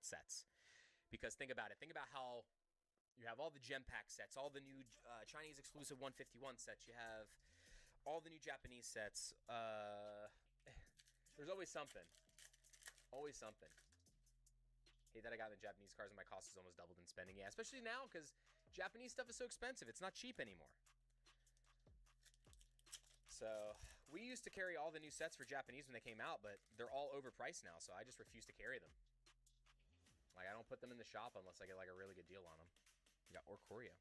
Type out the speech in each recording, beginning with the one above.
sets. Because think about it. Think about how you have all the gem pack sets, all the new Chinese exclusive 151 sets. You have all the new Japanese sets. There's always something. Always something. Hate that I got the Japanese cars and my cost is almost doubled in spending. Yeah, especially now because Japanese stuff is so expensive. It's not cheap anymore. So we used to carry all the new sets for Japanese when they came out, but they're all overpriced now, so I just refuse to carry them. Like, I don't put them in the shop unless I get like a really good deal on them. We got Orcoria.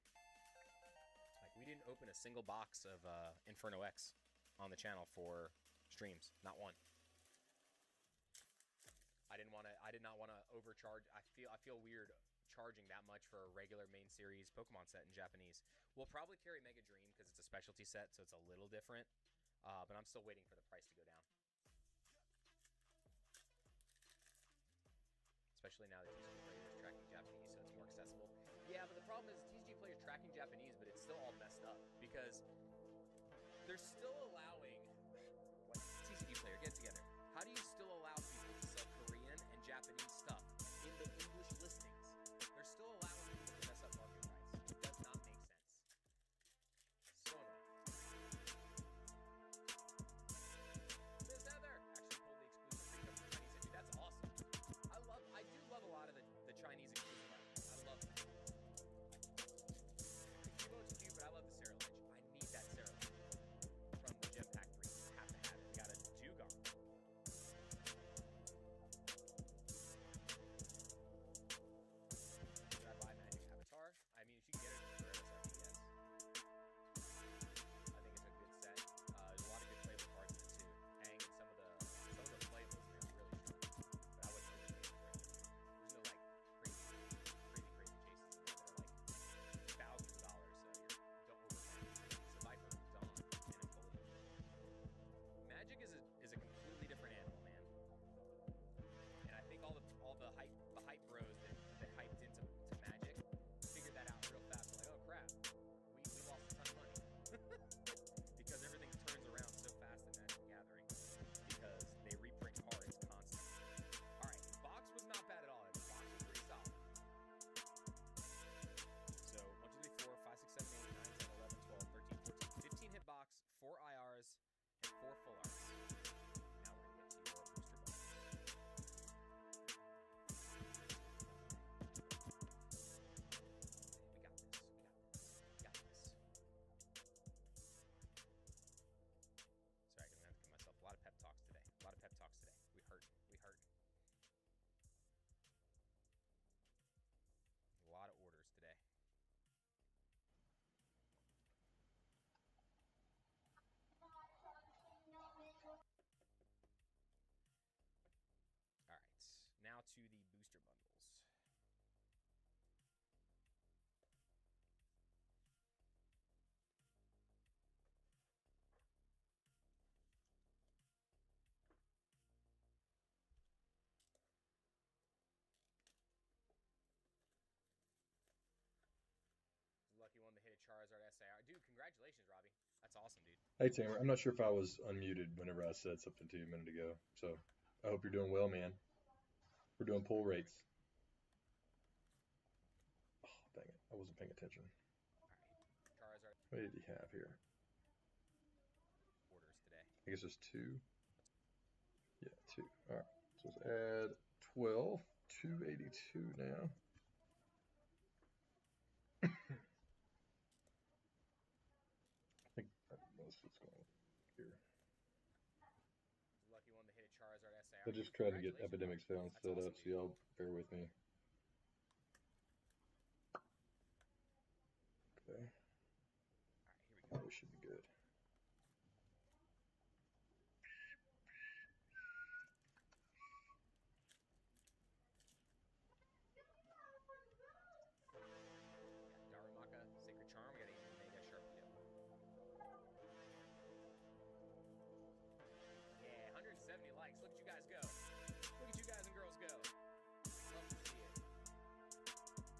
Like, we didn't open a single box of Inferno X on the channel for streams. Not one. I did not want to overcharge. I feel weird charging that much for a regular main series Pokemon set in Japanese. We'll probably carry Mega Dream because it's a specialty set, so it's a little different. But I'm still waiting for the price to go down. Especially now that TCG Player is tracking Japanese, so it's more accessible. Yeah, but the problem is TCG Player is tracking Japanese, but it's still all messed up because they're still allowing. What, TCG Player, get together. How do you still allow people to sell Korean and Japanese stuff in the English listings? They're still allowing people to mess up market price. It does not make sense. So annoying. There's Heather. Actually pulled the exclusive recap from Chinese issue. That's awesome. I do love a lot of the Chinese exclusive art. I love it. The Cubo's cute, but I love the Cerulege. I need that Cerulege from the Gem Pack 3. You have to have it. We got a Dewgong. Should I buy Magic Avatar? I mean, if you can get it for MSRP, yes. I think it's a good set. There's a lot of good playable cards in it too. Hang and some of the playables in there are really strong. But I wouldn't overpay for it. There's no like crazy chases in there that are like thousands of dollars, so don't overpay. It's a Viper, Dawn, and a Foliage. Magic is a completely different animal, man. And I think all the hype bros that hyped into Magic figured that out real fast. They're like, oh crap, we lost a ton of money. Because everything turns around so fast in Magic the Gathering. Because they reprint cards constantly. Alright, the box was not bad at all. The box was pretty solid. So 1, 2, 3, 4, 5, 6, 7, 8, 9, 10, 11, 12, 13, 14, 15 hit box, 4 IRs, and 4 full arts. Now we're gonna get to your booster box. We got this. Sorry, I'm gonna have to give myself a lot of pep talks today. We hurt. A lot of orders today. All right, now to the booster bundles. Lucky one to hit a Charizard SAR. Dude, congratulations, Robbie. That's awesome, dude. Hey, Tamer. I'm not sure if I was unmuted whenever I said something to you a minute ago. So I hope you're doing well, man. We're doing pull rates. Oh, dang it. I wasn't paying attention. All right. Charizard. What did he have here? Orders today. I guess there's 2. Yeah, 2. All right. So let's add 12. 282 now. I think most of it's going here. Lucky one to hit a Charizard SAR. I just tried to get Epidemic Sound set up, so y'all bear with me. Okay. Alright, here we go. This should be good. Darumaka, Sacred Charm. We got a Mega Sharpedo. Yeah, 170 likes. Look at you guys go. Look at you guys and girls go. Love to see it.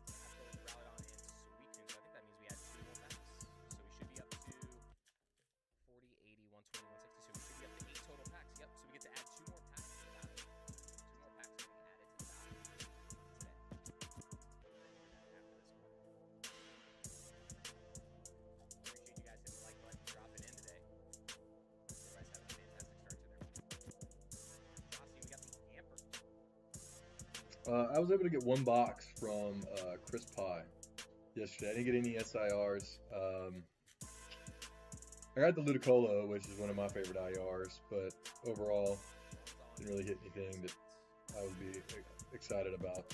Absolutely rallied on and Suicune. So I think that means we had 2 more packs. So we should be up to 40, 80, 120, 160. So we should be up to 8 total packs. Yep. So we get to add 2 more packs to the battle. 2 more packs getting added to the battle. I was able to get one box from Chris Pie yesterday. I didn't get any SIRs. I got the Ludicolo, which is one of my favorite IRs, but overall, didn't really hit anything that I would be excited about.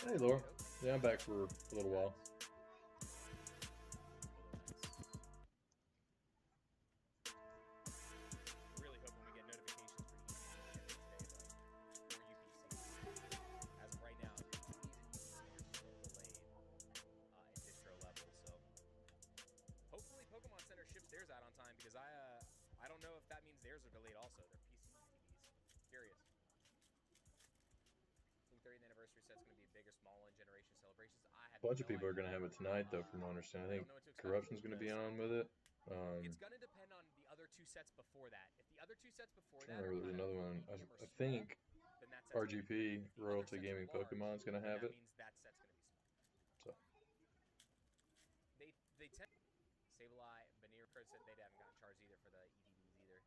Hey, Laura. Yeah, I'm back for a little while. Really hoping we get notifications for ETBs today, but for UPCs. As of right now, ETBs and UPCs are still delayed at distro level, so hopefully Pokemon Center ships theirs out on time, because I don't know if that means theirs are delayed also. They're PC ETBs. Curious. I think 30th anniversary set's going to be a big or small one. Generation celebrations. I have A bunch no of people are idea. going to have it tonight, though, from what I understand. I think Corruption's going to be on with it. It's going to depend on the other two sets before that. If the other two sets before that There are was kind another of one. medium or I small, think then that set's gonna be big. RGP, If the other Royalty sets are Gaming large, Pokemon, is going to then have that it. means that set's going to be small. So They tend Sableye, Veneer, Kurt said they haven't gotten charged either for the EDBs either.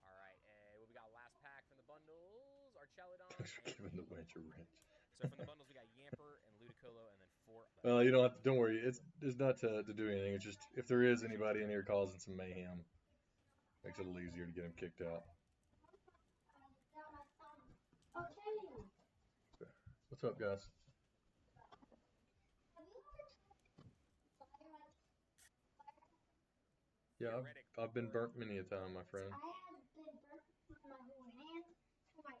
All right, what we got? Last pack from the bundles. Archelodon. giving the wench a wrench. So from the bundles, we got Yamper and Ludicolo, and then 4. Well, you don't have to. Don't worry. It's not to do anything. It's just if there is anybody in here causing some mayhem, makes it a little easier to get them kicked out. What's up, guys? Yeah, I've been burnt many a time, my friend. I have been burnt from my whole hand to my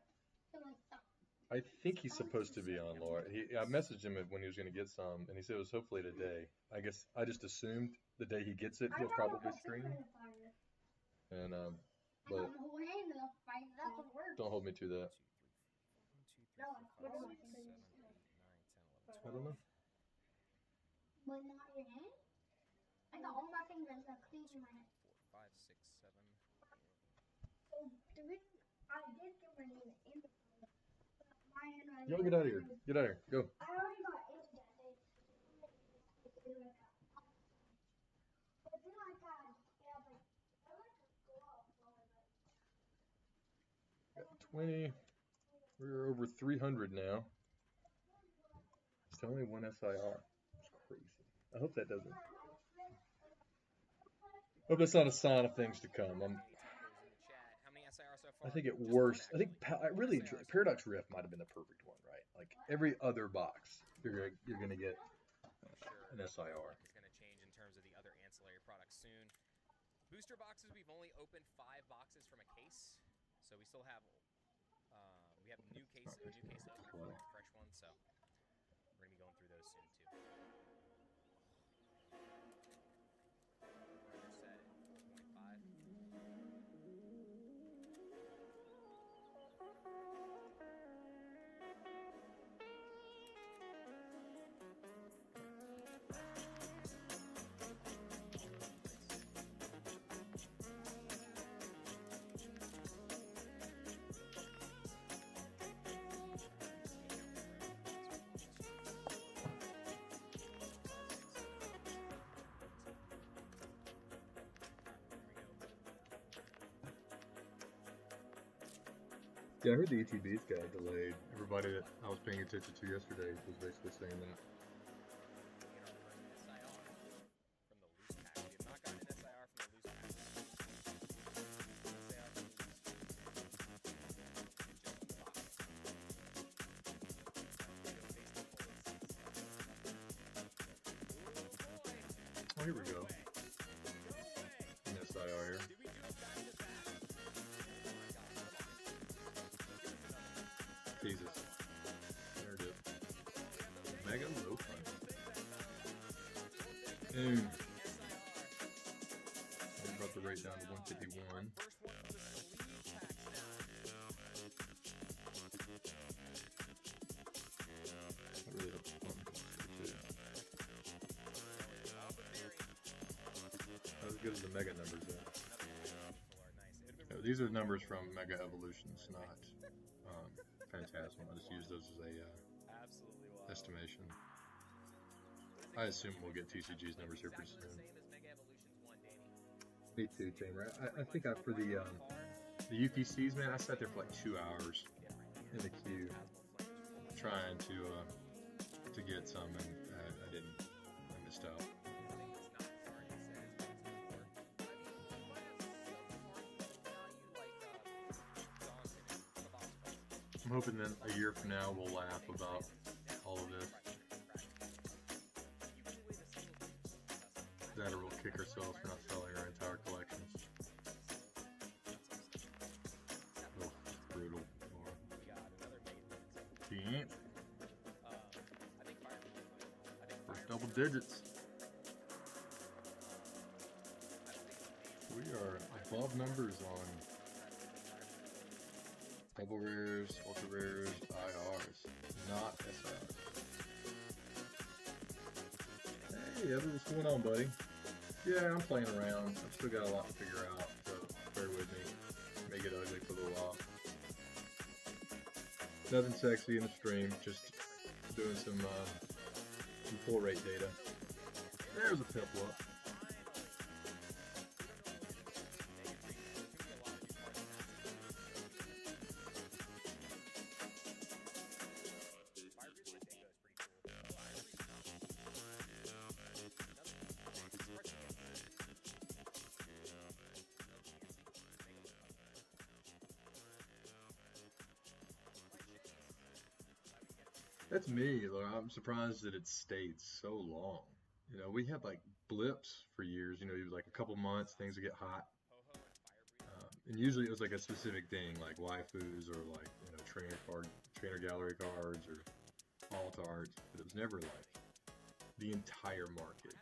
thumb. I think he's supposed to be on, Laura. I messaged him when he was going to get some, and he said it was hopefully today. I guess I just assumed the day he gets it, he'll probably stream. And but don't hold me to that. 1, 2, 3, 4, 5, 6, 7, 8, 9, 10, 11, 12. I don't know. But not your hand? I got all my fingers are clean in my hand. 4, 5, 6, 7, 8. So the reason I did get my name in the file, but my handwriting. Yo, get out of here. Get out of here. Go. I already got into that day. But then I got, yeah, like, I like to go out. Got 20. We're over 300 now. It's only one SIR. It's crazy. I hope that doesn't. Hope that's not a sign of things to come. I think at worst, I think really Paradox Rift might have been the perfect one, right? Like every other box, you're gonna get an SIR. It's going to change in terms of the other ancillary products soon. Booster boxes, we've only opened 5 boxes from a case, so we still have we have a new case to open for a fresh one, so we're going to be going through those soon too. We're set at 4.5. Yeah, I heard the ETBs got delayed. Everybody that I was paying attention to yesterday was basically saying that. Oh, here we go. An SIR here. Jesus. There it is. Mega low front. I'm about to rate down to 151. good as the mega numbers though. Nice. These are numbers from Mega Evolutions, not Phantasmal. I just use those as a Absolutely wild. estimation. I assume we'll get TCG's numbers here pretty soon. Me too, Tamer. I think for the UPCs, man, I sat there for like 2 hours in the queue trying to get some, and I didn't. I missed out. I'm hoping that a year from now we'll laugh about all of this. That or we'll kick ourselves for not selling our entire collections. Oh, brutal. Can't. First double digits. We are above numbers on double rares, ultra rares, IRs, not SRs. Hey, Evan, what's going on, buddy? Yeah, I'm playing around. I've still got a lot to figure out, so bear with me. Make it ugly for a little while. Nothing sexy in the stream, just doing some pull rate data. There's a Piplup. That's me. Like, I'm surprised that it stayed so long. You know, we had like blips for years. You know, like a couple months, things would get hot, and usually it was like a specific thing, like waifus or like trainer gallery cards or alt art. But it was never like the entire market.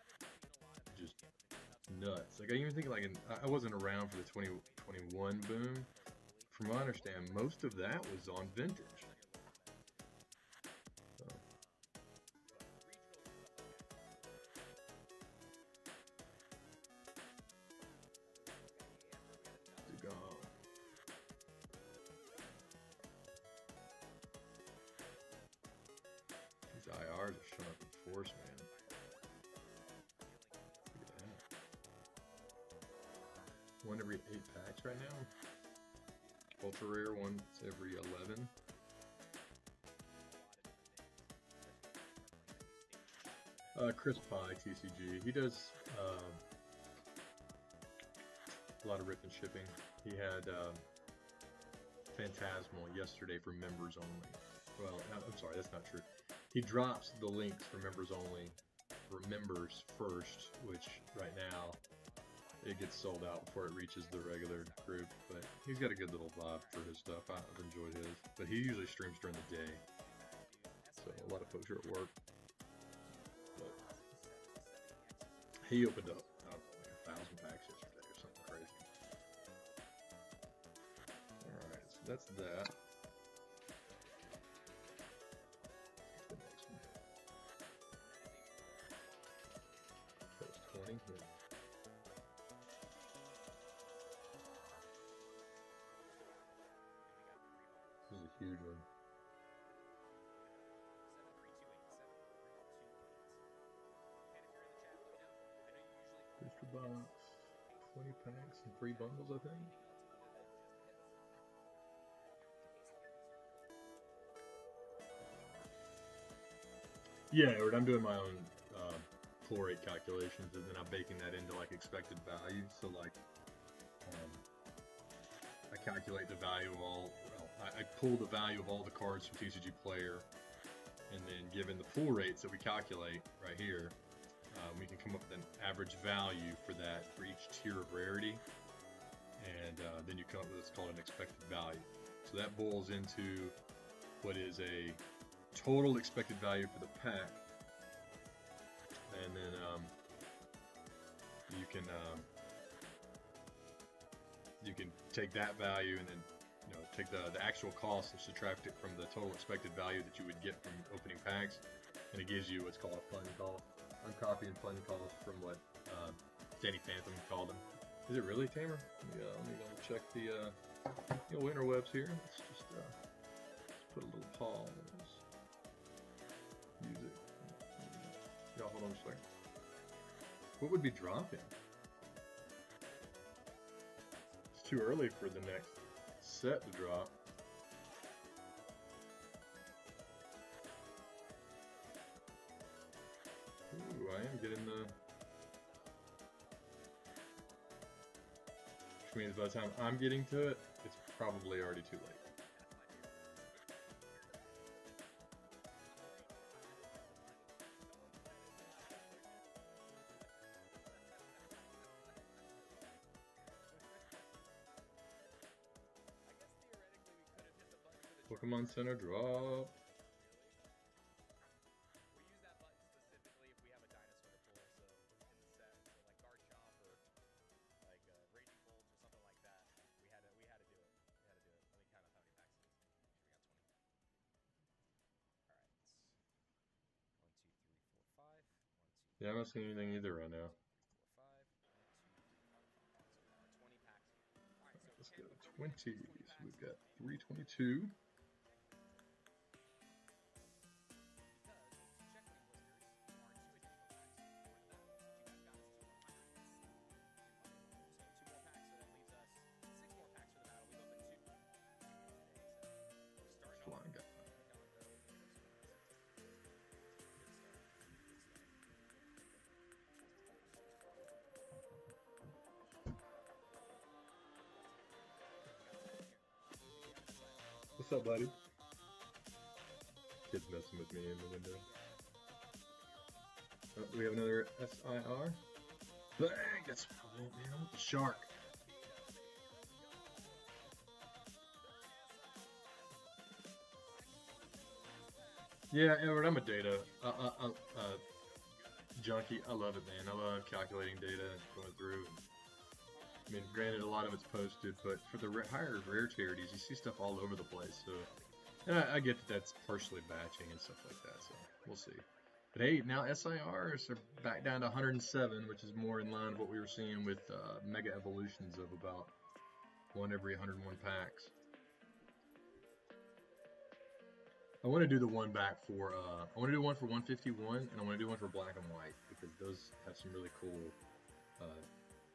Just nuts. Like I even think like I wasn't around for the 2021 boom. From what I understand, most of that was on vintage. These IRs are showing up in force, man. Look at that. One every 8 packs right now. Ultra rare, once every 11. Chris Pye, TCG. He does a lot of rip and shipping. He had Phantasmal yesterday for members only. Well, I'm sorry, that's not true. He drops the links for members only for members first, which right now it gets sold out before it reaches the regular group. But he's got a good little vibe for his stuff. I've enjoyed his. But he usually streams during the day, so a lot of folks are at work. But he opened up, I don't know, like 1,000 packs yesterday or something crazy. Alright, so that's that. The next one. That was 20. Yeah. This is a huge one. Booster box, 20 packs and 3 bundles, I think. Yeah, I'm doing my own pull rate calculations, and then I'm baking that into like expected value. So like, I calculate the value of all. Well, I pull the value of all the cards from TCG Player, and then given the pull rates that we calculate right here, we can come up with an average value for that for each tier of rarity, and then you come up with what's called an expected value. So that boils into what is a total expected value for the pack, and then you can take that value and then take the actual cost and subtract it from the total expected value that you would get from opening packs, and it gives you what's called a fund cost. I'm copying fund cost from what Danny Phantom called him. Is it really Tamer? Yeah, let me go check the interwebs here. Let's just put a little pause. Music. Yeah, hold on a second. What would be dropping? It's too early for the next set to drop. Ooh, I am getting the... Which means by the time I'm getting to it, it's probably already too late. Pokemon Center drop. We use that button specifically if we have a dinosaur to pull, so in the set, so like Garchomp or like Raging Bolt or something like that. We had to do it. Let me count up how many packs it is. Sure, we got 20. All right. 1, 2, 3, 4, 5. 1, 2. Yeah, I'm not seeing anything either right now. 4, 5. 1, 2, 3, 4, 5. So 20 packs. All right, so Let's Ken, go before we 20. get to 20 So packs, we've got 322. Flying guy. What's up, buddy? Kid's messing with me in the window. Oh, we have another SIR. Bang! That's oh man, with the shark. Yeah, Edward, I'm a data junkie. I love it, man. I love calculating data and going through. I mean, granted, a lot of it's posted, but for the higher rare charities, you see stuff all over the place. So, and I get that that's partially batching and stuff like that. So we'll see. But hey, now SIRs are back down to 107, which is more in line with what we were seeing with Mega Evolutions of about one every 101 packs. I want to do the one back for, I want to do one for 151, and I want to do one for black and white, because those have some really cool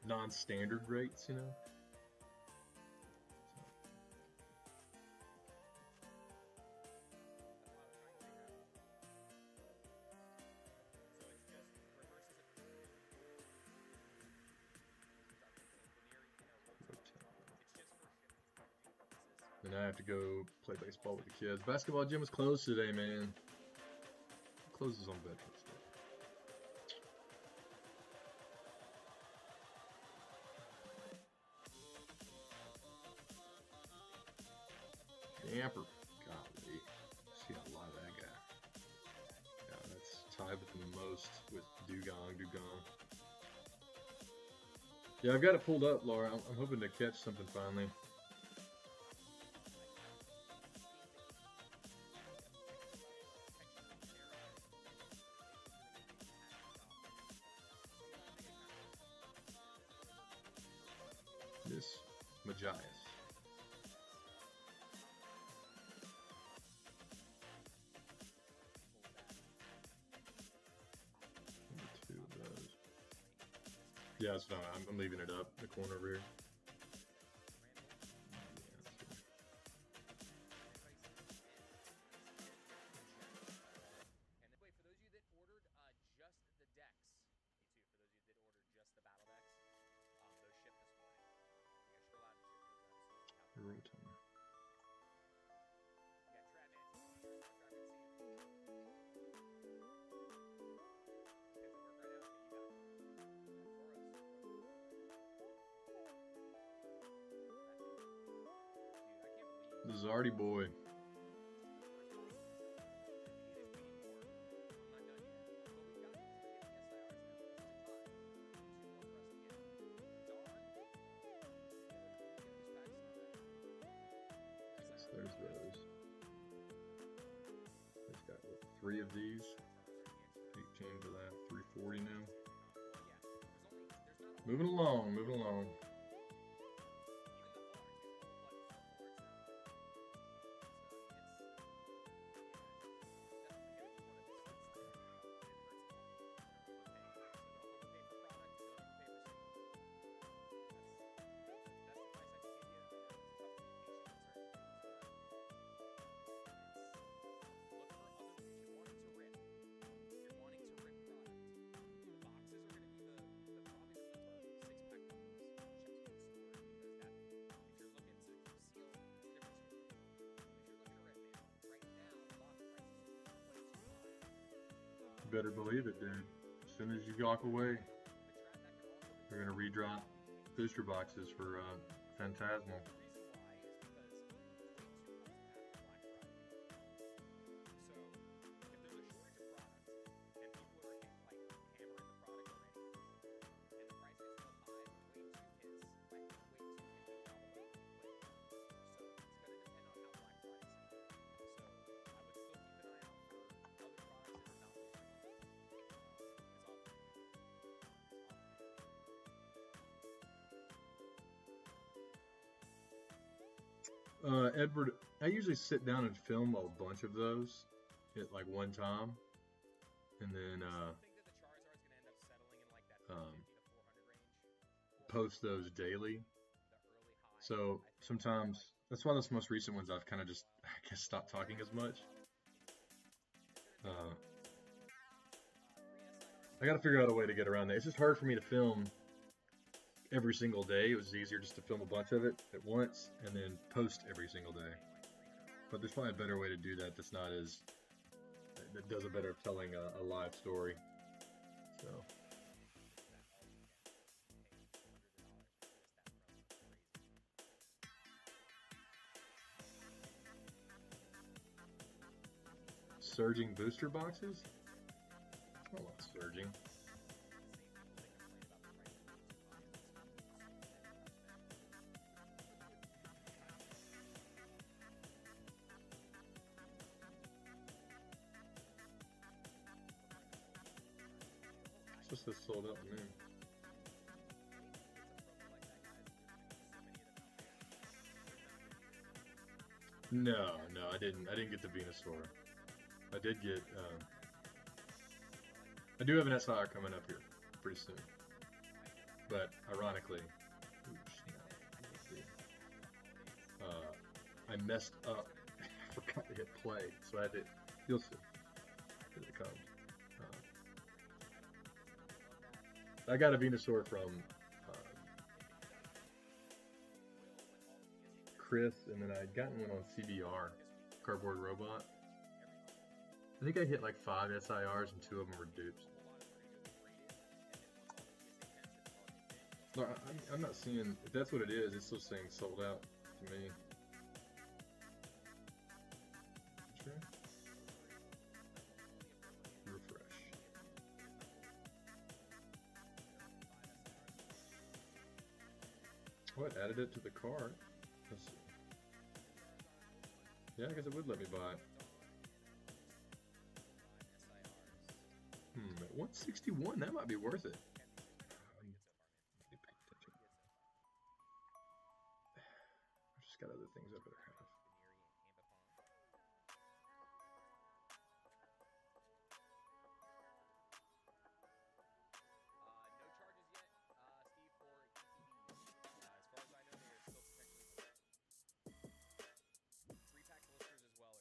non-standard rates, you know? Then I have to go play baseball with the kids. Basketball gym was closed today, man. It closes on Veterans Day. Amper. Golly. See a lot of that guy. Yeah, that's tied with the most with Dugong. Yeah, I've got it pulled up, Laura. I'm hoping to catch something finally. This Magias. Two of those. Yeah, it's fine. I'm leaving it up the corner over here. The Zardy boy. There's those. It's got what, 3 of these. 18 to that. 340 now. Moving along, moving along. Better believe it, dude. As soon as you walk away, they're gonna redrop booster boxes for Phantasmal. Edward, I usually sit down and film a bunch of those at like one time, and then post those daily. So sometimes that's why those most recent ones I've kind of just, I guess, stopped talking as much. I got to figure out a way to get around that. It's just hard for me to film every single day. It was easier just to film a bunch of it at once and then post every single day. But there's probably a better way to do that that's not as, that does a better of telling a live story. So. Surging booster boxes? I don't want surging. It's just sold out to me. No, I didn't get the Venusaur. I did get, I do have an SIR coming up here pretty soon. But ironically, I messed up. I forgot to hit play, so I had to, you'll see as it comes. I got a Venusaur from Chris, and then I'd gotten one on CBR, Cardboard Robot. I think I hit like 5 SIRs and 2 of them were dupes. No, I'm not seeing, if that's what it is, it's still saying sold out to me. Sure. Refresh. What, added it to the cart? Let's see. Yeah, I guess it would let me buy it. At 161, that might be worth it. I've just got other things I better have.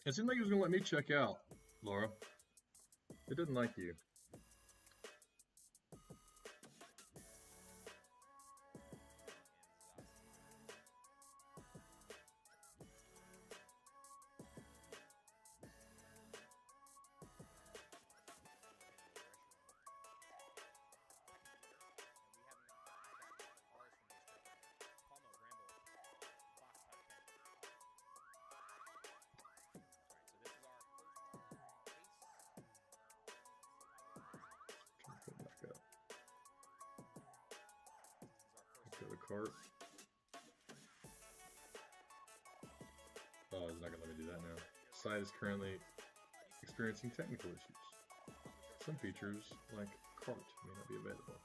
It seemed like it was going to let me check out, Laura. It didn't like you. Cart. Oh, it's not gonna let me do that now. Site is currently experiencing technical issues. Some features, like cart, may not be available.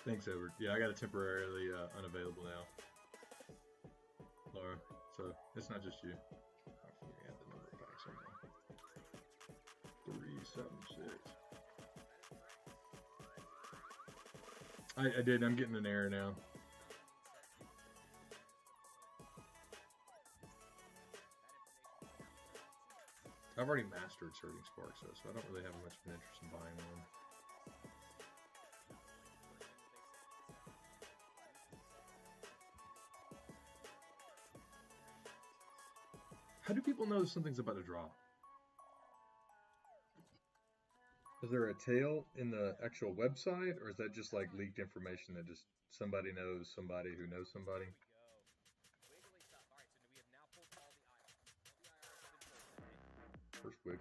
Thanks, Edward. Yeah, I got it temporarily unavailable now, Laura. So it's not just you. I forget the number of packs somewhere. 376. I did. I'm getting an error now. I've already mastered Surging Sparks, though, so I don't really have much of an interest in buying one. How do people know something's about to drop? Is there a tail in the actual website, or is that just like leaked information that just somebody knows somebody who knows somebody? First wig.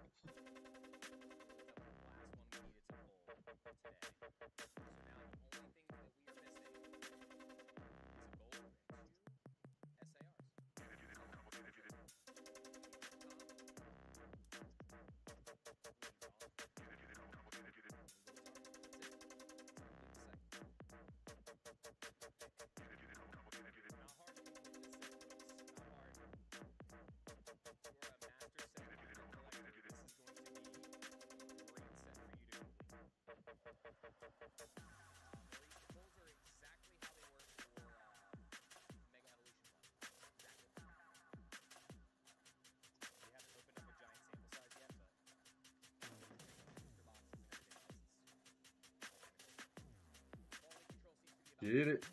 Get it.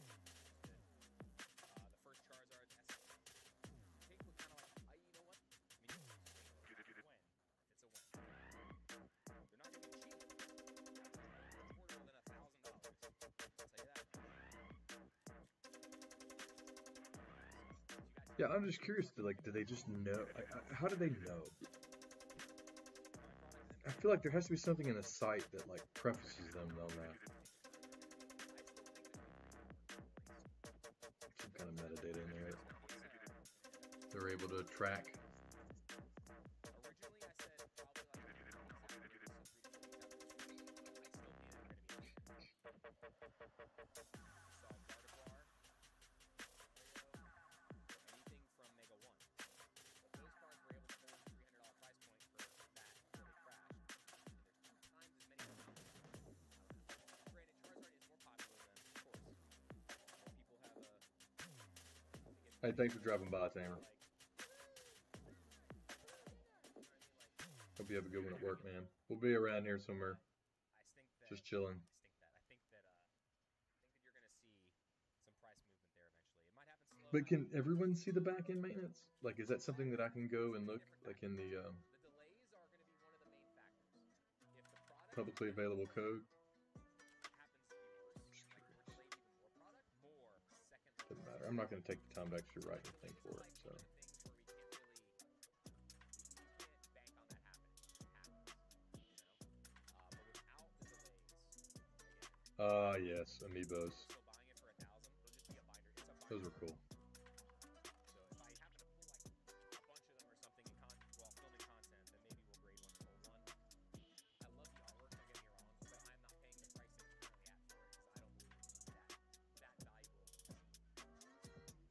Yeah, I'm just curious. Like, do they just know? How do they know? I feel like there has to be something in the site that like prefaces them on that. Some kind of metadata in there. They're able to track. Hey, thanks for dropping by, Tamer. Hope you have a good one at work, man. We'll be around here somewhere. Just chilling. But can everyone see the back-end maintenance? Like, is that something that I can go and look, like in the publicly available code? Doesn't matter. I'm not going to take the time to actually write anything for it. So. Yes, amiibos. Those were cool.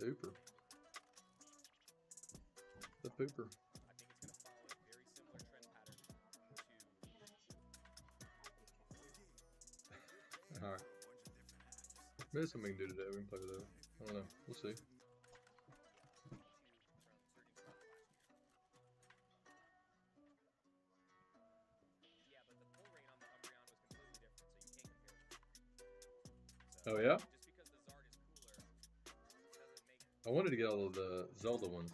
Pooper. The pooper. Alright. Maybe something we can do today. We can play with that. I don't know. We'll see. Oh yeah? I wanted to get all of the Zelda ones.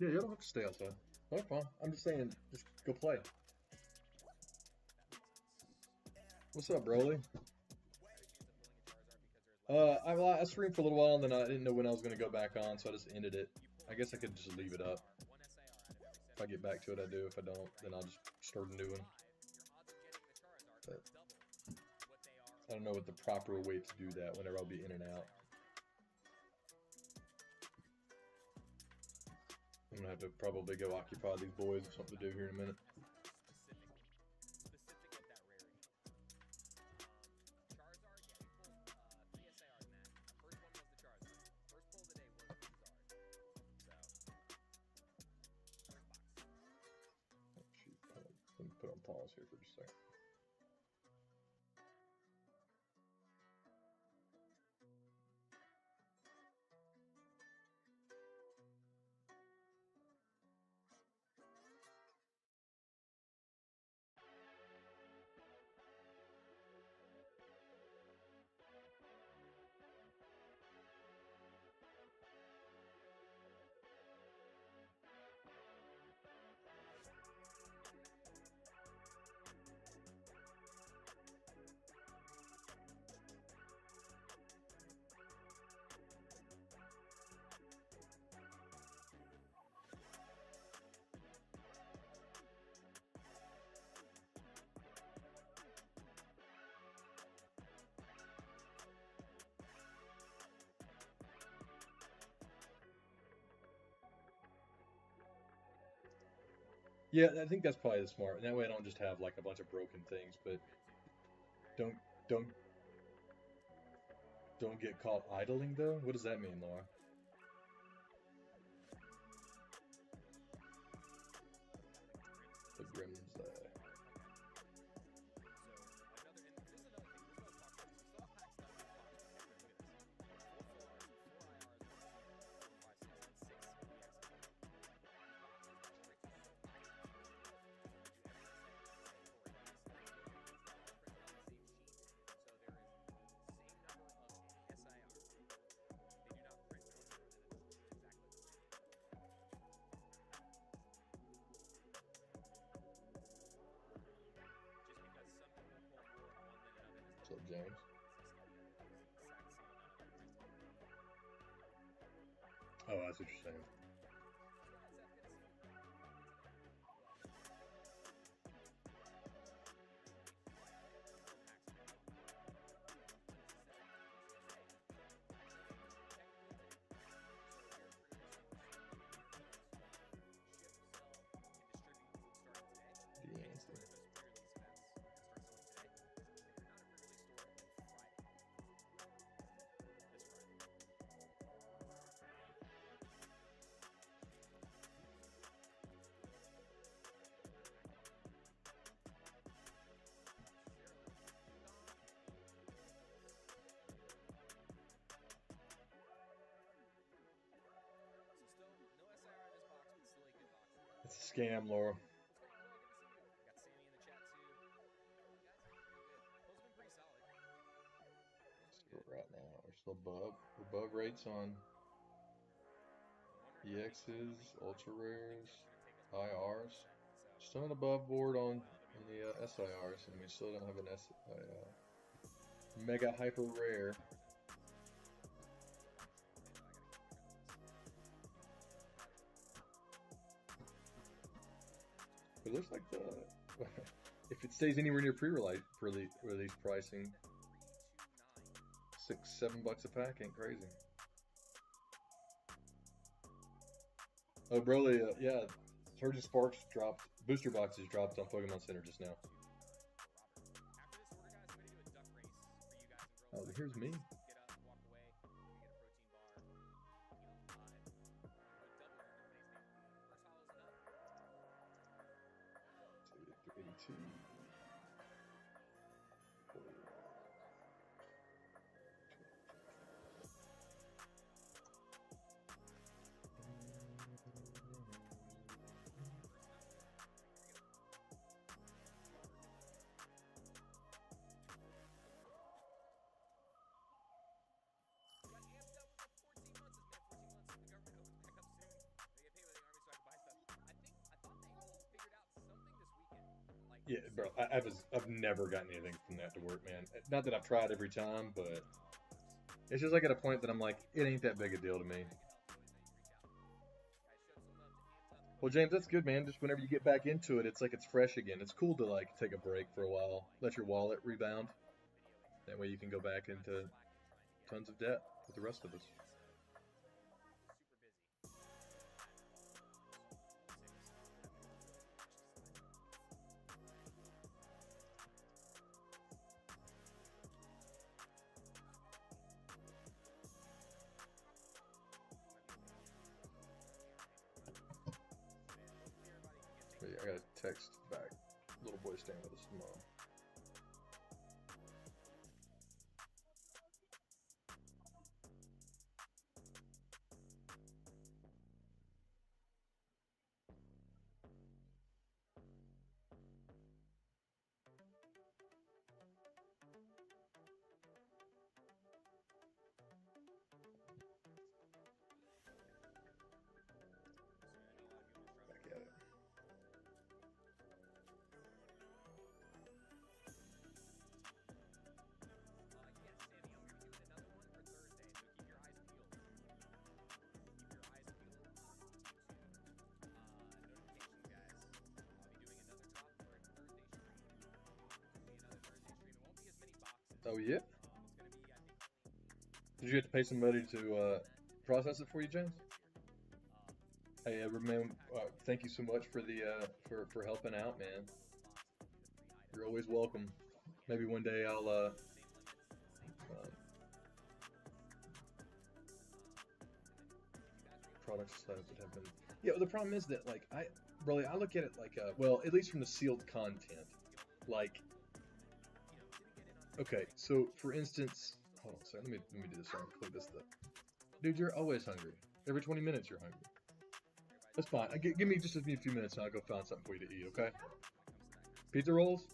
Yeah, you don't have to stay outside. Oh, fine. I'm just saying, just go play. What's up, Broly? I streamed for a little while, and then I didn't know when I was going to go back on, so I just ended it. I guess I could just leave it up. If I get back to it, I do. If I don't, then I'll just start a new one. But I don't know what the proper way to do that whenever I'll be in and out. I'm gonna have to probably go occupy these boys with something to do here in a minute. Specific of that rarity. Charizard, yeah, we pulled 3 SIRs, Matt. First one was the Charizard. First pull of the day was the Charizard. So, first box. Oh, shoot. Let me put on pause here for just a second. Yeah, I think that's probably the smart. And that way I don't just have like a bunch of broken things, but don't don't don't get caught idling though. What does that mean, Laura? The Grimm's What's up, James? Oh, that's what you're saying. It's a scam, Laura. Right now, we're still above rates on EXs, ultra rares, IRs. Still above board on the SIRs, and we still don't have an mega hyper rare. It looks like if it stays anywhere near pre-release pricing, $6-7 a pack ain't crazy. Oh, Broly, yeah, Surge and Sparks dropped, booster boxes dropped on Pokemon Center just now. Oh, here's me. 82. Yeah, bro, I've never gotten anything from that to work, man. Not that I've tried every time, but it's just like at a point that I'm like, it ain't that big a deal to me. Well, James, that's good, man. Just whenever you get back into it, it's like it's fresh again. It's cool to like take a break for a while, let your wallet rebound. That way you can go back into tons of debt with the rest of us. I gotta text back. Little boy staying with us tomorrow. Back at it. Yes, Sammy, I'm going to be doing another one for Thursday, so keep your eyes peeled. Keep your eyes peeled. Notifications, guys. I'll be doing another drop for a Thursday stream. It'll be another Thursday stream. It won't be as many boxes. Oh yeah. It's going to be, I think, only Did you have to pay somebody to process it for you, James? Hey, man, thank you so much for the for helping out, man. You're always welcome. Maybe one day I'll products that have been. Yeah, the problem is that like I look at it like well, at least from the sealed content, like. Okay, so for instance, hold on a second, let me do this. I'll click this stuff. Dude, you're always hungry. Every 20 minutes you're hungry. That's fine. Give me just a few minutes and I'll go find something for you to eat, okay? Pizza rolls?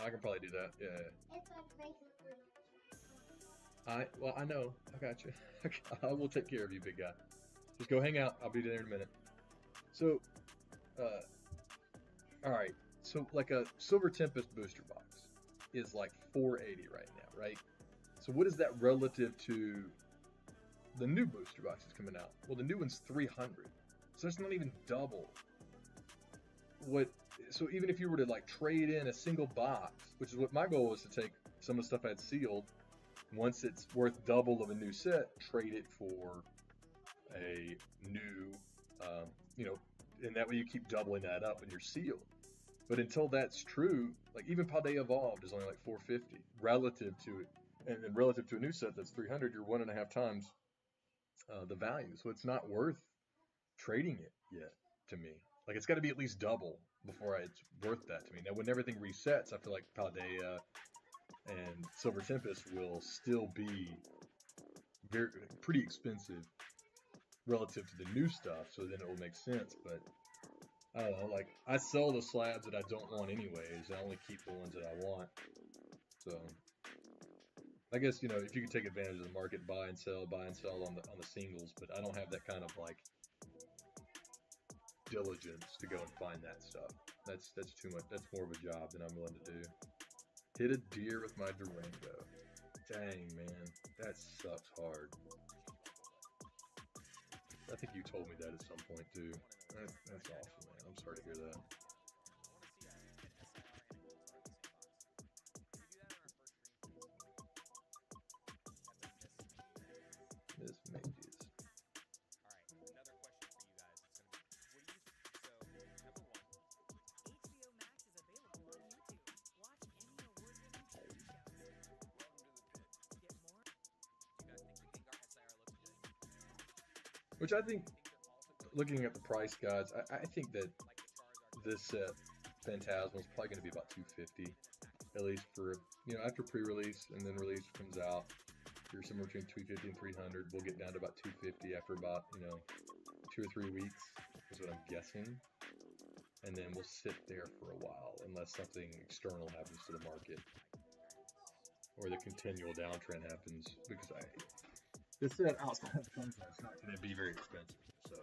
I can probably do that. Yeah. It's like basically. Well, I know. I got you. I will take care of you, big guy. Just go hang out. I'll be there in a minute. So, all right. So, like a Silver Tempest booster box is like $480 right now, right? So, what is that relative to the new booster boxes coming out? Well, the new one's $300. So it's not even double. What? So even if you were to like trade in a single box, which is what my goal was to take some of the stuff I had sealed, once it's worth double of a new set, trade it for a new, and that way you keep doubling that up when you're sealed. But until that's true, like even Paldea Evolved is only like $450 relative to it, and then relative to a new set that's $300, you're 1.5 times the value. So it's not worth trading it yet to me. Like it's got to be at least double before it's worth that to me. Now when everything resets, I feel like Paldea and Silver Tempest will still be pretty expensive relative to the new stuff, so then it will make sense. But I don't know, like I sell the slabs that I don't want anyways. I only keep the ones that I want. So I guess, if you could take advantage of the market, buy and sell on the singles, but I don't have that kind of like diligence to go and find that stuff. That's too much. That's more of a job than I'm willing to do. Hit a deer with my Durango. Dang, man, that sucks hard. I think you told me that at some point too. That's awful, man. I'm sorry to hear that. Miss Mages. Which I think, looking at the price guides, I think that this set, Phantasmal, is probably going to be about $250, at least for, after pre-release and then release comes out. You're somewhere between $250 and $300. We'll get down to about $250 after about, 2 or 3 weeks, is what I'm guessing. And then we'll sit there for a while, unless something external happens to the market, or the continual downtrend happens, because this set outside of Sunshine is not going to be very expensive, so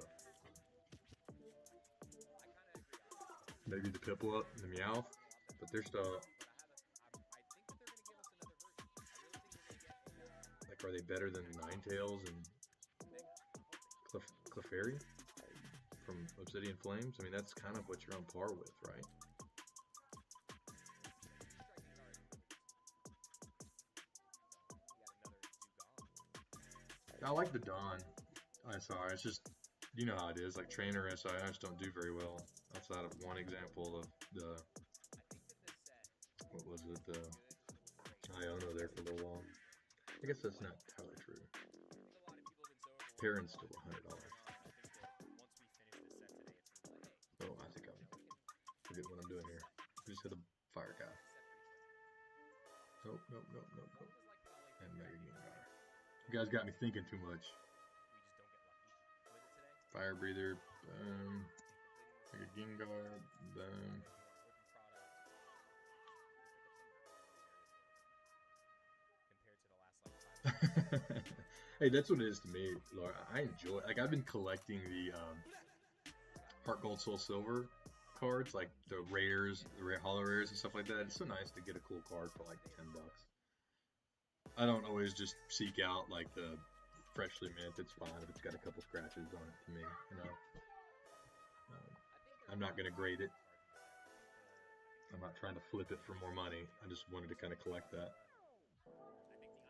maybe the Piplup and the Meowth, but they're still like, are they better than Ninetales and Clefairy from Obsidian Flames? I mean, that's kind of what you're on par with, right? I like the Dawn ISR. It's just, you know how it is. Like trainer SIs don't do very well outside of one example of the, what was it, the Iono there for a little while. I guess that's not entirely true. Perrin's still $100. Oh, I think said the fire guy. Nope, nope, nope, nope, nope. And Mega Gengar. You guys got me thinking too much. Fire breather, boom. Mega Gengar, boom. Hey, that's what it is to me, Laura. I enjoy. Like I've been collecting the Heart Gold, Soul Silver cards, like the rares, the rare holo rares and stuff like that. It's so nice to get a cool card for like $10. I don't always just seek out like the freshly mint. It's fine if it's got a couple scratches on it to me, you know. I'm not gonna grade it. I'm not trying to flip it for more money. I just wanted to kind of collect that.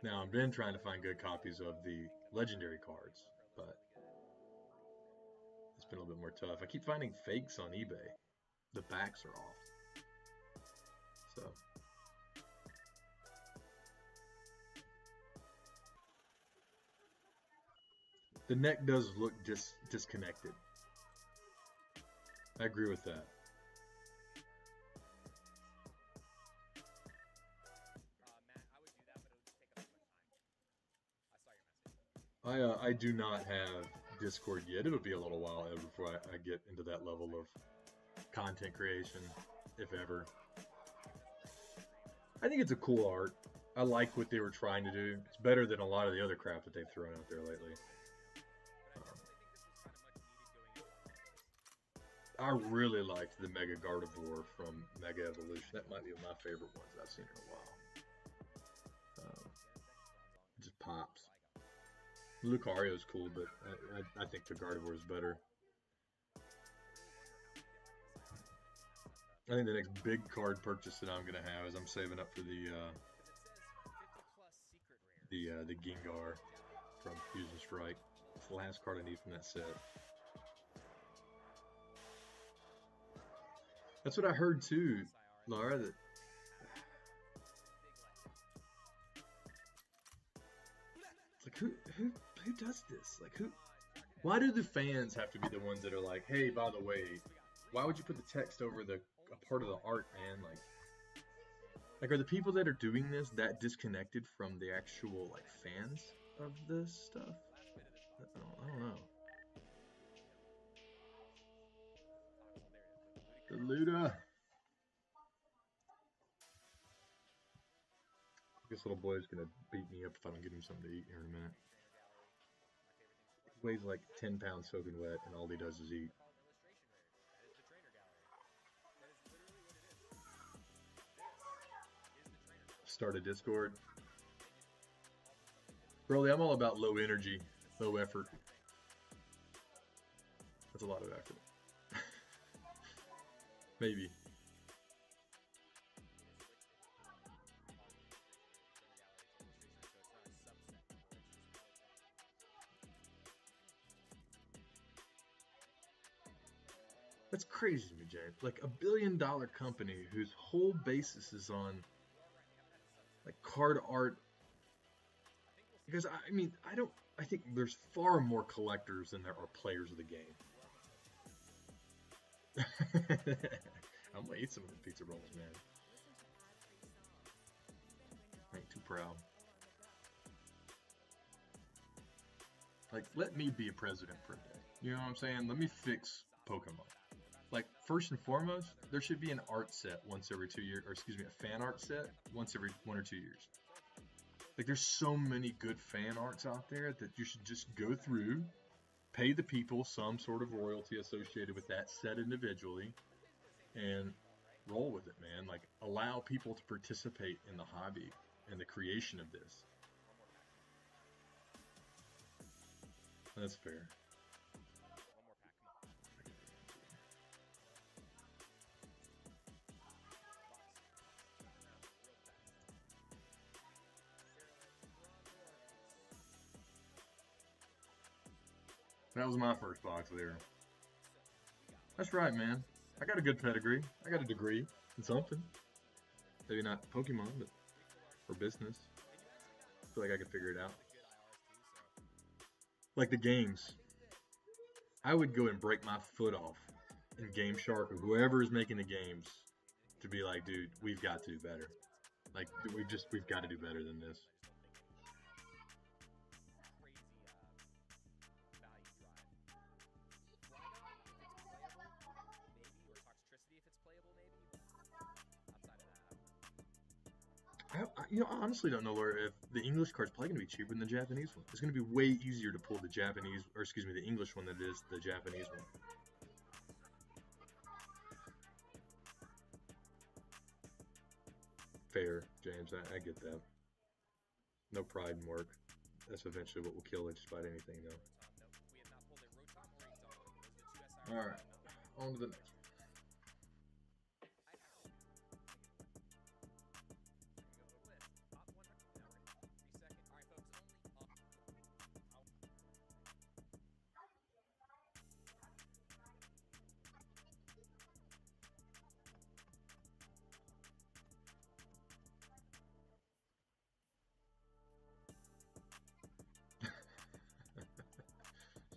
Now I've been trying to find good copies of the legendary cards, but it's been a little bit more tough. I keep finding fakes on eBay. The backs are off. So the neck does look disconnected. I agree with that. I do not have Discord yet. It'll be a little while before I get into that level of content creation, if ever. I think it's a cool art. I like what they were trying to do. It's better than a lot of the other crap that they've thrown out there lately. I really liked the Mega Gardevoir from Mega Evolution. That might be one of my favorite ones I've seen in a while. It just pops. Lucario's cool, but I think the Gardevoir is better. I think the next big card purchase that I'm gonna have is I'm saving up for the Gengar from Fusion Strike. It's the last card I need from that set. That's what I heard too, Laura. That it's like who does this? Like who? Why do the fans have to be the ones that are like, hey, by the way, why would you put the text over a part of the art, man? Like are the people that are doing this that disconnected from the actual like fans of this stuff? I don't know. The Luda. This little boy's gonna beat me up if I don't give him something to eat here in a minute. He weighs like 10 pounds soaking wet, and all he does is eat. Start a Discord. Broly, I'm all about low energy, low effort. That's a lot of effort. Maybe. That's crazy to me, Jay. Like $1 billion company whose whole basis is on like card art. Because I mean, I think there's far more collectors than there are players of the game. I'm gonna eat some of the pizza rolls, man. I ain't too proud. Like, let me be a president for a day. You know what I'm saying? Let me fix Pokemon. Like, first and foremost, there should be an art set once every 2 years, or excuse me, a fan art set once every 1 or 2 years. Like, there's so many good fan arts out there that you should just go through, pay the people some sort of royalty associated with that set individually, and roll with it, man. Like, allow people to participate in the hobby and the creation of this. That's fair. That was my first box there. That's right, man. I got a good pedigree. I got a degree in something. Maybe not Pokemon, but for business. I feel like I could figure it out. Like the games. I would go and break my foot off in Game Shark or whoever is making the games to be like, dude, we've got to do better. Like, we've got to do better than this. I honestly don't know where if the English card's probably going to be cheaper than the Japanese one. It's going to be way easier to pull the Japanese, or excuse me, the English one than it is the Japanese one. Fair, James. I get that. No pride in work. That's eventually what will kill it, just about anything, though. All right, on to the next one.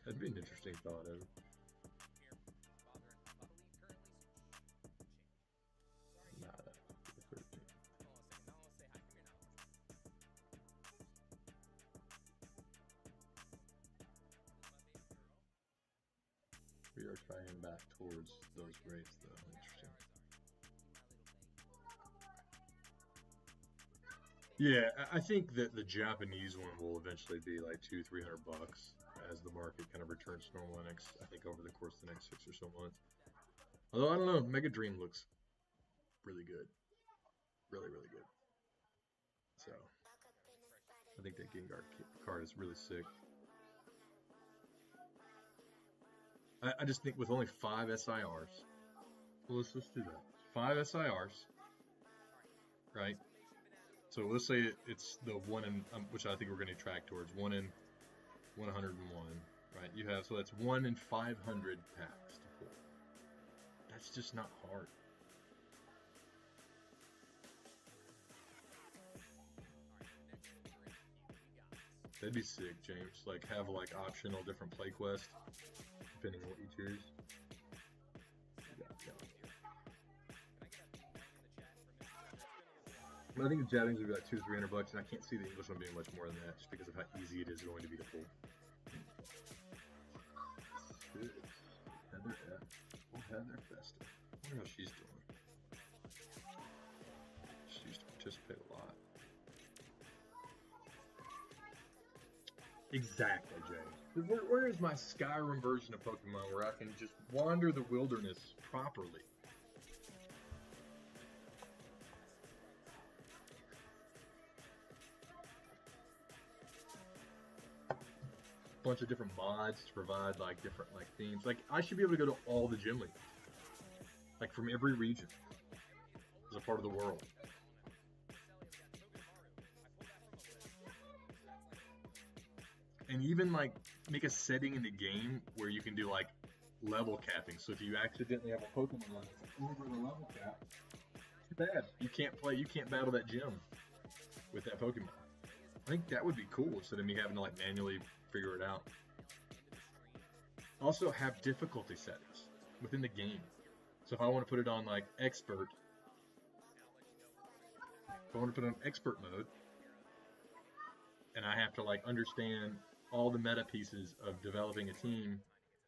That'd be an interesting thought, Evan. Nada. 13. We are trying back towards those rates, though. Interesting. Yeah, I think that the Japanese one will eventually be like $200-300 as the market kind of returns to normal I think over the course of the next 6 or so months. Although I don't know, Mega Dream looks really good, really good. So I think that Gengar card is really sick. I just think with only 5 SIRs, well, let's just do that. 5 SIRs, right? So let's say it's the 1 in, which I think we're going to track towards, 1 in 101, right? You have, so that's 1 in 500 packs to pull. That's just not hard. That'd be sick, James. Like, have like optional different play quests, depending on what you choose. I think the Japanese would be like $200-300, and I can't see the English one being much more than that, just because of how easy it is going to be to pull. Heather F. Oh, Heather Festa. I wonder how she's doing. She used to participate a lot. Exactly, James. Where is my Skyrim version of Pokemon where I can just wander the wilderness properly? Bunch of different mods to provide like different like themes. Like I should be able to go to all the gym leagues, like from every region as a part of the world. And even like make a setting in the game where you can do like level capping. So if you accidentally have a Pokemon that's over the level cap, too bad. You can't play. You can't battle that gym with that Pokemon. I think that would be cool instead of me having to like manually figure it out. Also have difficulty settings within the game. So if I want to put it on like expert, if I want to put it on expert mode, and I have to like understand all the meta pieces of developing a team,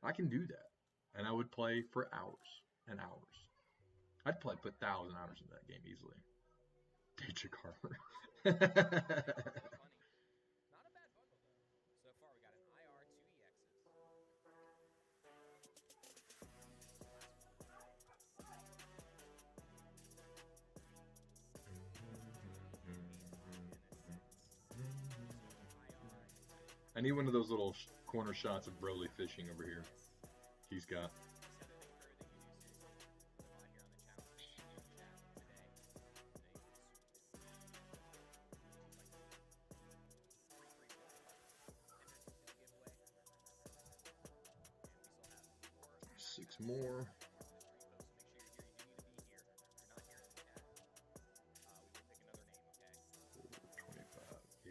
I can do that. And I would play for hours and hours. I'd probably put 1,000 hours in that game easily. Nature Carver. I need one of those little corner shots of Broly fishing over here. He's got. Six more.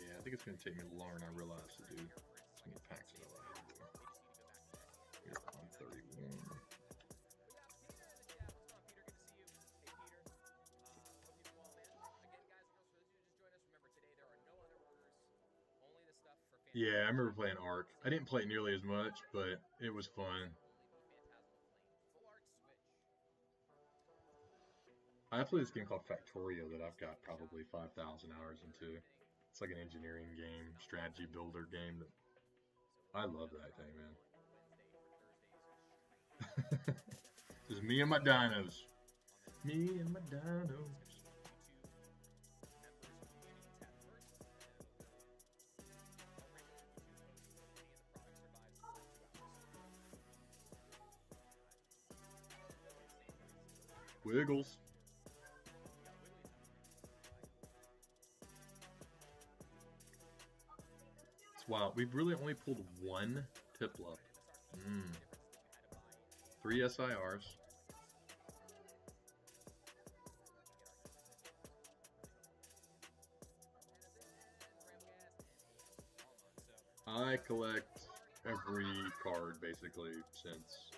I think it's going to take me longer than I realized to do. It's going to pack it up. Here's 131. Yeah, I remember playing Ark. I didn't play it nearly as much, but it was fun. I play this game called Factorio that I've got probably 5,000 hours into. It's like an engineering game, strategy builder game. I love that thing, man. Just me and my dinos. Me and my dinos. Wiggles. It's wild. We've really only pulled one Piplup. 3 SIRs. I collect every card basically since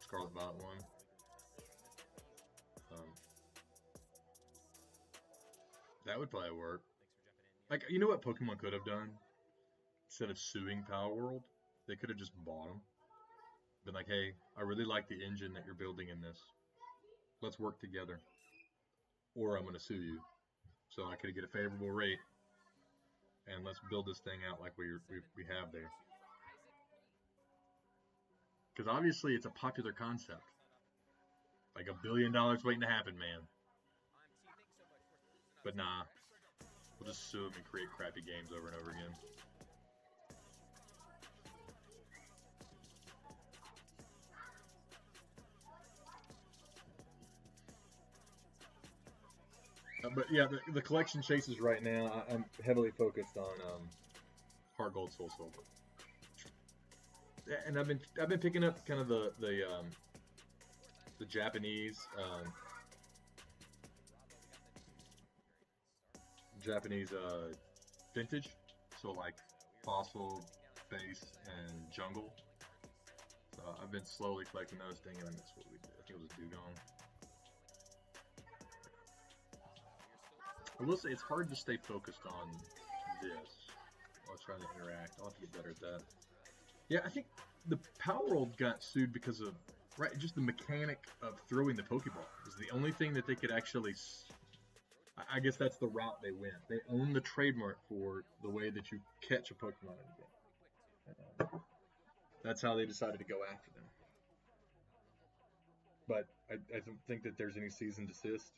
Scarlet Violet 1. That would probably work. Like, you know what Pokemon could have done? Instead of suing Power World, they could have just bought them. Been like, hey, I really like the engine that you're building in this. Let's work together. Or I'm going to sue you. So I could get a favorable rate. And let's build this thing out like we have there. Because obviously it's a popular concept. Like $1 billion waiting to happen, man. But nah. We'll just sue them and create crappy games over and over again. But yeah, the collection chases right now, I'm heavily focused on Heart Gold, Soul Silver. And I've been picking up kind of the Japanese vintage, so like Fossil, Base, and Jungle. So I've been slowly collecting those things, and that's what we did. I think it was a Dugong. I will say it's hard to stay focused on this while trying to interact. I'll have to get better at that. Yeah, I think the Power World got sued because of just the mechanic of throwing the Pokeball is the only thing that they could actually. I guess that's the route they went. They own the trademark for the way that you catch a Pokemon in the game. That's how they decided to go after them. But I don't think that there's any cease and desist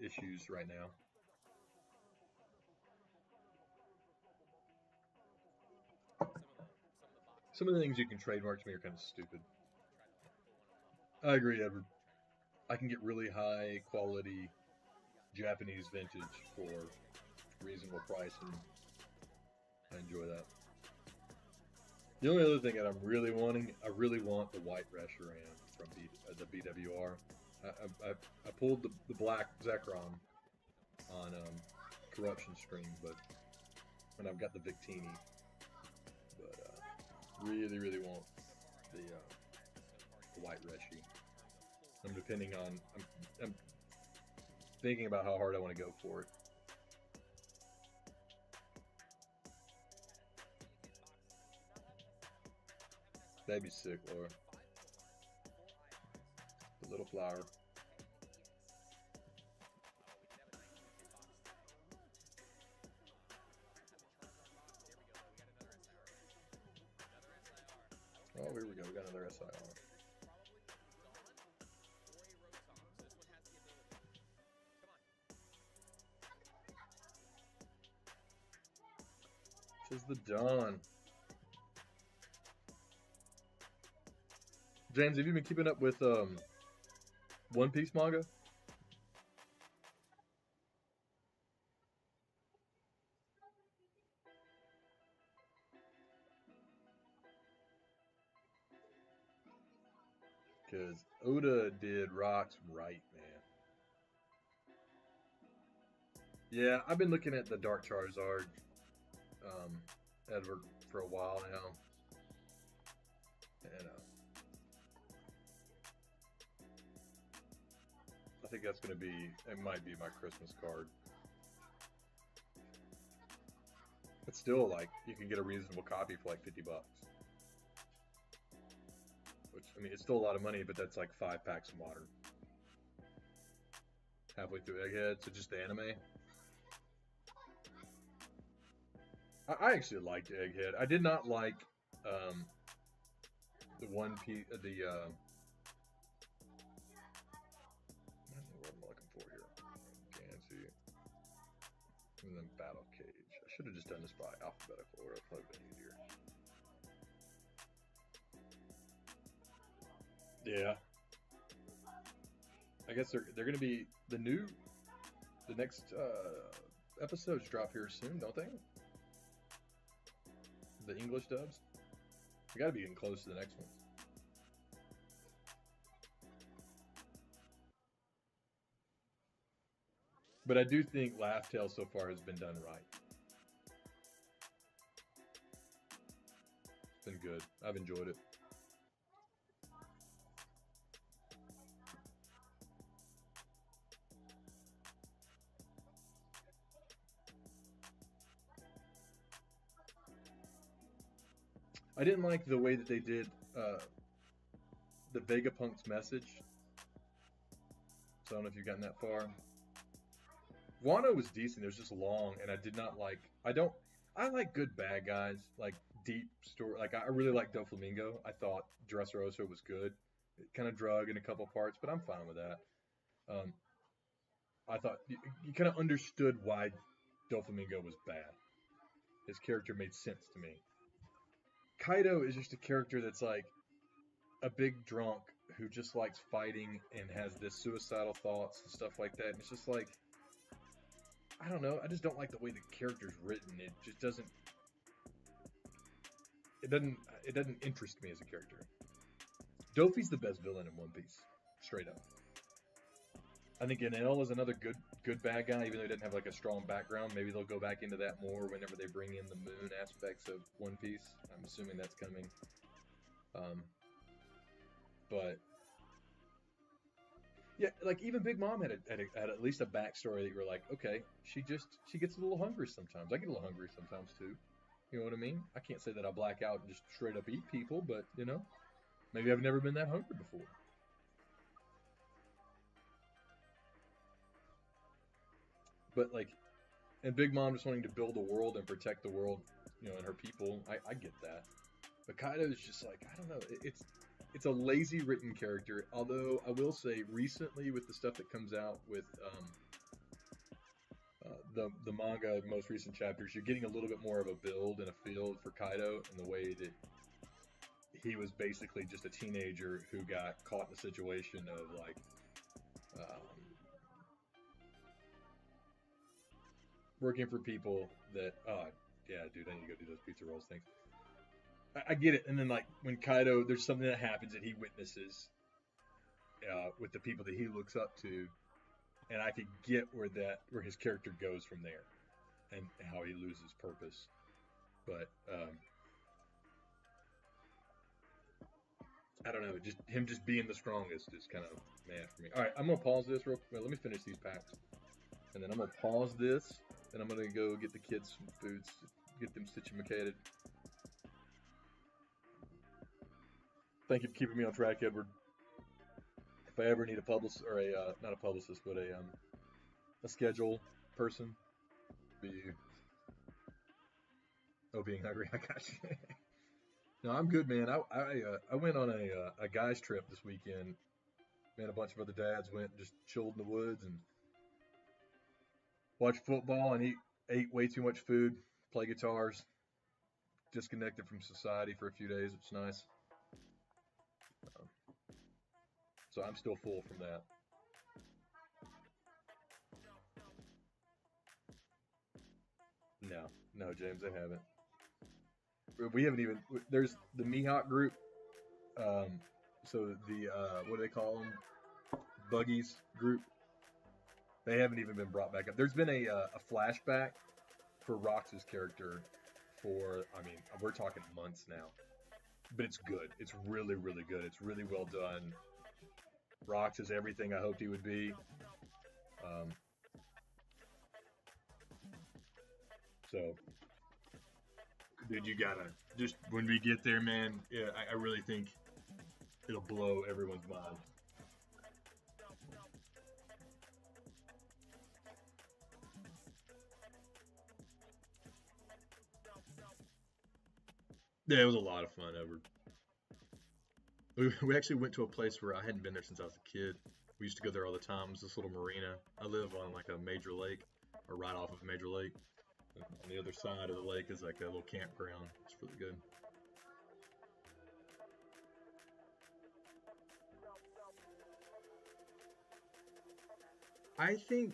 issues right now. Some of the things you can trademark to me are kind of stupid. I agree, Edward. I can get really high quality Japanese vintage for reasonable price, and I enjoy that. The only other thing that I'm really wanting, I really want the white Reshiram from the BWR. I pulled the black Zekrom on Corruption Stream, and I've got the Victini, but really want the white Reshi. I'm thinking about how hard I want to go for it. That'd be sick, Laura. The little flower. Oh, here we go. We got another SIR. This is the dawn. James, have you been keeping up with One Piece manga? Because Oda did rocks right, man. Yeah, I've been looking at the Dark Charizard, Edward, for a while now. And I think that's going to be, it might be my Christmas card. it's still like you can get a reasonable copy for like $50. Which, I mean, it's still a lot of money, but that's like 5 packs of Modern. Halfway through Egghead, so just the anime. I actually liked Egghead. I did not like the One Piece, what am I looking for here? Gansey. And then Battle Cage. I should have just done this by alphabetical order. It's probably been easier. Yeah. I guess they're going to be the next episodes drop here soon, don't they? The English dubs. We got to be getting close to the next one. But I do think Laugh Tale so far has been done right. It's been good. I've enjoyed it. I didn't like the way that they did the Vegapunk's message. So I don't know if you've gotten that far. Wano was decent. It was just long, and I did not like. I like good bad guys, like deep story. Like I really like Doflamingo. I thought Dressrosa was good. It kind of drug in a couple parts, but I'm fine with that. I thought you kind of understood why Doflamingo was bad. His character made sense to me. Kaido is just a character that's like a big drunk who just likes fighting and has this suicidal thoughts and stuff like that. And it's just like, I don't know. I just don't like the way the character's written. It just doesn't. It doesn't interest me as a character. Dofi's the best villain in One Piece, straight up. I think Enel is another good bad guy, even though he doesn't have like a strong background. Maybe they'll go back into that more whenever they bring in the moon aspects of One Piece. I'm assuming that's coming. But yeah, like even Big Mom had at least a backstory that you were like, okay, she gets a little hungry sometimes. I get a little hungry sometimes too. You know what I mean? I can't say that I black out and just straight up eat people, but you know, maybe I've never been that hungry before. But like, and Big Mom just wanting to build a world and protect the world, you know, and her people. I get that. But Kaido is just like, I don't know. It's a lazy written character. Although I will say, recently with the stuff that comes out with the manga, most recent chapters, you're getting a little bit more of a build and a feel for Kaido and the way that he was basically just a teenager who got caught in a situation of like working for people that, yeah, dude, I need to go do those pizza rolls things. I get it. And then like when Kaido, there's something that happens that he witnesses with the people that he looks up to, and I could get where his character goes from there, and how he loses purpose. But I don't know, just him just being the strongest is kind of mad for me. All right, I'm gonna pause this real quick. Let me finish these packs, and then I'm gonna pause this, and I'm gonna go get the kids some foods, get them stitchimacated. Thank you for keeping me on track, Edward. If I ever need a publicist, or not a publicist, but a schedule person, be you. Oh, being hungry, I got you. No, I'm good, man. I went on a guy's trip this weekend. Man, a bunch of other dads went and just chilled in the woods and watched football and ate way too much food, play guitars, disconnected from society for a few days. It's nice. So I'm still full from that. No, James, I haven't. We haven't even. There's the Mihawk group. So the what do they call them? Buggies group. They haven't even been brought back up. There's been a flashback for Rox's character for, I mean, we're talking months now. But it's good. It's really, really good. It's really well done. Rox is everything I hoped he would be. So, Dude, you gotta just when we get there, man. Yeah, I really think it'll blow everyone's mind. Yeah, it was a lot of fun ever. We actually went to a place where I hadn't been there since I was a kid. We used to go there all the time. It was this little marina. I live on like a major lake, or right off of a major lake. And on the other side of the lake is like a little campground. It's really good. I think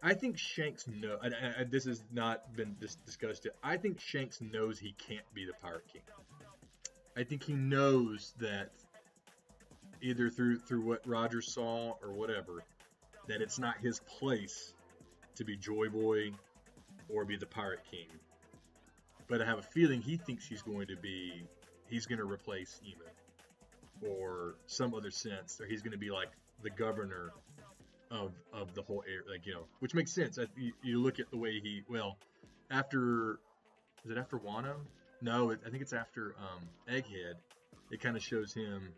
I think Shanks this has not been discussed yet. I think Shanks knows he can't be the Pirate King. I think he knows that either through what Roger saw or whatever, that it's not his place to be Joy Boy or be the Pirate King. But I have a feeling he thinks he's going to replace Ema or some other sense, or he's going to be like the governor of the whole area, like, which makes sense. You look at the way after, is it after Wano? No, I think it's after Egghead. It kind of shows him,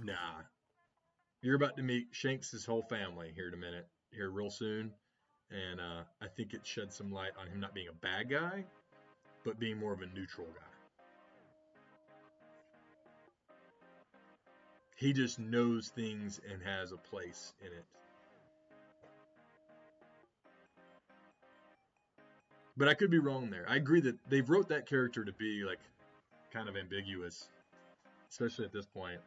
nah, you're about to meet Shanks' whole family here in a minute, here real soon, and I think it sheds some light on him not being a bad guy, but being more of a neutral guy. He just knows things and has a place in it. But I could be wrong there. I agree that they've wrote that character to be like kind of ambiguous, especially at this point.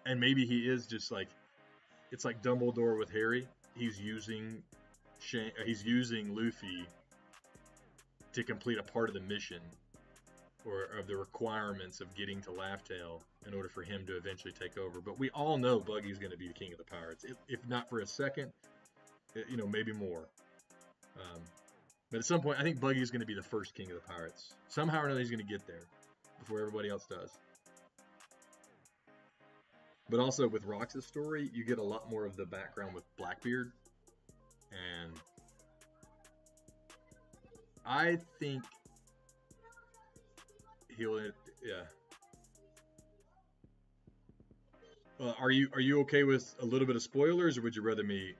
And maybe he is just like, it's like Dumbledore with Harry. He's using Luffy to complete a part of the mission or of the requirements of getting to Laugh Tale in order for him to eventually take over. But we all know Buggy's going to be the king of the pirates, if not for a second, maybe more. But at some point, I think Buggy's going to be the first king of the pirates. Somehow or another, he's going to get there before everybody else does. But also with Rox's story, you get a lot more of the background with Blackbeard, and I think yeah. Are you okay with a little bit of spoilers, or would you rather me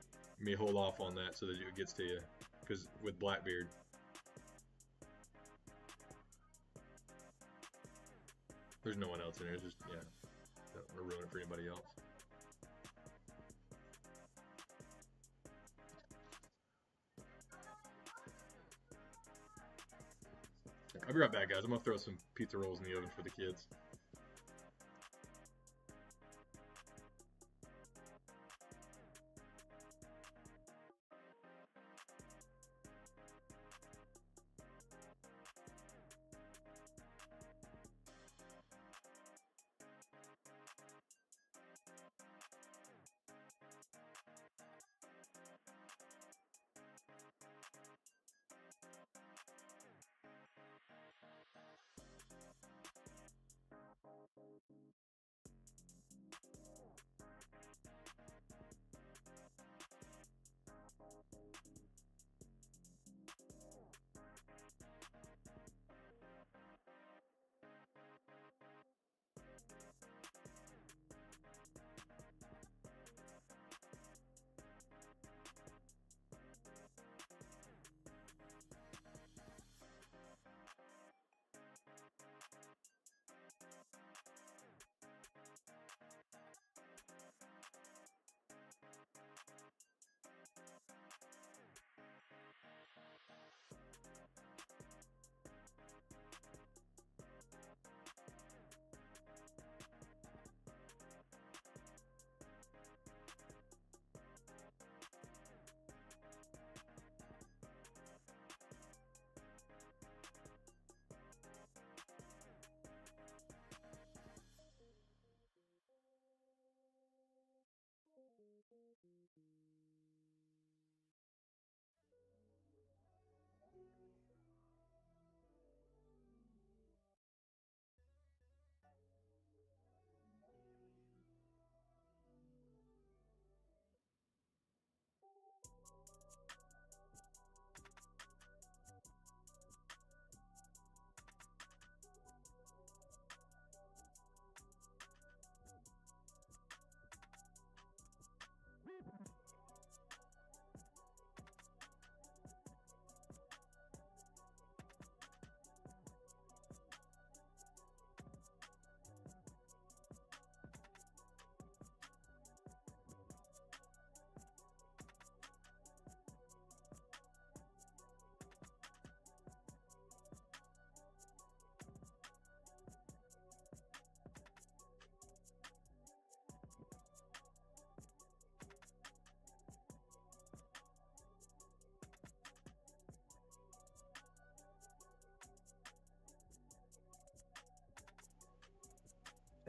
hold off on that so that it gets to you? Because with Blackbeard, there's no one else in there. It's just don't ruin it for anybody else. I'll be right back, guys. I'm gonna throw some pizza rolls in the oven for the kids.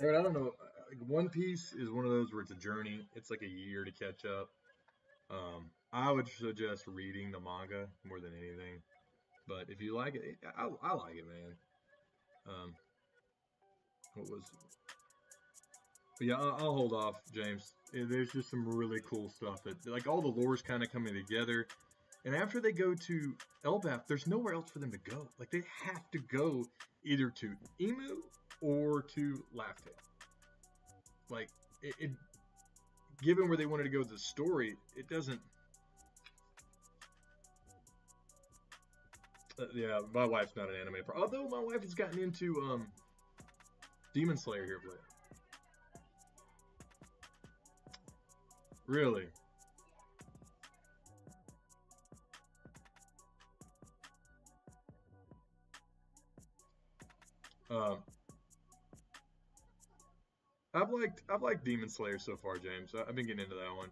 Aaron, I don't know. Like, One Piece is one of those where it's a journey. It's like a year to catch up. I would suggest reading the manga more than anything. But if you like it, I like it, man. Um, what was? But yeah, I'll hold off, James. There's just some really cool stuff that, like, all the lore's kind of coming together. And after they go to Elbaf, there's nowhere else for them to go. Like, they have to go either to Emu or to Laughtail. Like, given where they wanted to go with the story, it doesn't. Yeah, my wife's not an anime although my wife has gotten into Demon Slayer here of late. Really? Um, I've liked Demon Slayer so far, James. I've been getting into that one.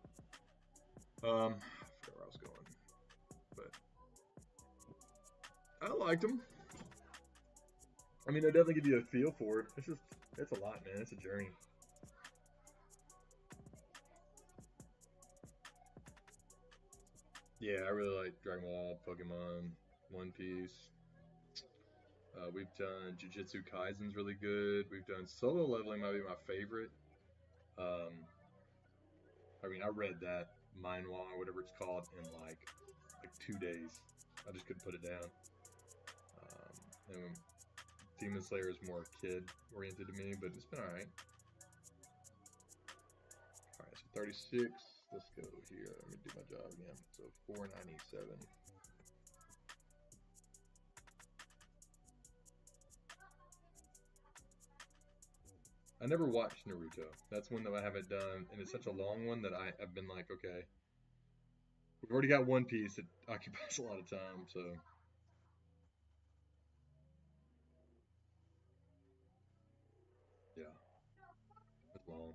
I forgot where I was going, but I liked them. I mean, they definitely give you a feel for it. It's a lot, man. It's a journey. Yeah, I really like Dragon Ball, Pokemon, One Piece. We've done Jujutsu Kaisen's really good. We've done Solo Leveling, might be my favorite. Um, I mean, I read that manhwa or whatever it's called in like 2 days. I just couldn't put it down. And Demon Slayer is more kid oriented to me, but it's been alright. Alright, so 36. Let's go here. Let me do my job again. So 497. I never watched Naruto. That's one that I haven't done, and it's such a long one that I've been like, okay, we've already got One Piece. It occupies a lot of time, so yeah, it's long.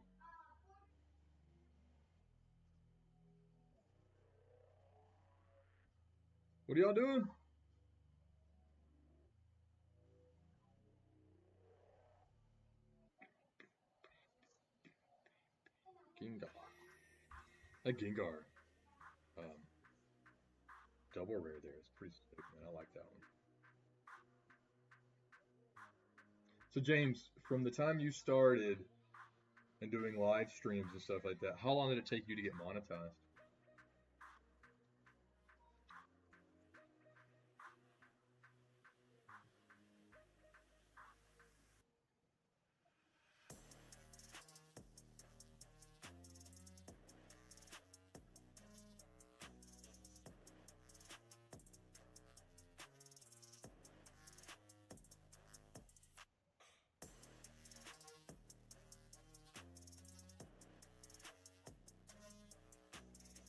What are y'all doing? Gengar. That Gengar, um, double rare there is pretty sick, man. I like that one. So James, from the time you started and doing live streams and stuff like that, how long did it take you to get monetized?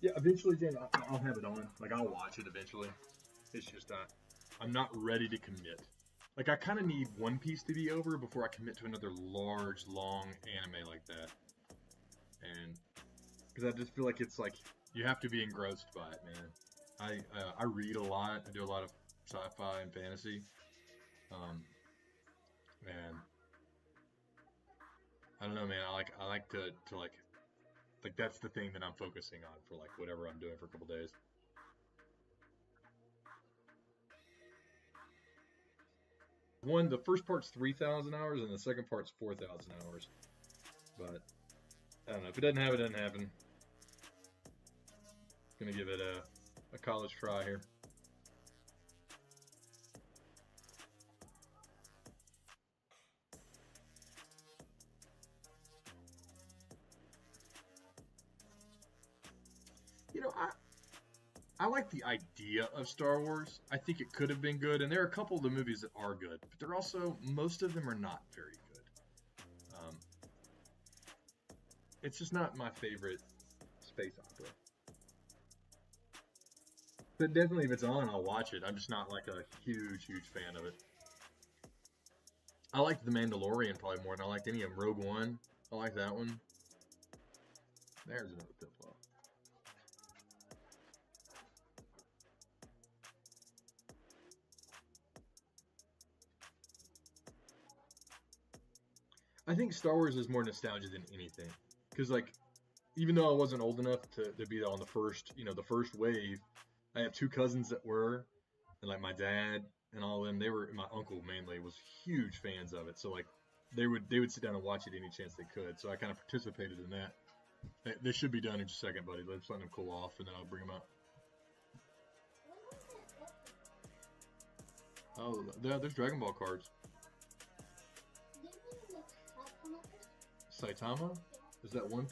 Yeah, eventually, James, I'll have it on. Like, I'll watch it eventually. It's just I'm not ready to commit. Like, I kind of need One Piece to be over before I commit to another large, long anime like that. And because I just feel like it's like you have to be engrossed by it, man. I read a lot. I do a lot of sci-fi and fantasy. Um, and I don't know, man. I like to like that's the thing that I'm focusing on for like whatever I'm doing for a couple days. One, the first part's 3,000 hours, and the second part's 4,000 hours. But I don't know. If it doesn't happen, it doesn't happen. Gonna give it a college try here. You know, I like the idea of Star Wars. I think it could have been good, and there are a couple of the movies that are good, but they're also most of them are not very good. It's just not my favorite space opera. But definitely, if it's on, I'll watch it. I'm just not like a huge fan of it. I liked The Mandalorian probably more than I liked any of them. Rogue One, I like that one. There's another pitfall. I think Star Wars is more nostalgia than anything. Because, like, even though I wasn't old enough to be on the first, the first wave, I have two cousins that were, and like my dad and all of them, my uncle mainly was huge fans of it. So like, they would sit down and watch it any chance they could. So I kind of participated in that. They should be done in just a second, buddy. Let's let them cool off, and then I'll bring them out. Oh, there's Dragon Ball cards. Saitama? Is that One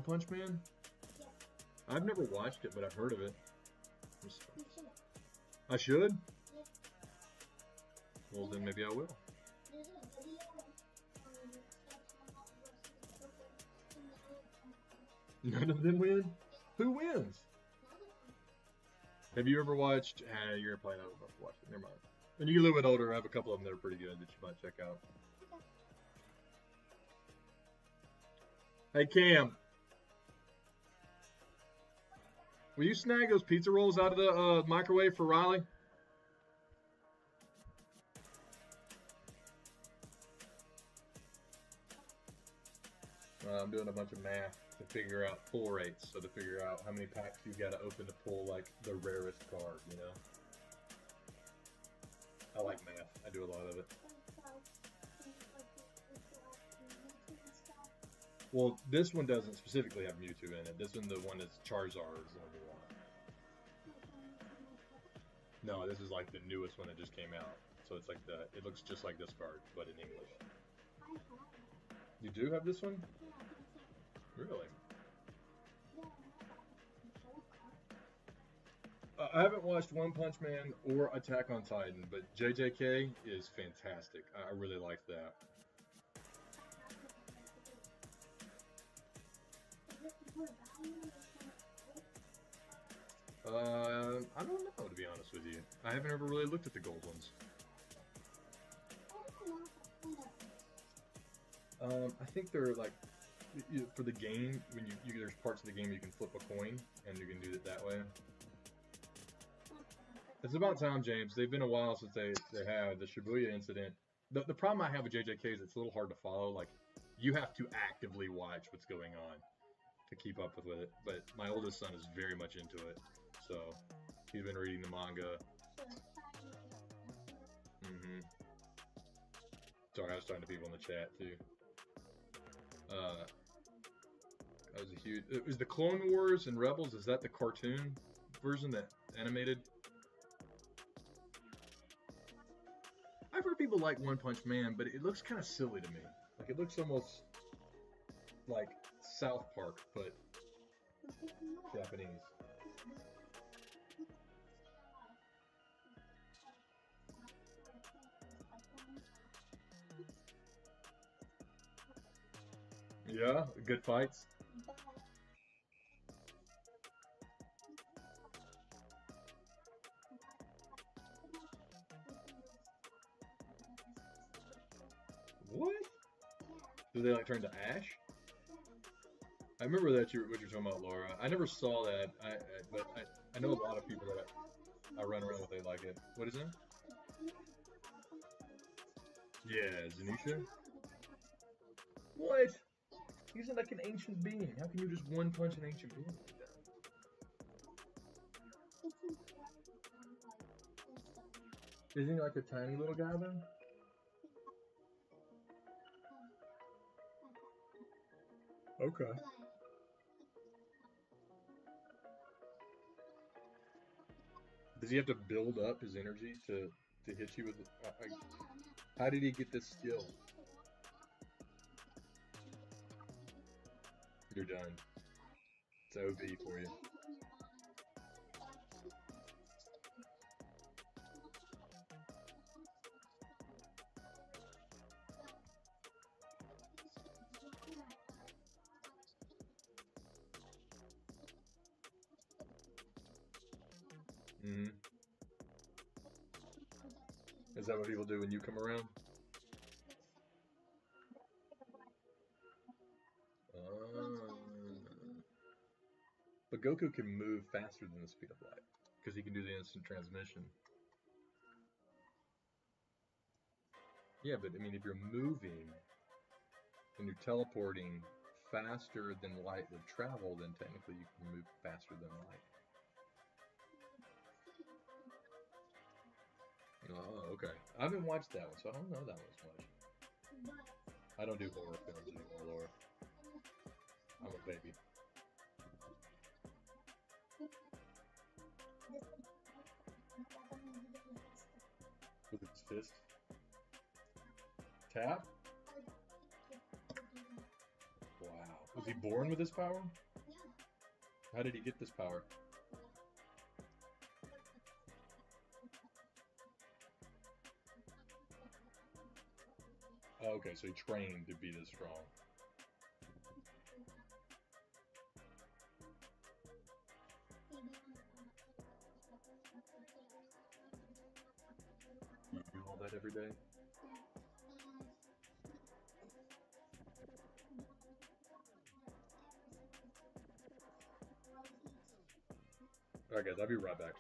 Punch Man? I've never watched it, but I've heard of it. I should? Well, then maybe I will. None of them win? Who wins? Have you ever watched? You're probably not enough to watch it. Never mind. When you get a little bit older, I have a couple of them that are pretty good that you might check out. Hey, Cam. Will you snag those pizza rolls out of the microwave for Riley? I'm doing a bunch of math to figure out pull rates, so to figure out how many packs you've got to open to pull, like, the rarest card, you know? I like math. I do a lot of it. Well, this one doesn't specifically have Mewtwo in it. This one, the one that's Charizard is the one you want. No, this is like the newest one that just came out. So it's like it looks just like this card, but in English. You do have this one? Really? I haven't watched One Punch Man or Attack on Titan, but JJK is fantastic. I really like that. I don't know, to be honest with you. I haven't ever really looked at the gold ones. I think they're like, for the game, when there's parts of the game you can flip a coin, and you can do it that way. It's about time, James. They've been a while since they had the Shibuya incident. The problem I have with JJK is it's a little hard to follow. Like, you have to actively watch what's going on to keep up with it. But my oldest son is very much into it, so he's been reading the manga. Sorry, I was talking to people in the chat too. That was a huge. It was the Clone Wars and Rebels. Is that the cartoon version, that animated? I've heard people like One Punch Man, but it looks kind of silly to me. Like, it looks almost like South Park, but Japanese. Yeah, good fights. What? Do they like turn to ash? I remember that what you're talking about, Laura. I never saw that. But I know a lot of people that I run around with. They like it. What is it? Yeah, Zanisha. What? He's like an ancient being. How can you just one punch an ancient being like that? Isn't he like a tiny little guy though? Okay. Does he have to build up his energy to hit you with? How did he get this skill? You're done. It's OB for you. Is that what people do when you come around? But Goku can move faster than the speed of light because he can do the instant transmission. Yeah, but I mean, if you're moving, and you're teleporting faster than light would travel, then technically you can move faster than light. Oh, okay. I haven't watched that one, so I don't know that one as much. I don't do horror films anymore, Laura. I'm a baby. With its fist? Tap? Wow. Was he born with this power? How did he get this power? Oh, okay, so he trained to be this strong. You do all that every day? Alright guys, I'll be right back.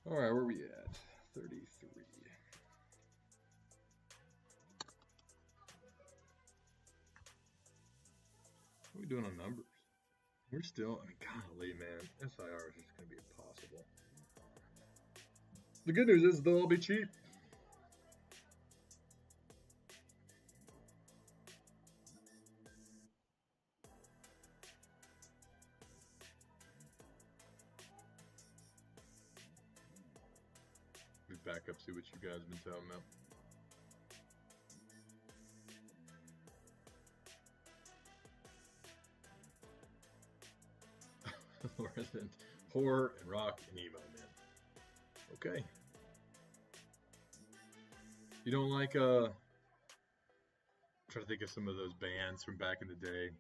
Alright, where are we at? 33. What are we doing on numbers? We're still, I mean, golly, man. SIR is just going to be impossible. The good news is they'll all be cheap. back up, see what you guys have been talking about. Resident horror and rock and emo, man. Okay. You don't like I'm trying to think of some of those bands from back in the day.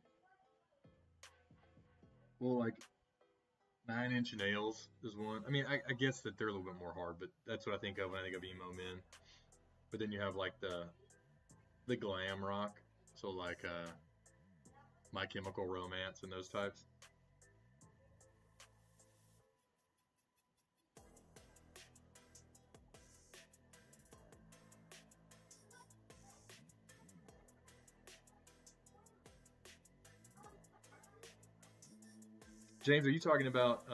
Well, like 9 Inch Nails is one. I mean, I guess that they're a little bit more hard, but that's what I think of when I think of emo men. But then you have like the glam rock, so like My Chemical Romance and those types. James, are you talking about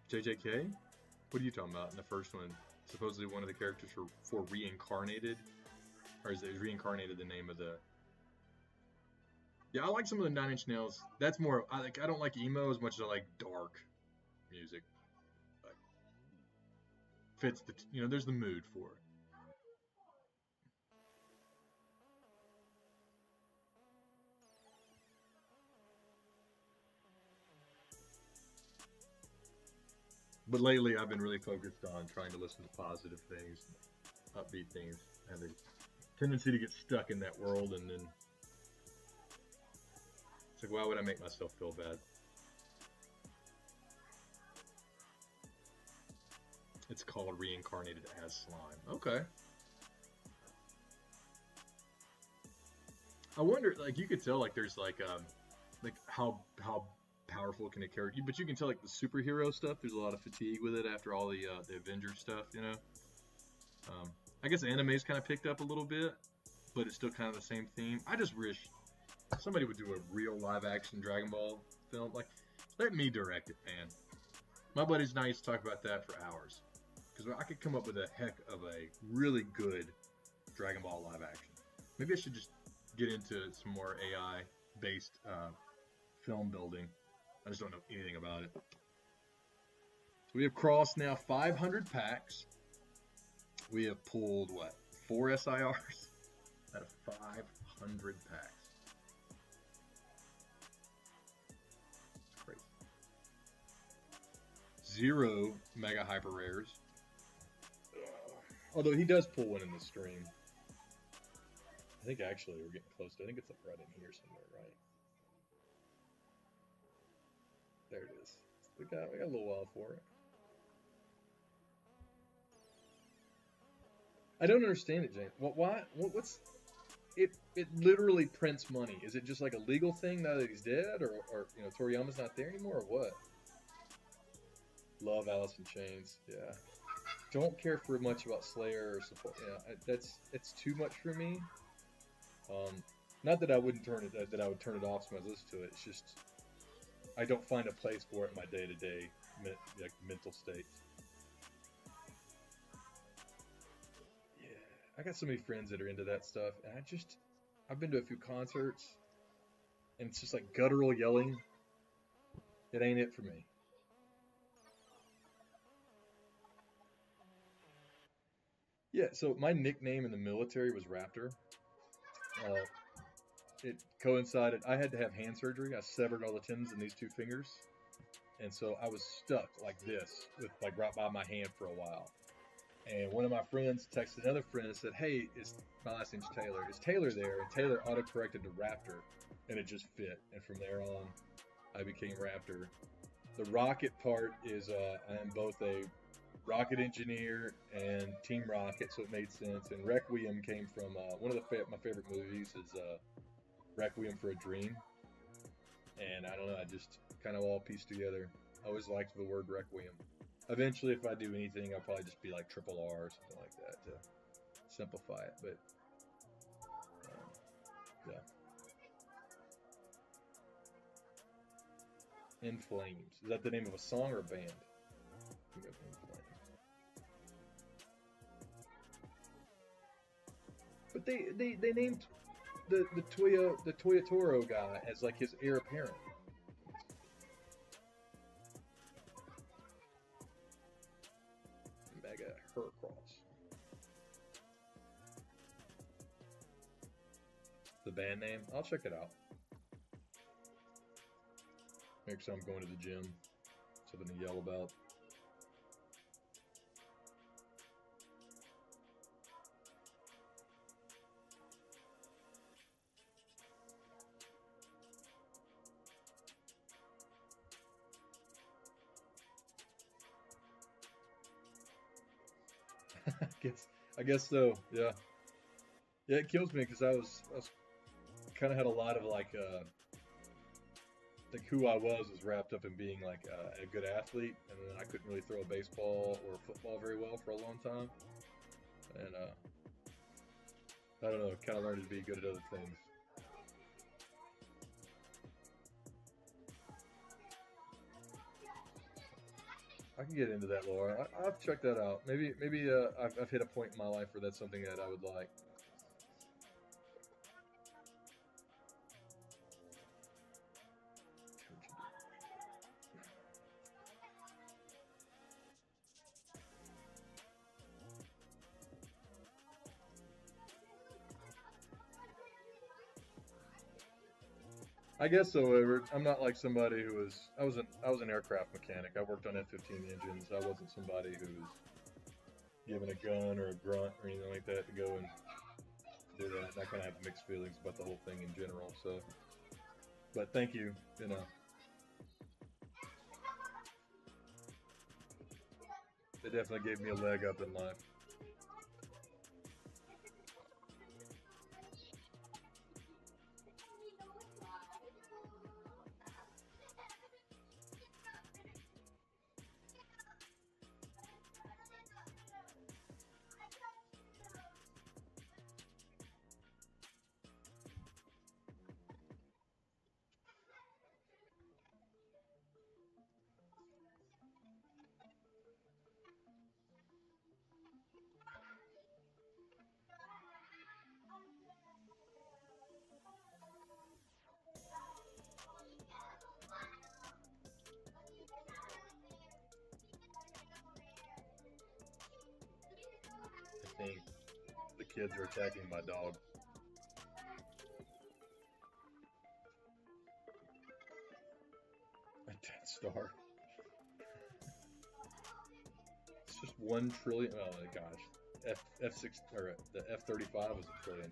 JJK? What are you talking about in the first one? Supposedly one of the characters for reincarnated, or is reincarnated the name of the? Yeah, I like some of the 9 Inch Nails. That's more. I don't like emo as much as I like dark music. Like, fits the. There's the mood for it. But lately, I've been really focused on trying to listen to positive things, upbeat things. I have a tendency to get stuck in that world, and then it's like, why would I make myself feel bad? It's called Reincarnated as Slime. Okay. I wonder, like, you could tell, like, there's like how powerful can a character, but you can tell like the superhero stuff, there's a lot of fatigue with it after all the Avengers stuff, I guess anime's kind of picked up a little bit, but it's still kind of the same theme. I just wish somebody would do a real live action Dragon Ball film. Like, let me direct it, man. My buddies and I used to talk about that for hours, because I could come up with a heck of a really good Dragon Ball live action. Maybe I should just get into some more AI based film building. I just don't know anything about it. So we have crossed now 500 packs. We have pulled, 4 SIRs out of 500 packs. Crazy. 0 mega hyper rares. Although he does pull one in the stream. I think actually we're getting close to it. I think it's up right in here somewhere, right? There it is. We got a little while for it. I don't understand it, James. What's it? It literally prints money. Is it just like a legal thing now that he's dead, or Toriyama's not there anymore, or what? Love Alice in Chains. Yeah. Don't care for much about Slayer or support. Yeah, it's too much for me. Not that I wouldn't turn it. That I would turn it off when I listen to it. It's just I don't find a place for it in my day-to-day mental state. Yeah, I got so many friends that are into that stuff, and I've been to a few concerts, and it's just like guttural yelling. It ain't it for me. Yeah, so my nickname in the military was Raptor. It coincided. I had to have hand surgery. I severed all the tendons in these 2 fingers, and so I was stuck like this, with like right by my hand for a while. And one of my friends texted another friend and said, "Hey, my last name's Taylor. Is Taylor there?" And Taylor autocorrected to Raptor, and it just fit. And from there on, I became Raptor. The rocket part is I am both a rocket engineer and Team Rocket, so it made sense. And Requiem came from one of my favorite movies is Requiem for a Dream, and I don't know, I just kind of all pieced together. I always liked the word Requiem. Eventually, if I do anything, I'll probably just be like triple R or something like that to simplify it, but yeah. In Flames. Is that the name of a song or a band? In Flames. But they named the Toya Toro guy as like his heir apparent. the band name. I'll check it out. Next time I'm going to the gym. Something to yell about. I guess so. Yeah. Yeah, it kills me because I was kind of had a lot of like who I was wrapped up in being like a good athlete, and then I couldn't really throw a baseball or a football very well for a long time, and I don't know, kind of learned to be good at other things. I can get into that, Laura. I'll check that out. Maybe I've hit a point in my life where that's something that I would like. I guess so. I'm not like somebody who was. I was an aircraft mechanic. I worked on F-15 engines. I wasn't somebody who was given a gun or a grunt or anything like that to go and do that. And I kind of have mixed feelings about the whole thing in general. So, but thank you. You know, it definitely gave me a leg up in life. I think the kids are attacking my dog. A Death Star. It's just 1 trillion. Oh my gosh, F6 or the F-35 was $1 trillion.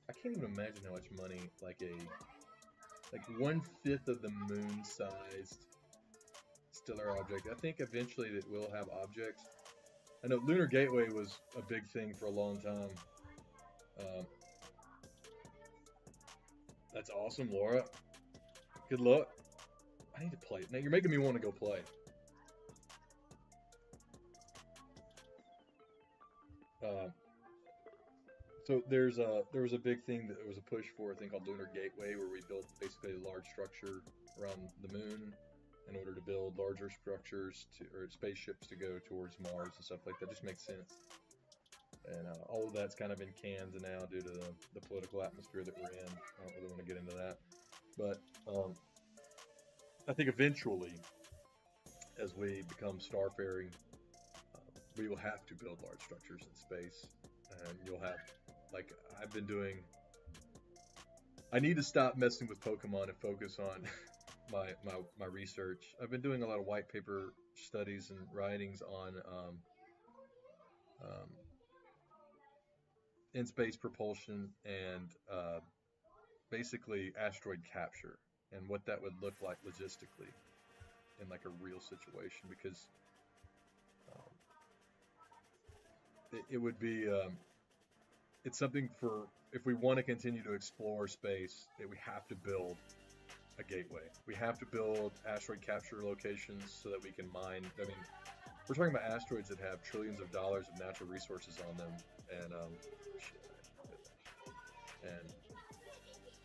I can't even imagine how much money like 1/5 of the moon-sized stellar object. I think eventually that we'll have objects. I know Lunar Gateway was a big thing for a long time. That's awesome, Laura. Good luck. I need to play. Now you're making me want to go play. So there was a big thing that there was a push for a thing called Lunar Gateway, where we built basically a large structure around the moon in order to build larger structures or spaceships to go towards Mars and stuff like that. Just makes sense. And all of that's kind of been canned now due to the political atmosphere that we're in. I don't really want to get into that, but I think eventually, as we become starfaring, we will have to build large structures in space, and you'll have, like I've been doing. I need to stop messing with Pokemon and focus on my research. I've been doing a lot of white paper studies and writings on in-space propulsion and basically asteroid capture and what that would look like logistically in like a real situation, because it would be it's something for if we want to continue to explore space, that we have to build a gateway. We have to build asteroid capture locations so that we can mine. I mean, we're talking about asteroids that have trillions of dollars of natural resources on them, and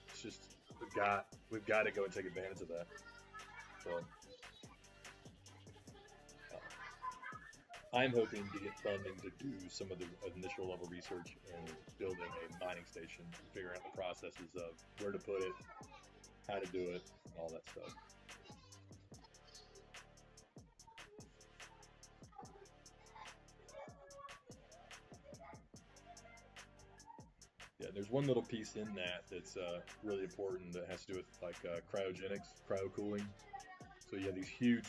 it's just we've got to go and take advantage of that. So I'm hoping to get funding to do some of the initial level research in building a mining station, figuring out the processes of where to put it, how to do it, all that stuff. Yeah, there's one little piece in that that's really important that has to do with like cryogenics, cryo cooling. So you have these huge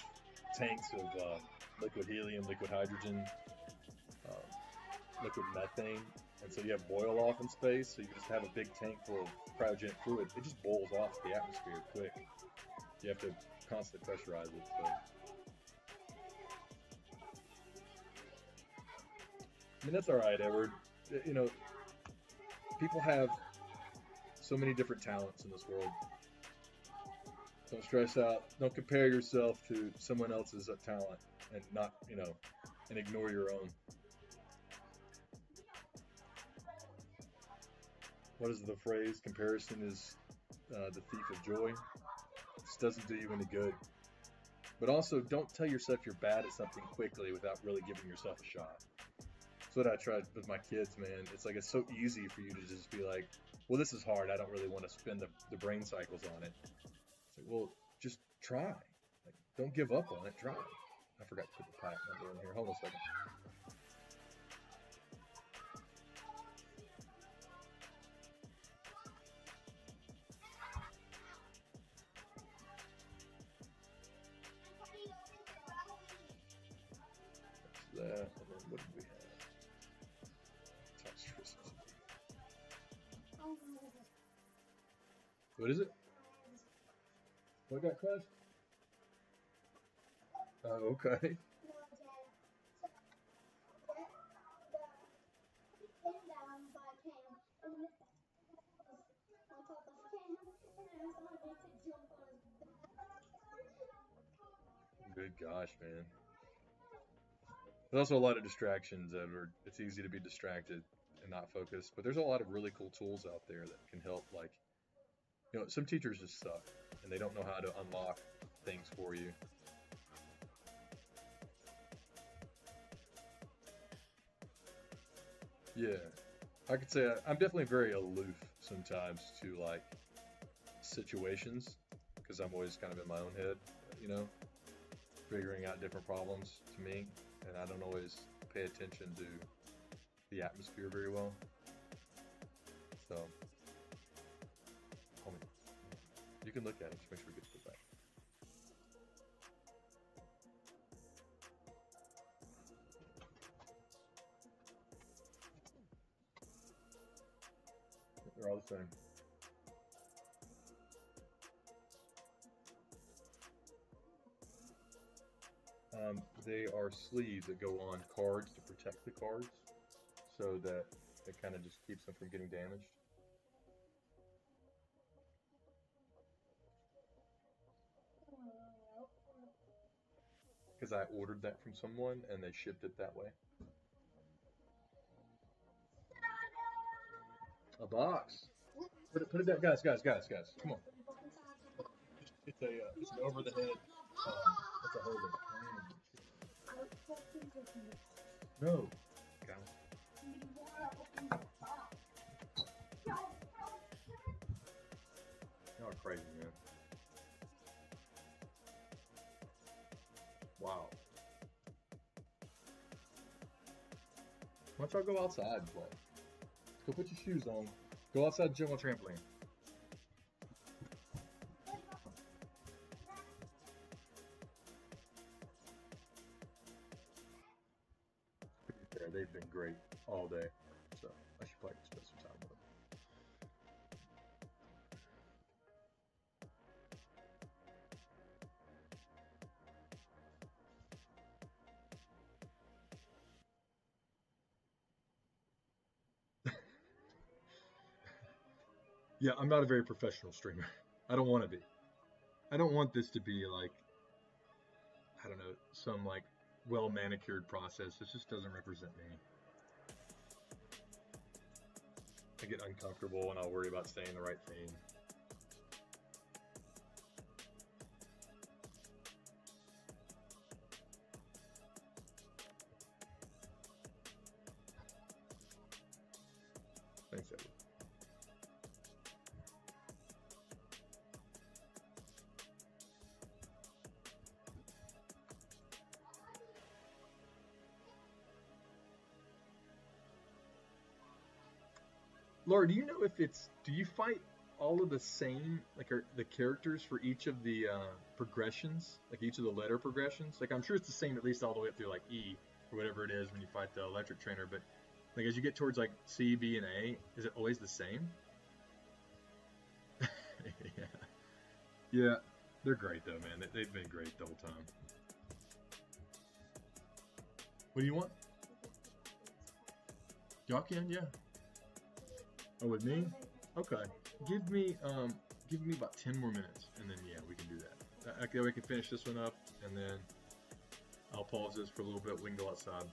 tanks of liquid helium, liquid hydrogen, liquid methane, and so you have boil off in space. So you just have a big tank full of cryogenic fluid. It just boils off the atmosphere quick. You have to constantly pressurize it. So. I mean, that's all right, Edward. You know, people have so many different talents in this world. Don't stress out. Don't compare yourself to someone else's talent and not, and ignore your own. What is the phrase? Comparison is the thief of joy. This doesn't do you any good. But also, don't tell yourself you're bad at something quickly without really giving yourself a shot. That's what I tried with my kids, man. It's like it's so easy for you to just be like, well, this is hard. I don't really want to spend the brain cycles on it. It's like, well, just try. Like, don't give up on it. Try. I forgot to put the pack number in here. Hold on a second. That, and then what did we have? Toxicity. What is it? What got crushed? Oh, okay. Good gosh, man. There's also a lot of distractions that it's easy to be distracted and not focus, but there's a lot of really cool tools out there that can help. Like, some teachers just suck and they don't know how to unlock things for you. Yeah, I could say I'm definitely very aloof sometimes to like situations because I'm always kind of in my own head, figuring out different problems to me, and I don't always pay attention to the atmosphere very well. So, you can look at it, just make sure it gets put back. They're all the same. They are sleeves that go on cards to protect the cards so that it kind of just keeps them from getting damaged. Because I ordered that from someone and they shipped it that way. A box. Put it down, guys. Come on. It's an over the head. It's a holder. No. Y'all are crazy, man. Wow. Why don't y'all go outside and play? Go put your shoes on. Go outside and jump on a trampoline. They've been great all day, so I should probably spend some time with them. Yeah, I'm not a very professional streamer. I don't want to be. I don't want this to be like, I don't know, some like well manicured process. This just doesn't represent me. I get uncomfortable and I'll worry about saying the right thing. Thanks, Edward. Laura, do you know if it's, do you fight all of the same, like are the characters for each of the progressions, like each of the letter progressions? Like I'm sure it's the same at least all the way up through like E or whatever it is when you fight the electric trainer, but like as you get towards like C, B, and A, is it always the same? Yeah. Yeah. They're great though, man. They've been great the whole time. What do you want? Y'all can, yeah. Oh, with me? Okay. Give me about 10 more minutes, and then yeah, we can do that. Okay, we can finish this one up, and then I'll pause this for a little bit. We can go outside.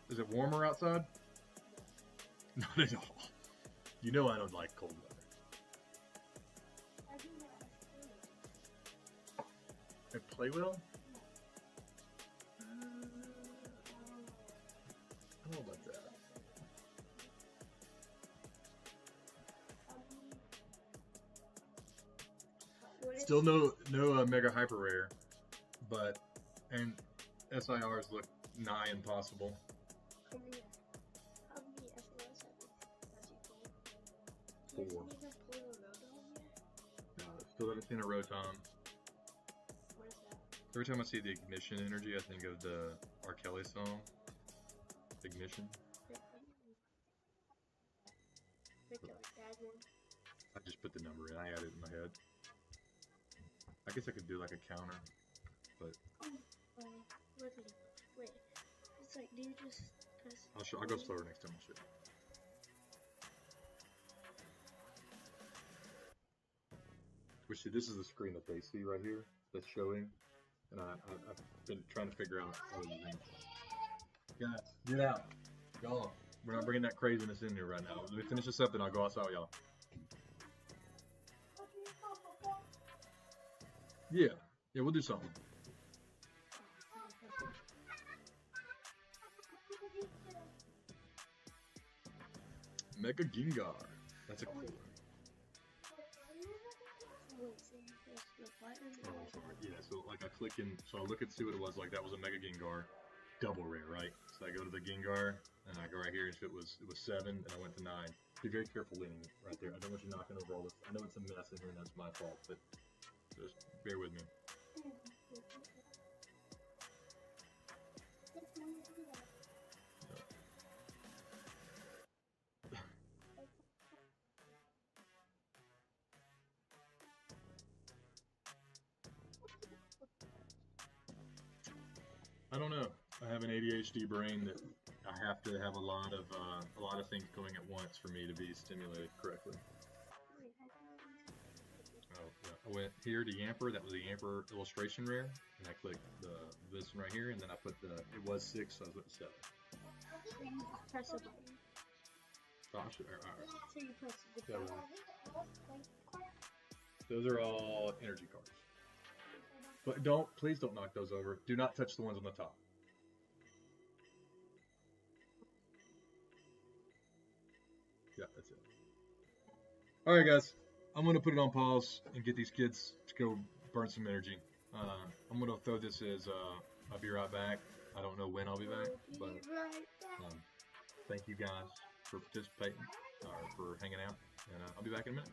Is it warmer outside? Not at all. You know I don't like cold weather. And play well? I don't know about that. Still no mega hyper rare, but and SIRs look nigh impossible. How many SLS have you? 4. Even pull a Rotom yet? Still haven't seen a Rotom. What is that? Every time I see the Ignition energy, I think of the R. Kelly song, Ignition. I just put the number in. I added it in my head. I guess I could do like a counter, but Wait. It's like, do you just press? I'll go slower next time. I'll show you. Which see, this is the screen that they see right here that's showing, and I've been trying to figure out all these things. Guys, get out, y'all. We're not bringing that craziness in here right now. Let me finish this up, and I'll go outside with y'all. Yeah, we'll do something. Mega Gengar. That's a cool one. Oh, sorry. Yeah, so like I click in, so I look and see what it was. Like that was a Mega Gengar, double rare, right? So I go to the Gengar, and I go right here, and it was 7, and I went to 9. Be very careful leaning right there. I don't want you knocking over all this. I know it's a mess in here, and that's my fault, but just bear with me. I don't know. I have an ADHD brain that I have to have a lot of things going at once for me to be stimulated correctly. Oh, yeah. I went here to Yamper. That was the Yamper illustration rare, and I clicked this one right here, and then I put it was 6, so I went to 7. So you just press a button. Gosh, So you press the Yeah, button. those are all energy cards. But please don't knock those over. Do not touch the ones on the top. Yeah, that's it. All right, guys. I'm going to put it on pause and get these kids to go burn some energy. I'm going to throw this as I'll be right back. I don't know when I'll be back, but thank you guys for participating or for hanging out, and I'll be back in a minute.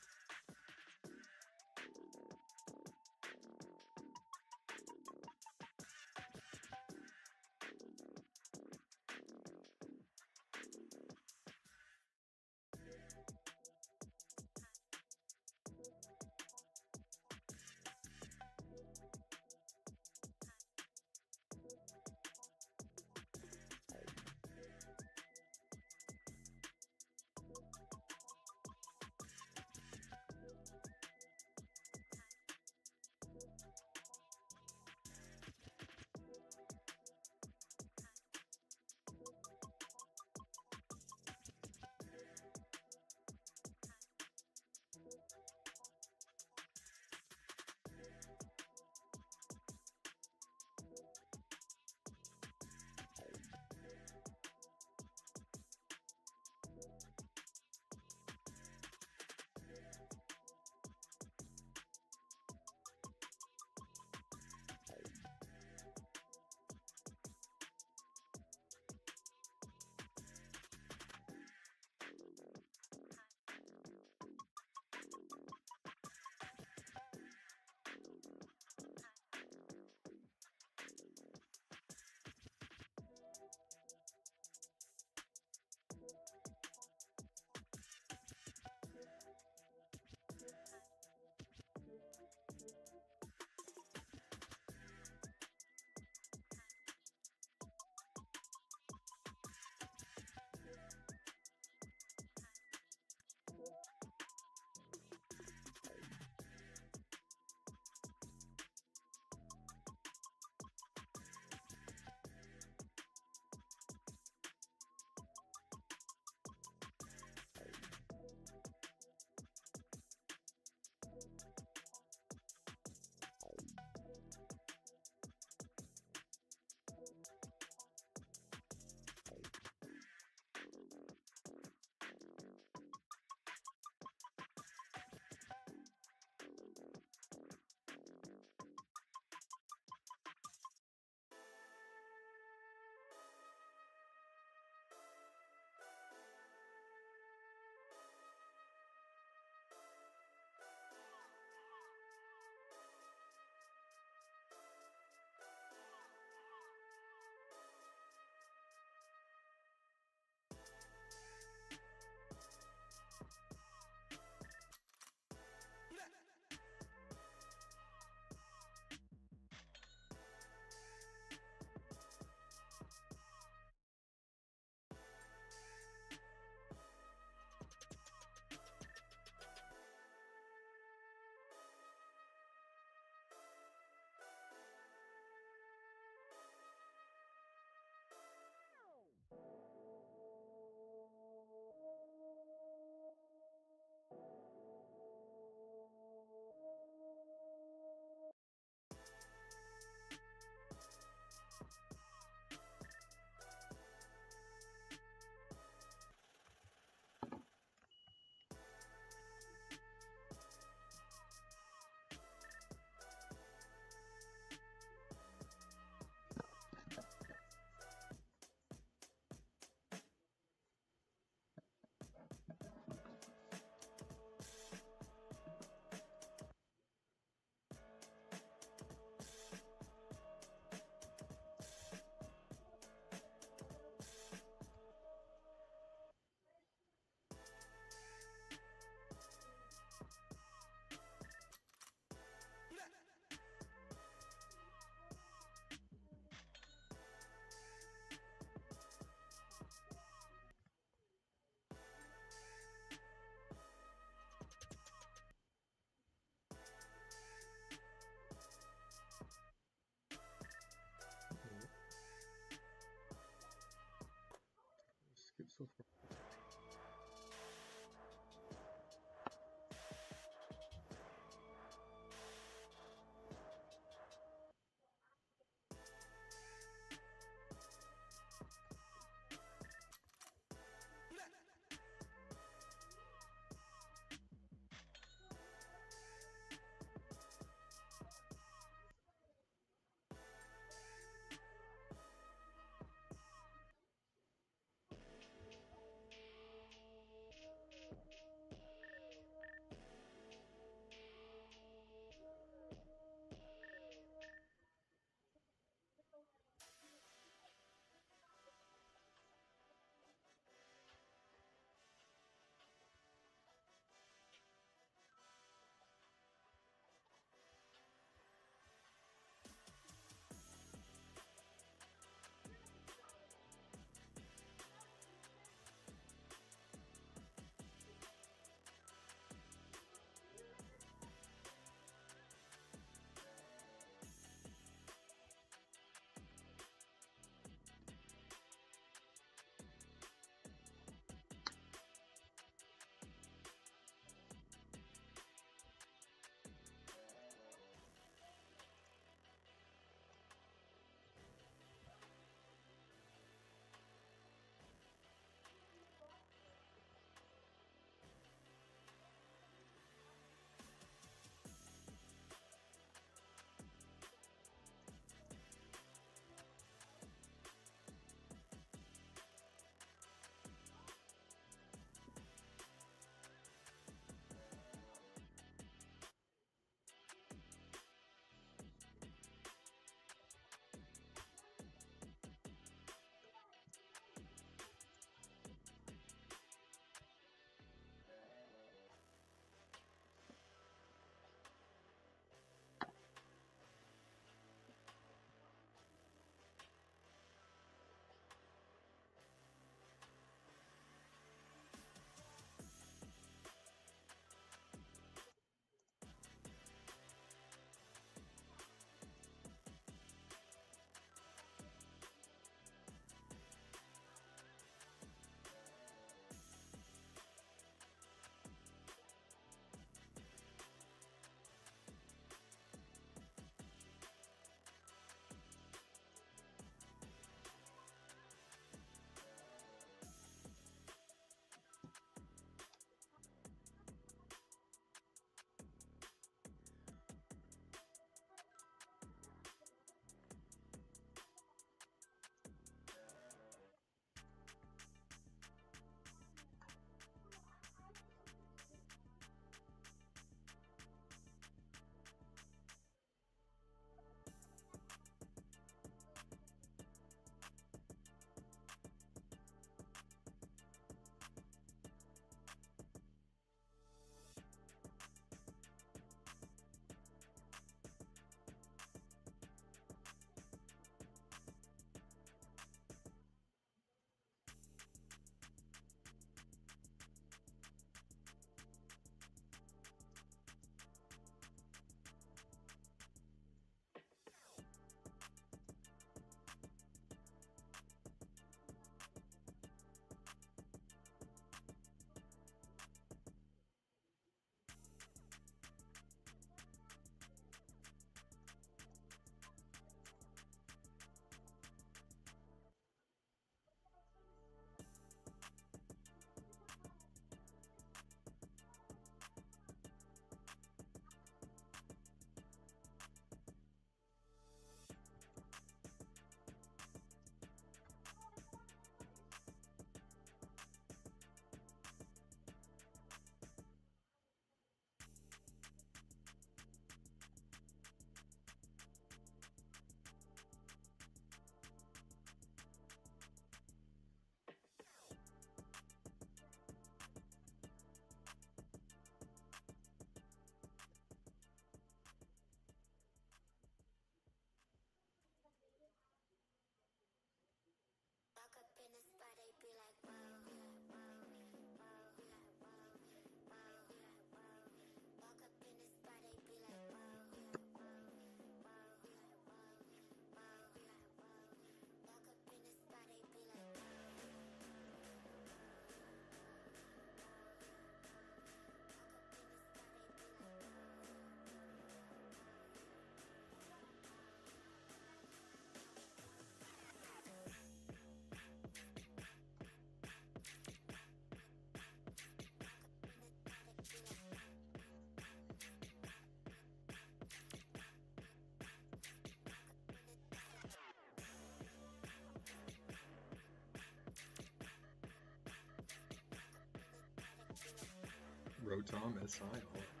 Rotom SI. Oh.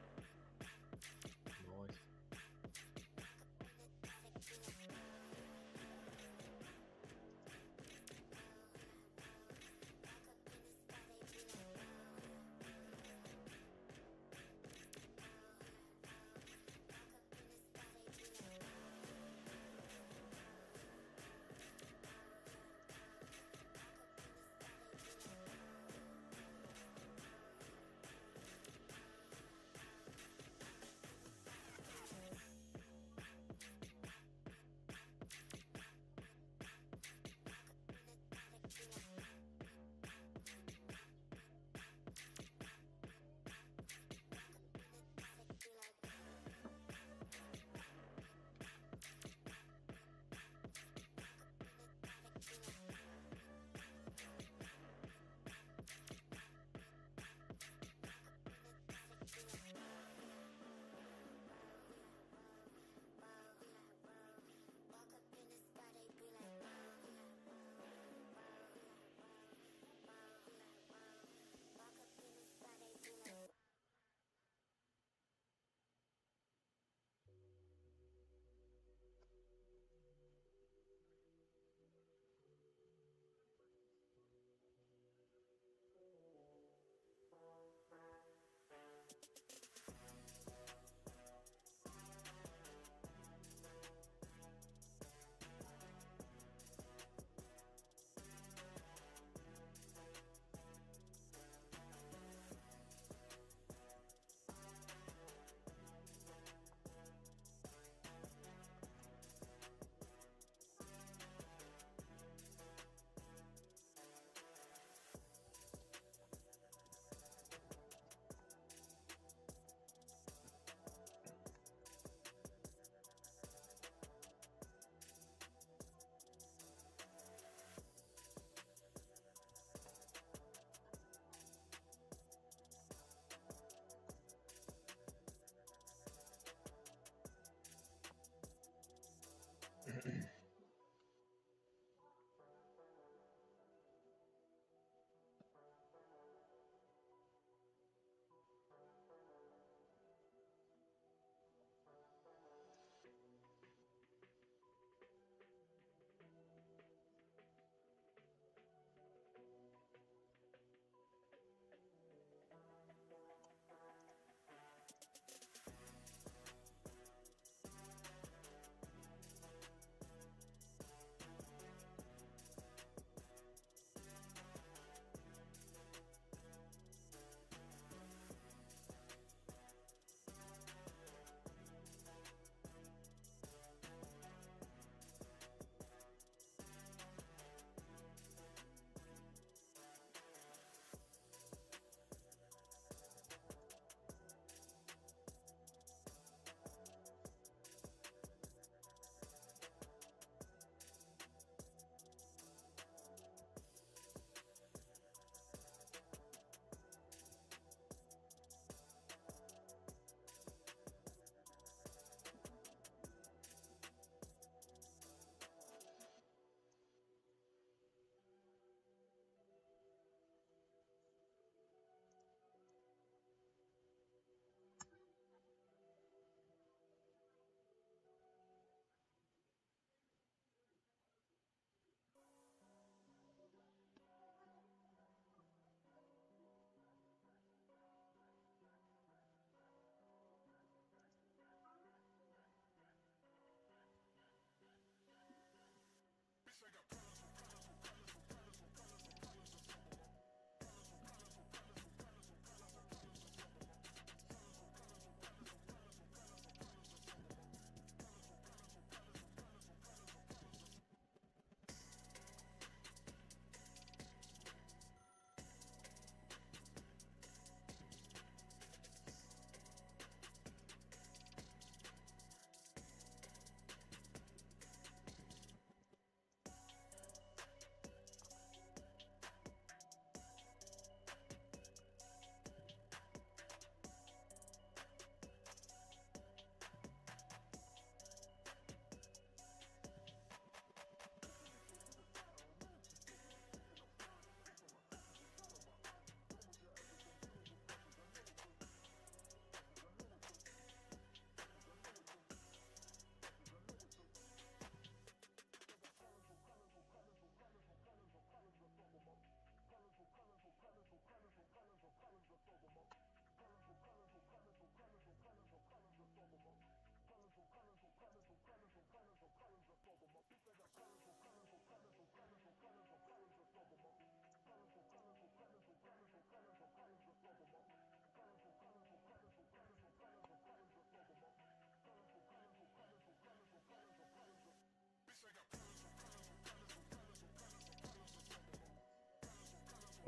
Nice.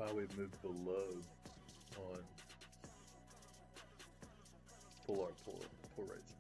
Wow, we've moved below on pull rates.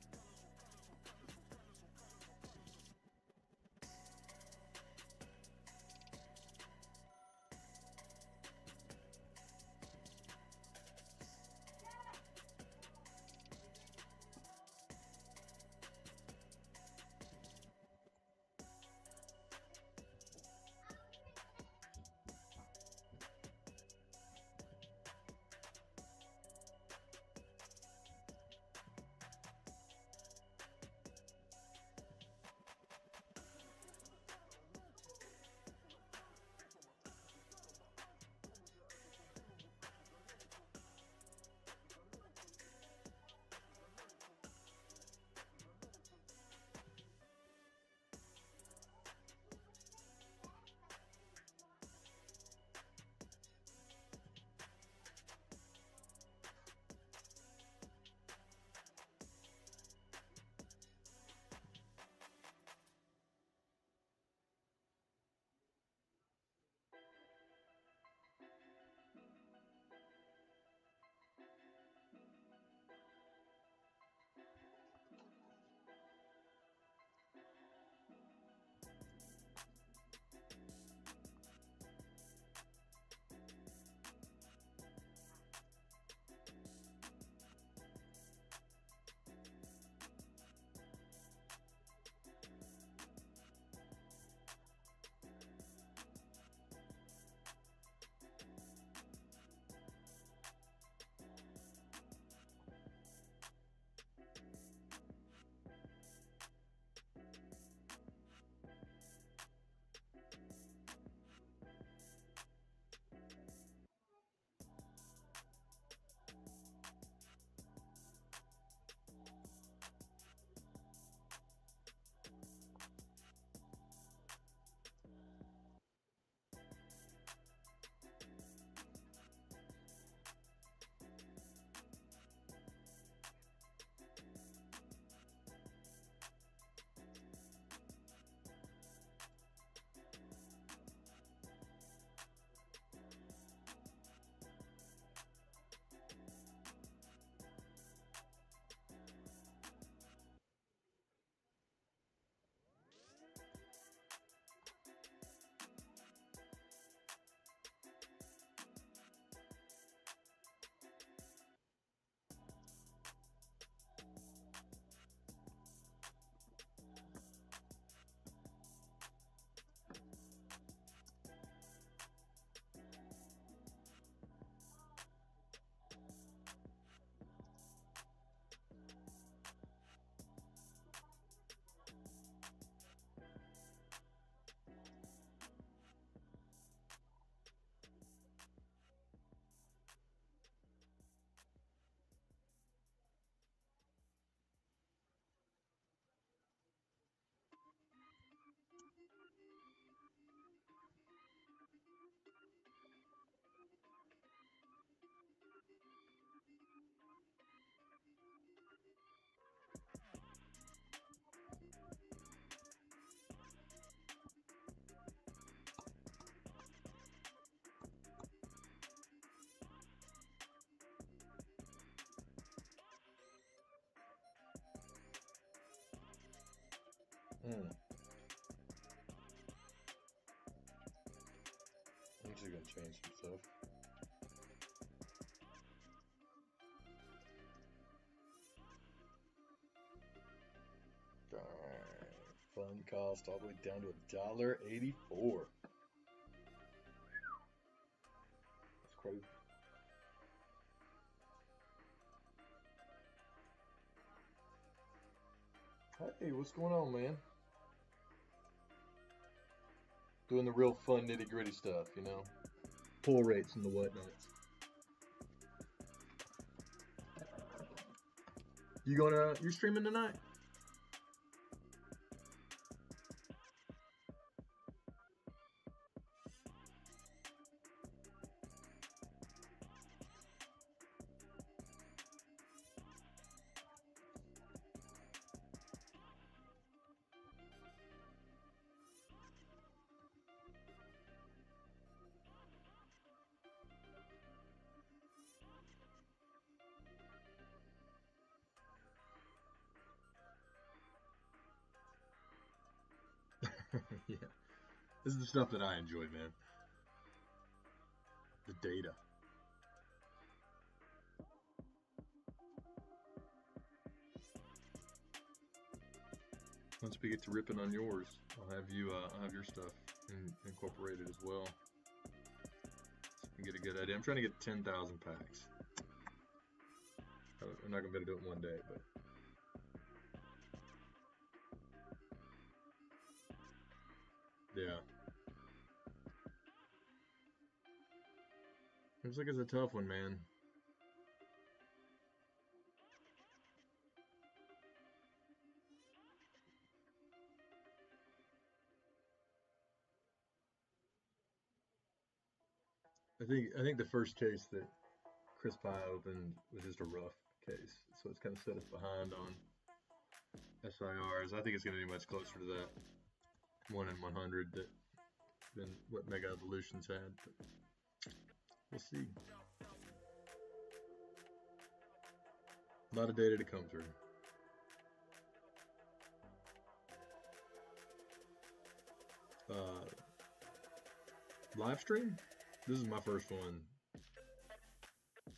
I'm just gonna change some stuff. Fun cost all the way down to $1.84. That's crazy. Hey, what's going on, man? Doing the real fun nitty gritty stuff, you know? Pull rates and the whatnots. You streaming tonight? This is the stuff that I enjoy, man. The data. Once we get to ripping on yours, I'll have your stuff incorporated as well. So you can get a good idea. I'm trying to get 10,000 packs. I'm not gonna be able to do it in one day, but yeah. Looks like it's a tough one, man. I think the first case that Chris Pye opened was just a rough case, so it's kind of set us behind on SIRs. I think it's going to be much closer to that 1 in 100 than what Mega Evolutions had, but we'll see. A lot of data to come through. Live stream? This is my first one.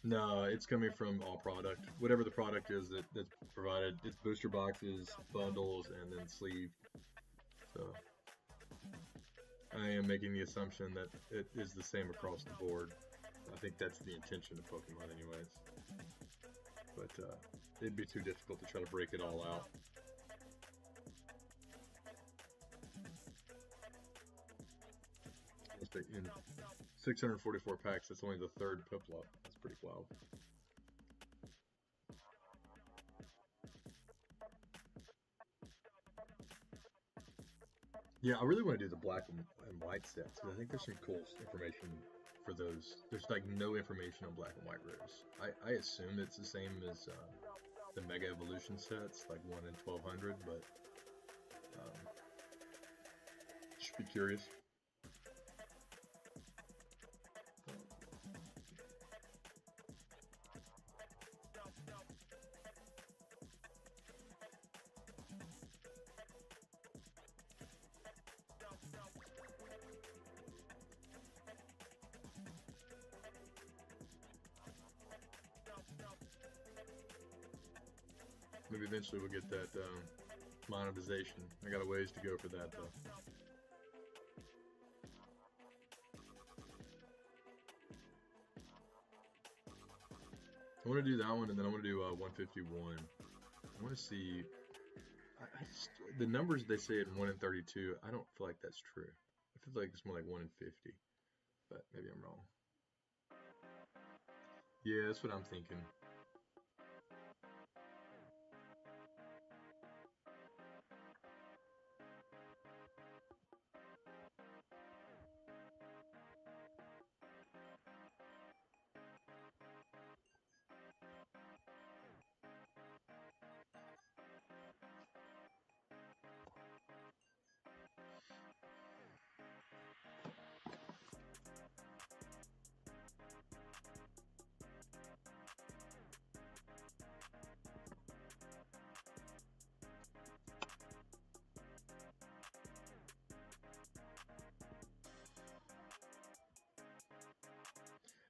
No, it's coming from all product. Whatever the product is that's provided. It's booster boxes, bundles, and then sleeve. So I am making the assumption that it is the same across the board. I think that's the intention of Pokemon anyways. But it'd be too difficult to try to break it all out. In 644 packs, that's only the third Piplup. That's pretty wild. Yeah, I really want to do the black and white sets, because I think there's some cool information for those. There's like no information on black and white rares. I assume it's the same as the Mega Evolution sets, like 1 in 1200, but should be curious. Maybe eventually we'll get that monetization. I got a ways to go for that though. I want to do that one, and then I want to do 151. I want to see. The numbers they say at 1 in 32. I don't feel like that's true. I feel like it's more like 1 in 50, but maybe I'm wrong. Yeah, that's what I'm thinking.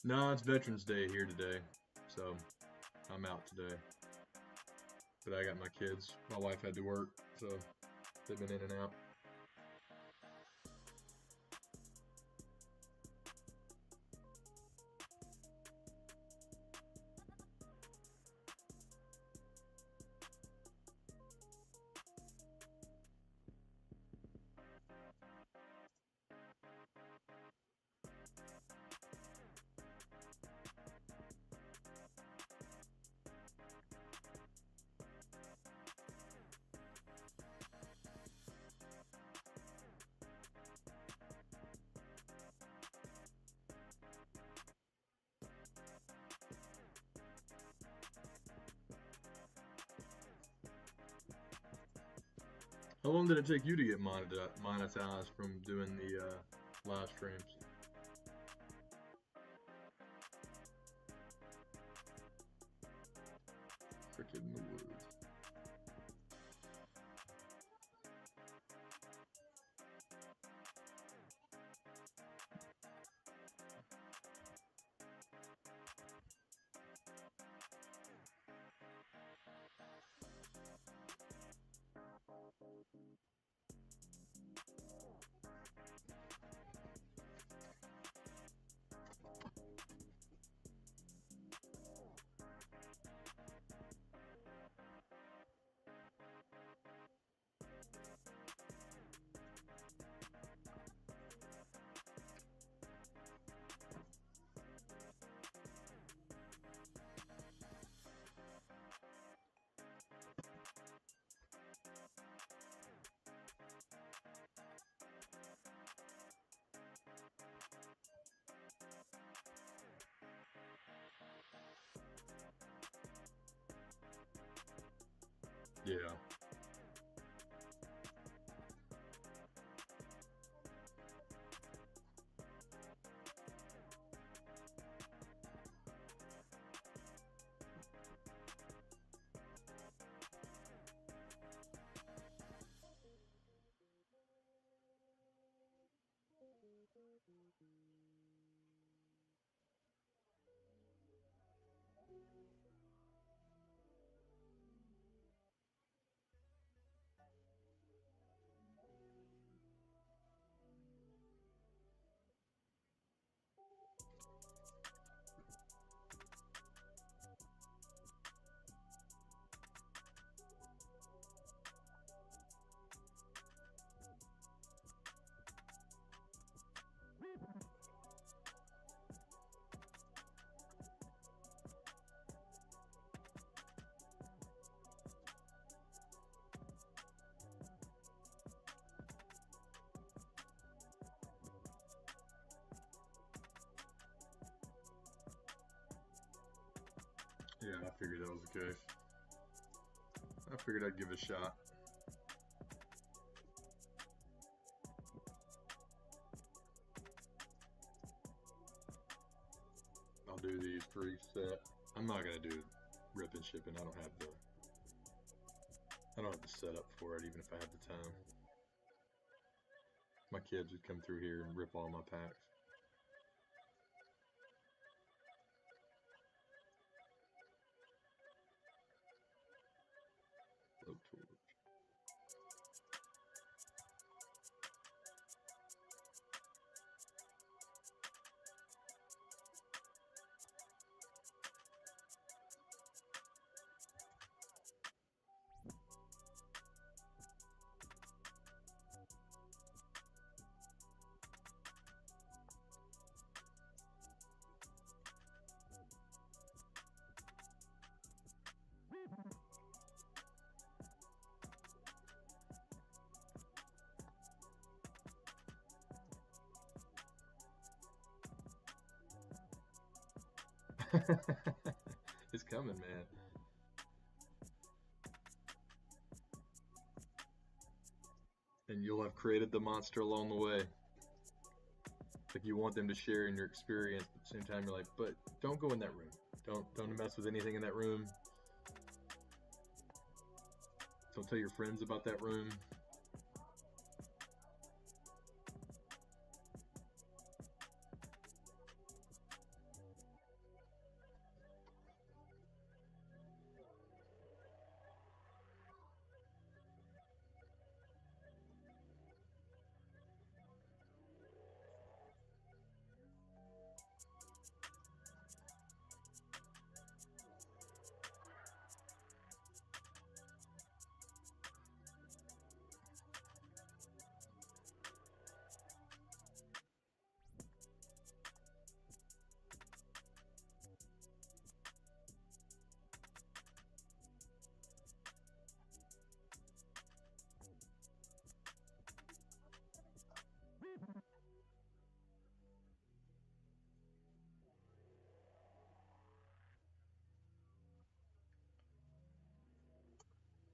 No, it's Veterans Day here today, so I'm out today. But I got my kids. My wife had to work, so they've been in and out. How long did it take you to get monetized from doing the live streams? Cricket in the woods. Yeah. Yeah, I figured that was the case. I figured I'd give it a shot. I'll do these preset. I'm not gonna do rip and shipping. I don't have the setup for it, even if I had the time. My kids would come through here and rip all my packs. Blowtorch. It's coming, man. And you'll have created the monster along the way. Like you want them to share in your experience, but at the same time you're like, but don't go in that room. Don't mess with anything in that room. Don't tell your friends about that room.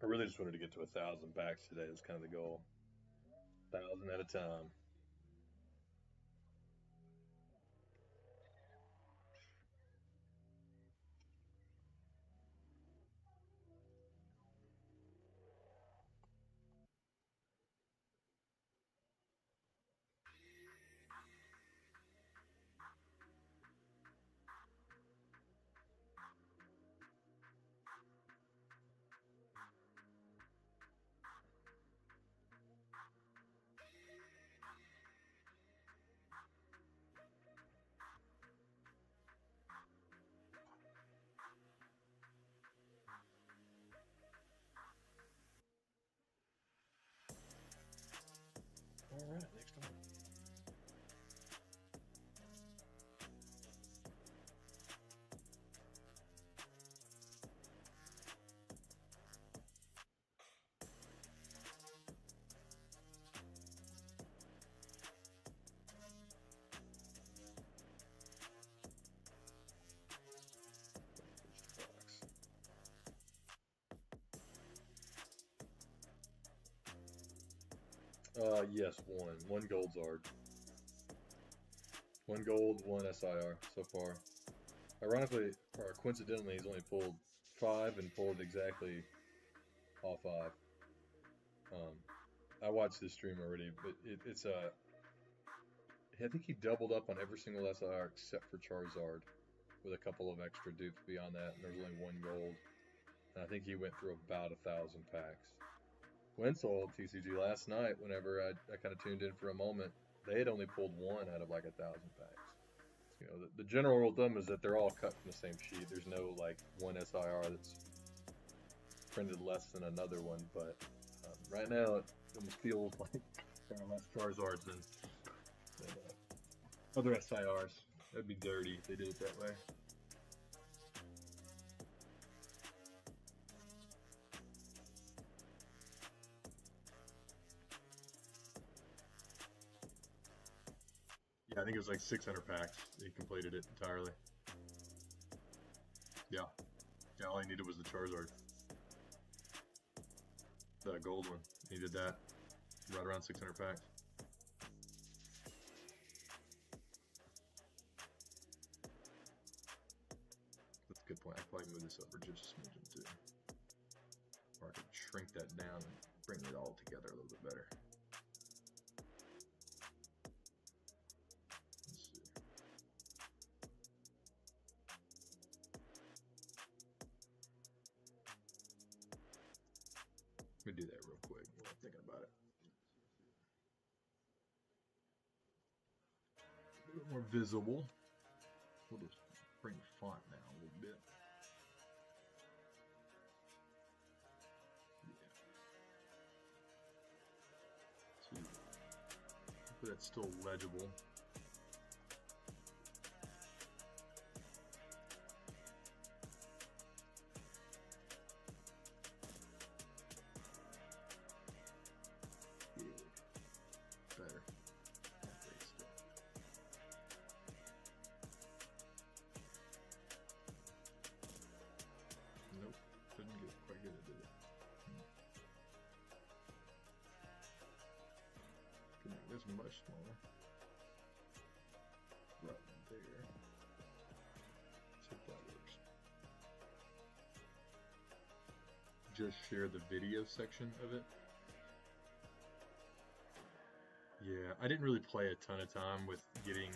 I really just wanted to get to 1,000 packs today. That's kind of the goal. 1,000 at a time. Yes, one. One gold Zard. One gold, one SIR so far. Ironically, or coincidentally, he's only pulled 5 and pulled exactly all 5. I watched this stream already, but it's I think he doubled up on every single SIR except for Charizard, with a couple of extra dupes beyond that, and there's only one gold. And I think he went through about 1,000 packs. Winsol TCG last night, whenever I kind of tuned in for a moment, they had only pulled 1 out of like 1,000 packs. You know, the general rule of thumb is that they're all cut from the same sheet. There's no like one SIR that's printed less than another one, but right now it almost feels like there are less Charizards than other SIRs. That'd be dirty if they did it that way. Yeah, I think it was like 600 packs. He completed it entirely. Yeah. Yeah, all he needed was the Charizard. The gold one. He did that. Right around 600 packs. That's a good point. I could probably move this over just a smidgen too. Or I could shrink that down and bring it all together a little bit better. Let me do that real quick while I'm thinking about it. A little more visible. We'll just bring the font down a little bit. Yeah. See, hopefully that's still legible. Better. Nope, couldn't get quite good at it. Can make this much smaller. Right there. See if that works. Just share the video section of it. Yeah, I didn't really play a ton of time with getting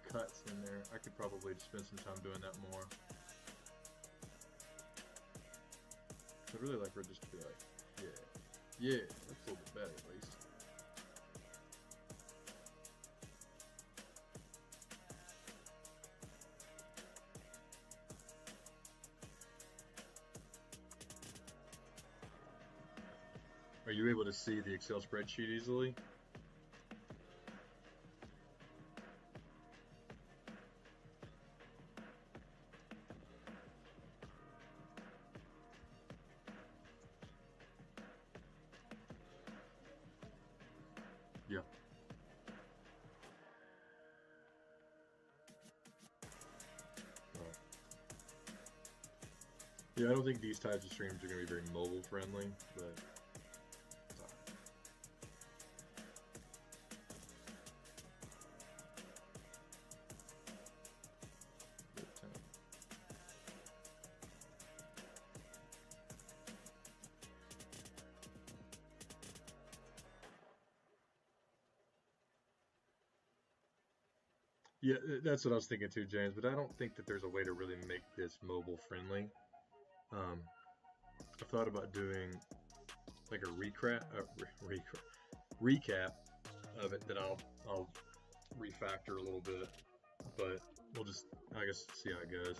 cuts in there. I could probably spend some time doing that more. I'd really like for it just to be like, yeah, that's a little bit better at least. Are you able to see the Excel spreadsheet easily? Yeah. Yeah, I don't think these types of streams are going to be very mobile friendly, but yeah, that's what I was thinking too, James, but I don't think that there's a way to really make this mobile friendly. I thought about doing like a recap of it that I'll refactor a little bit, but we'll just, I guess, see how it goes.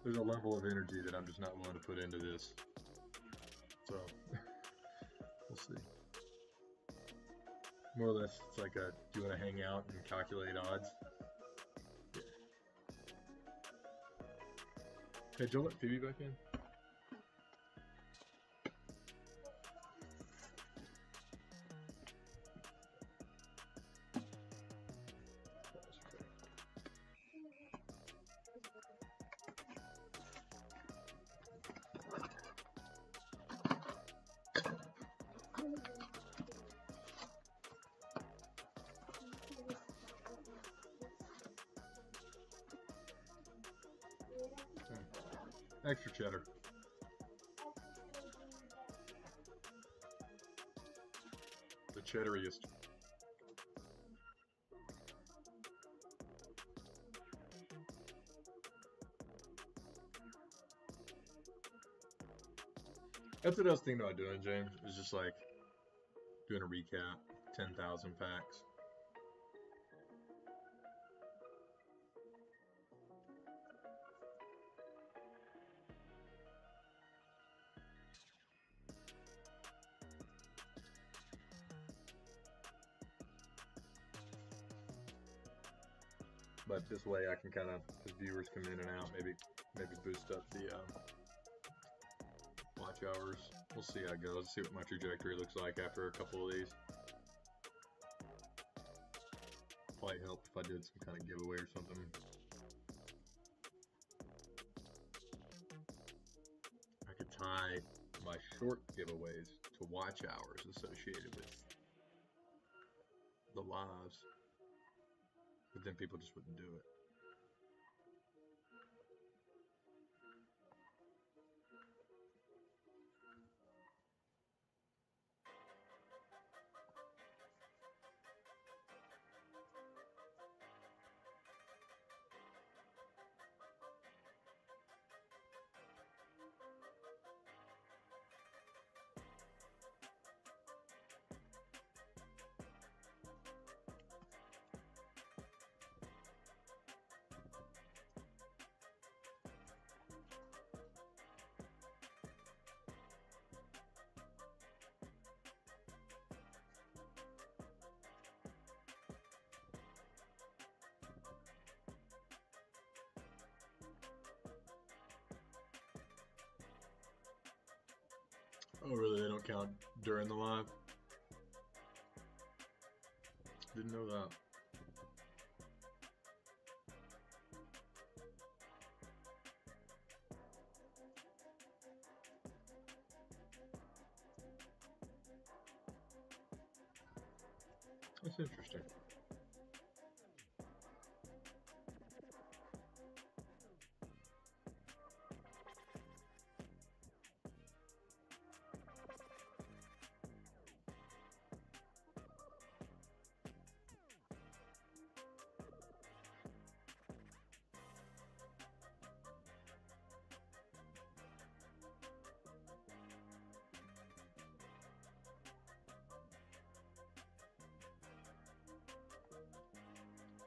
There's a level of energy that I'm just not willing to put into this, so we'll see. More or less, it's like a, do you want to hang out and calculate odds? Yeah. Hey, Joel, let Phoebe back in. Extra cheddar. The cheddariest. That's what I was thinking about doing, James. Is just like doing a recap, 10,000 packs. But this way I can kind of, as viewers come in and out, maybe boost up the watch hours. We'll see how it goes. See what my trajectory looks like after a couple of these. Might help if I did some kind of giveaway or something. I could tie my short giveaways to watch hours associated with the lives, but then people just wouldn't do it. Oh, really? They don't count during the live? Didn't know that. That's interesting.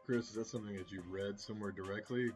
Chris, is that something that you read somewhere directly?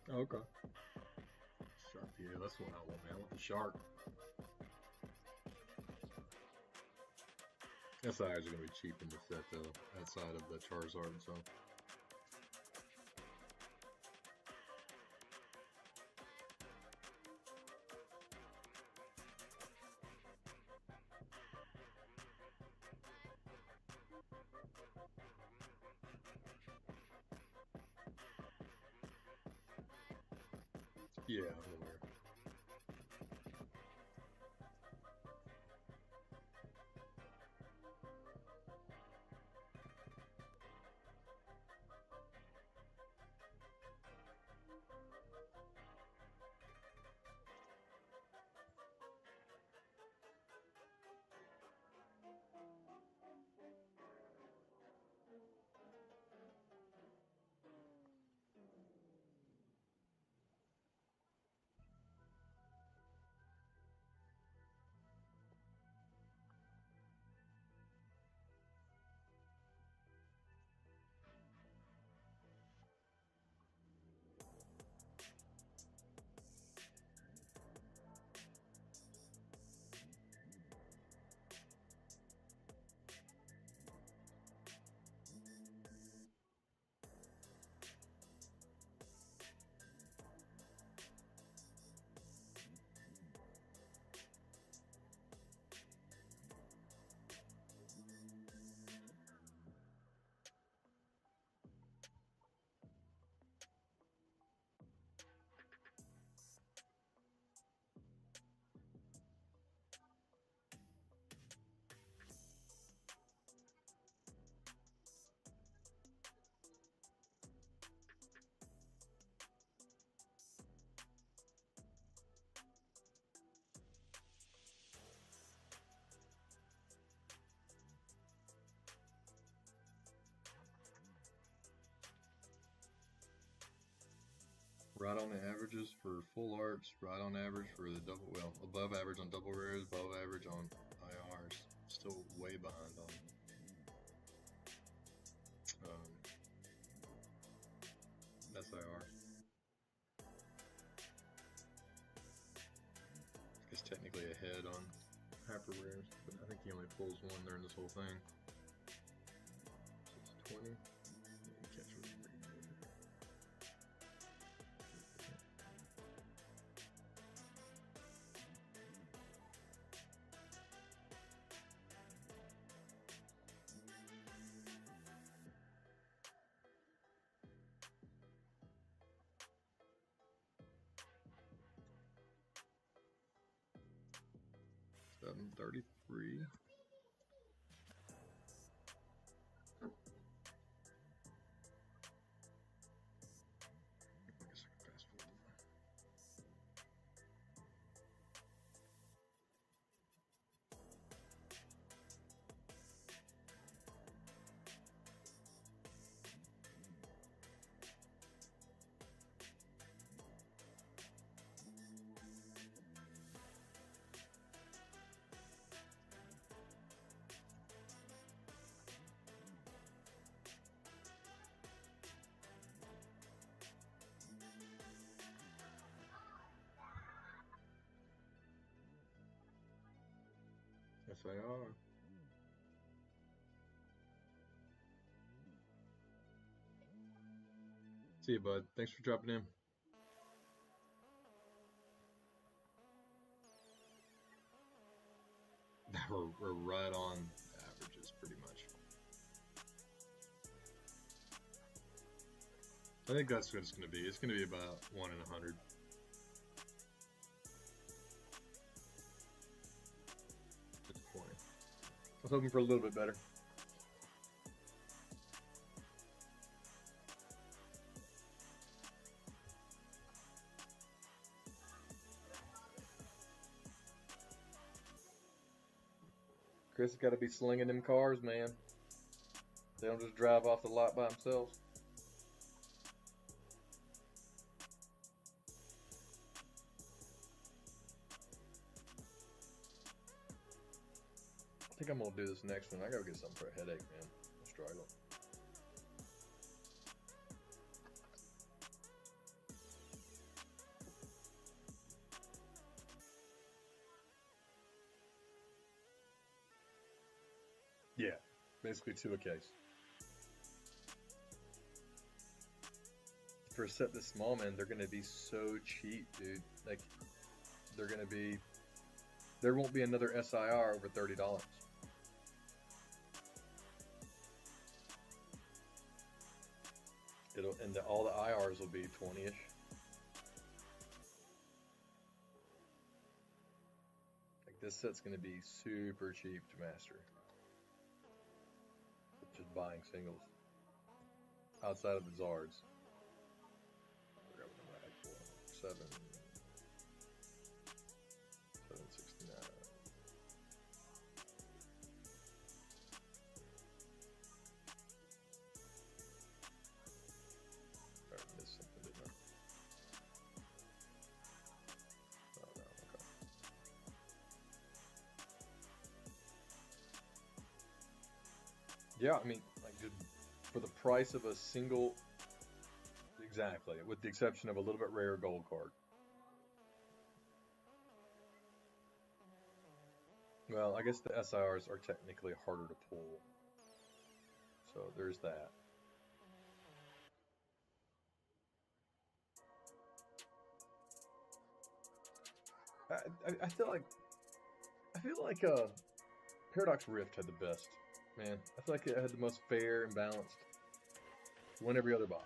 Oh, okay. Shark, yeah, that's what I want, man. I want the shark. That's actually gonna be cheap in the set though, outside of the Charizard and stuff. Yeah, I'm aware. right on the averages for full arts, right on average for the double, well, above average on double rares, above average on IRs. Still way behind on SIR. I guess technically ahead on hyper rares, but I think he only pulls one during this whole thing. So it's 20. Catch with $733. SIR. See you, bud. Thanks for dropping in. We're right on averages, pretty much. I think that's what it's going to be. It's going to be about 1 in 100. At the point. I was hoping for a little bit better. Chris has got to be slinging them cars, man. They don't just drive off the lot by themselves. I think I'm gonna do this next one. I gotta get something for a headache, man. I'm struggling. Yeah, basically 2 a case. For a set this small, man, they're gonna be so cheap, dude. Like, they're gonna be. There won't be another SIR over $30. All the IRs will be 20-ish. Like, this set's gonna be super cheap to master. Just buying singles outside of the Zards. Seven. 769. I missed something, didn't I? Oh no, okay. Yeah, I mean, like, just for the price of a single, exactly, with the exception of a little bit rare gold card. Well, I guess the SIRs are technically harder to pull, so there's that. I feel like Paradox Rift had the best, man. I feel like it had the most fair and balanced. Won every other box.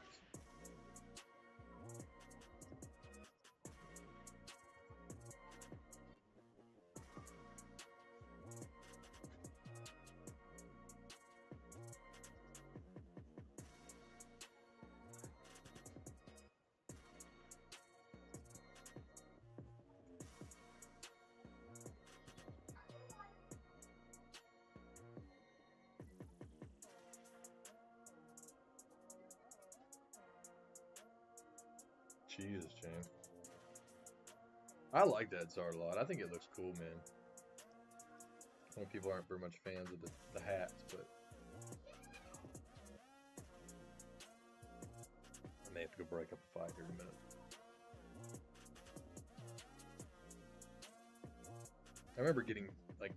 Jesus, James. I like that Zard a lot. I think it looks cool, man. I know people aren't very much fans of the hats, but I may have to go break up a fight here in a minute. I remember getting, like,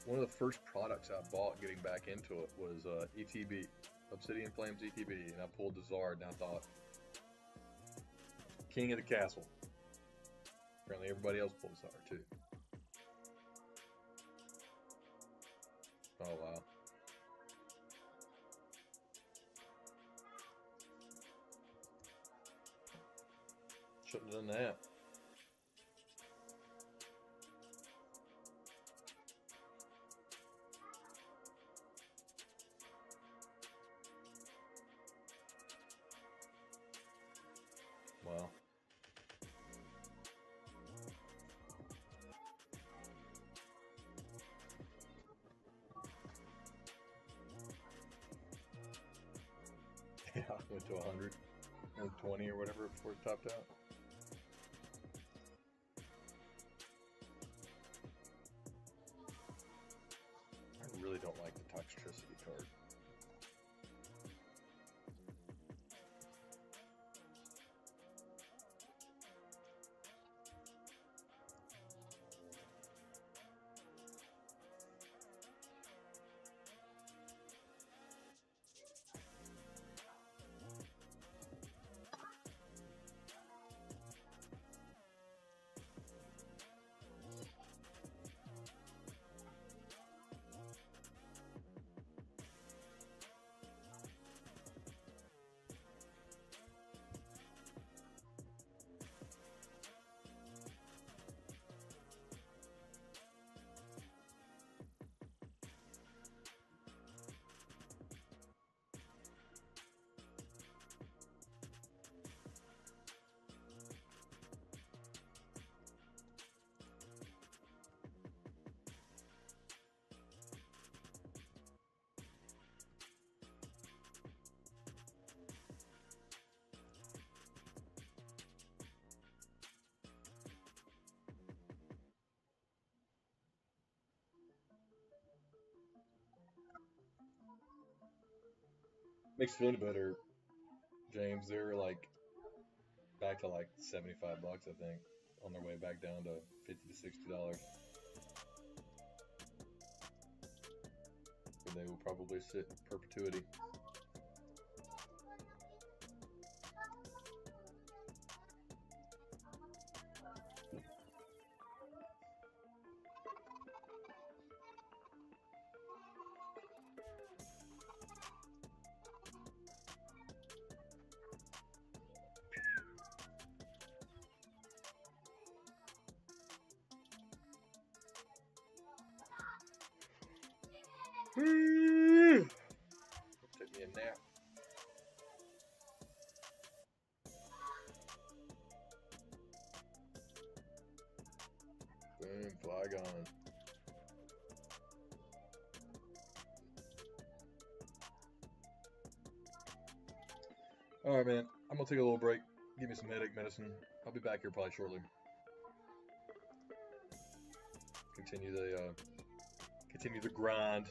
one of the first products I bought getting back into it was ETB, Obsidian Flames ETB, and I pulled the Zard and I thought, king of the castle. Apparently everybody else pulled Zard too. Oh wow. Shouldn't have done that. Wow. Yeah, I went to 100, 120 or whatever before it topped out. I really don't like the Toxtricity card. Makes you feel better, James. They're like back to like $75, I think, on their way back down to $50 to $60. And they will probably sit in perpetuity. Take me a nap. Boom, Flygon. Alright, man. I'm gonna take a little break. Give me some headache medicine. I'll be back here probably shortly. Continue the grind.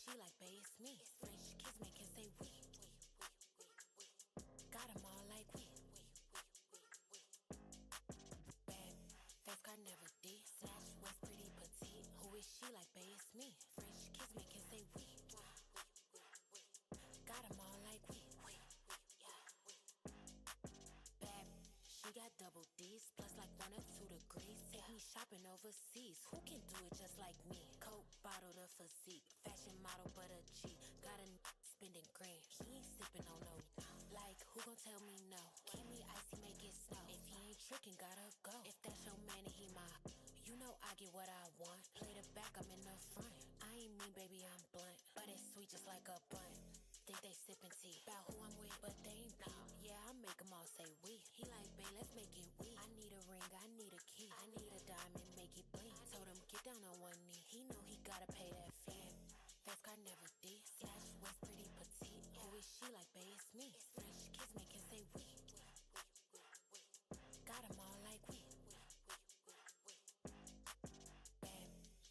she like, babe, it's me. French kiss make her say we. Got 'em all like we. Bad, face car never did. Slash was pretty petite. Who is she like, babe, it's me. French kiss make her say we. Got 'em all like we. Bad, she got double D's, plus like 1 or 2 degrees. Take me shopping overseas. Who can do it just like me? Coke bottle the physique, fashion model but a G. Got a spending grand. He ain't sipping on no. Like who gon' tell me no? Keep me icy, make it snow. If he ain't tricking, gotta go. If that's your man and he my, you know I get what I want. Play the back, I'm in the front. I ain't mean, baby, I'm blunt, but it's sweet just like a bun. Think they sippin' tea about who I'm with, but they ain't peep. Yeah, I make 'em all say we. He like, babe, let's make it we. I need a ring, I need a key. I need a diamond, make it bling. Told him, get down on 1 knee. He know he gotta pay that fee. Face car never did. Slash was pretty petite. Who is she like, babe, it's me. French kiss make her say we. Got 'em all like we. Bad,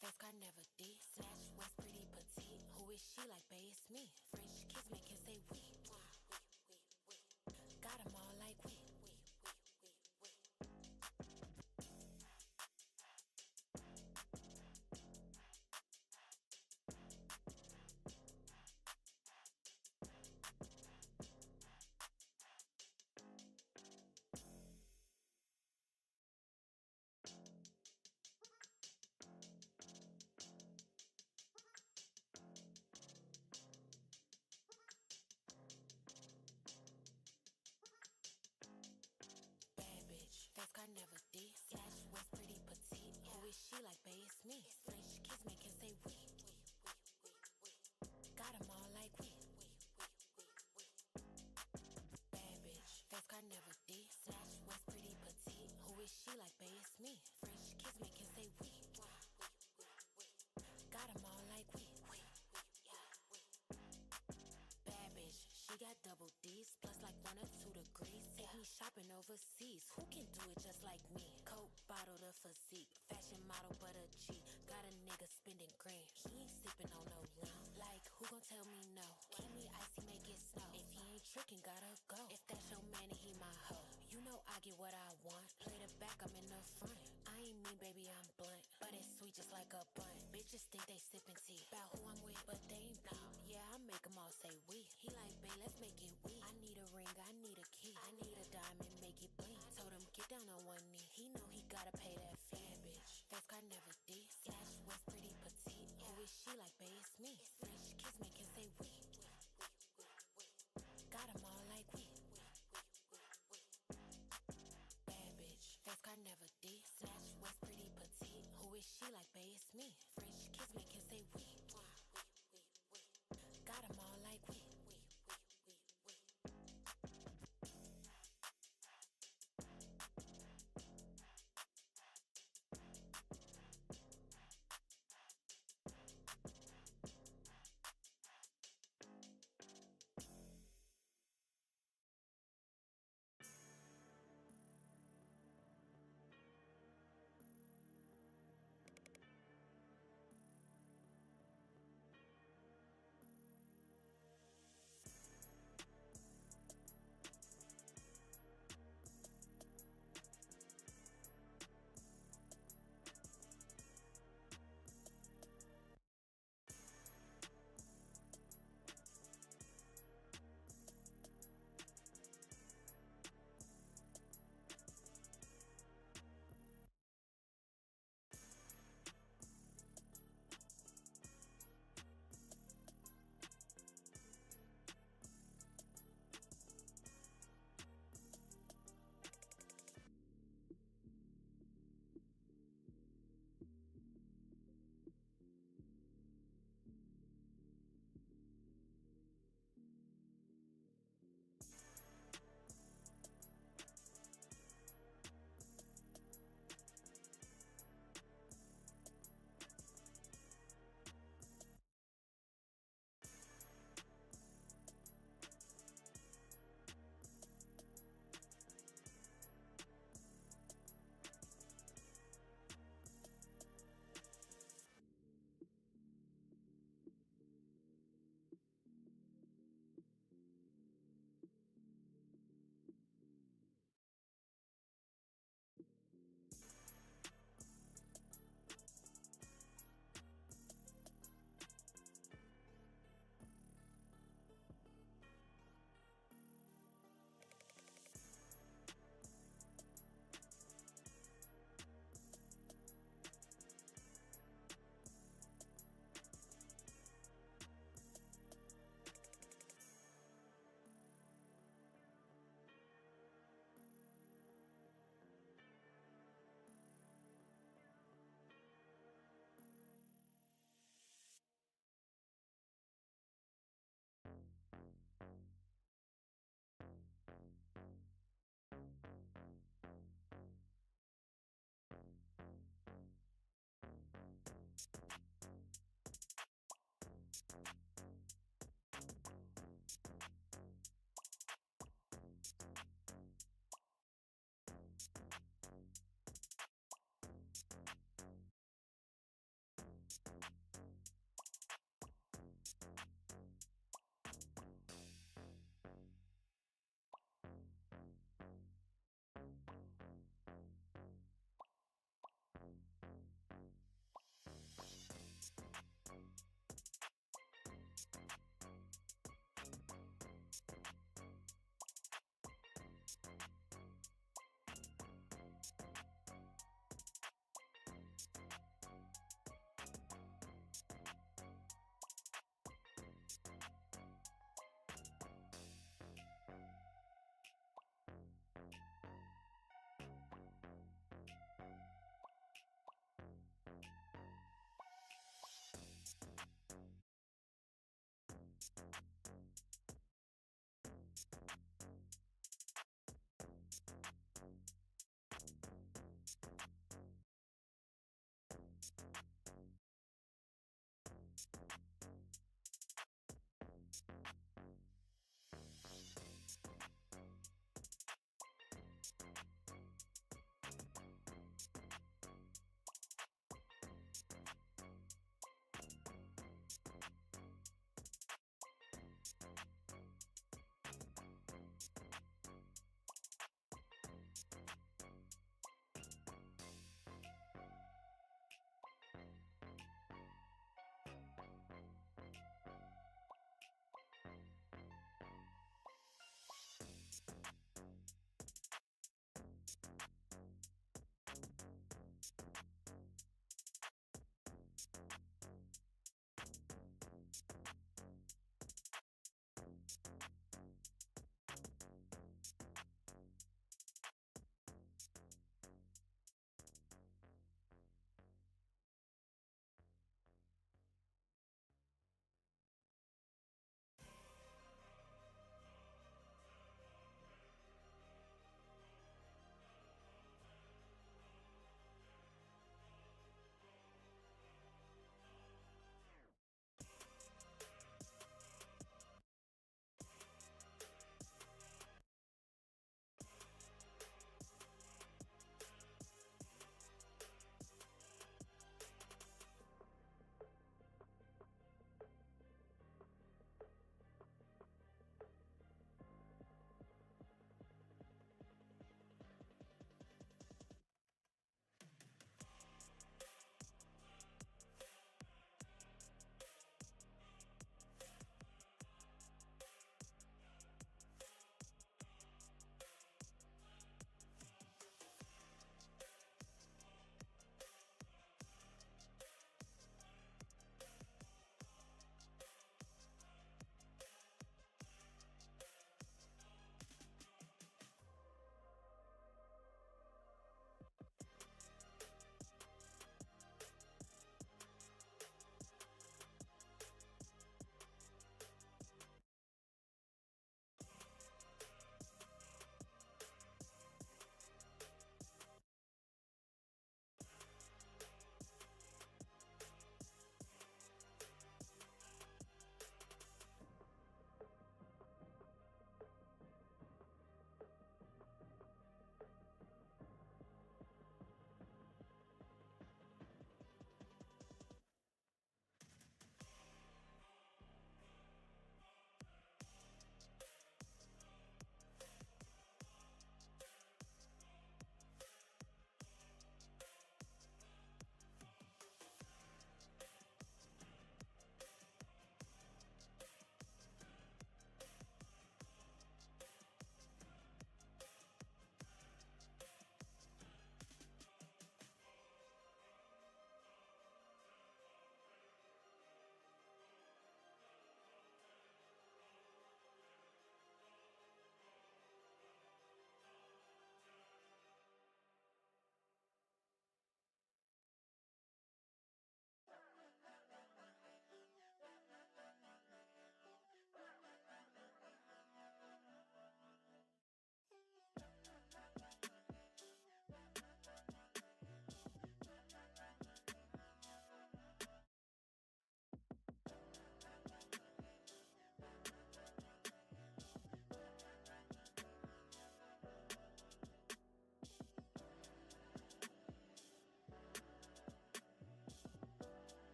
face car never did. Slash was pretty petite. Who is she like, babe, it's me. French kiss make her say we. Got 'em all like we. Bad bitch, face car never did. Slash was pretty petite. Who is she like, babe, it's me. French kiss make her say we. Got 'em all like we. Bad bitch, face car never did. Slash was pretty petite. Who is she like, babe, it's me. French kiss make her say we. Got 'em all like we. Bad bitch, she got double D's, plus like 1 or 2 degrees. Take me shopping overseas. Who can do it just like me? Coke bottle the physique, fashion model but a G. Got a nigga spending grand. He ain't sipping on no lean. Like who gon' tell me no? Keep me icy, make it snow. If he ain't tricking, gotta go. If that's your man and he my hoe, you know I get what I want. Play the back, I'm in the front. I ain't mean, baby, I'm blunt, but it's sweet just like a bun. Bitches think they sippin' tea about who I'm with, but they ain't peep. Yeah, I make 'em all say we. He like, babe, let's make it we. I need a ring, I need a key. I need a diamond, make it bling. Told him, get down on 1 knee. He know he gotta pay that fee. Bitch, face car never did. Slash was pretty petite. Who is she like, babe, it's me. French kiss make her say we. Got 'em all like we. Bad bitch, face car never did. Slash was pretty petite. Who is she like, babe, it's me. French kiss make her say we. Got 'em all like we.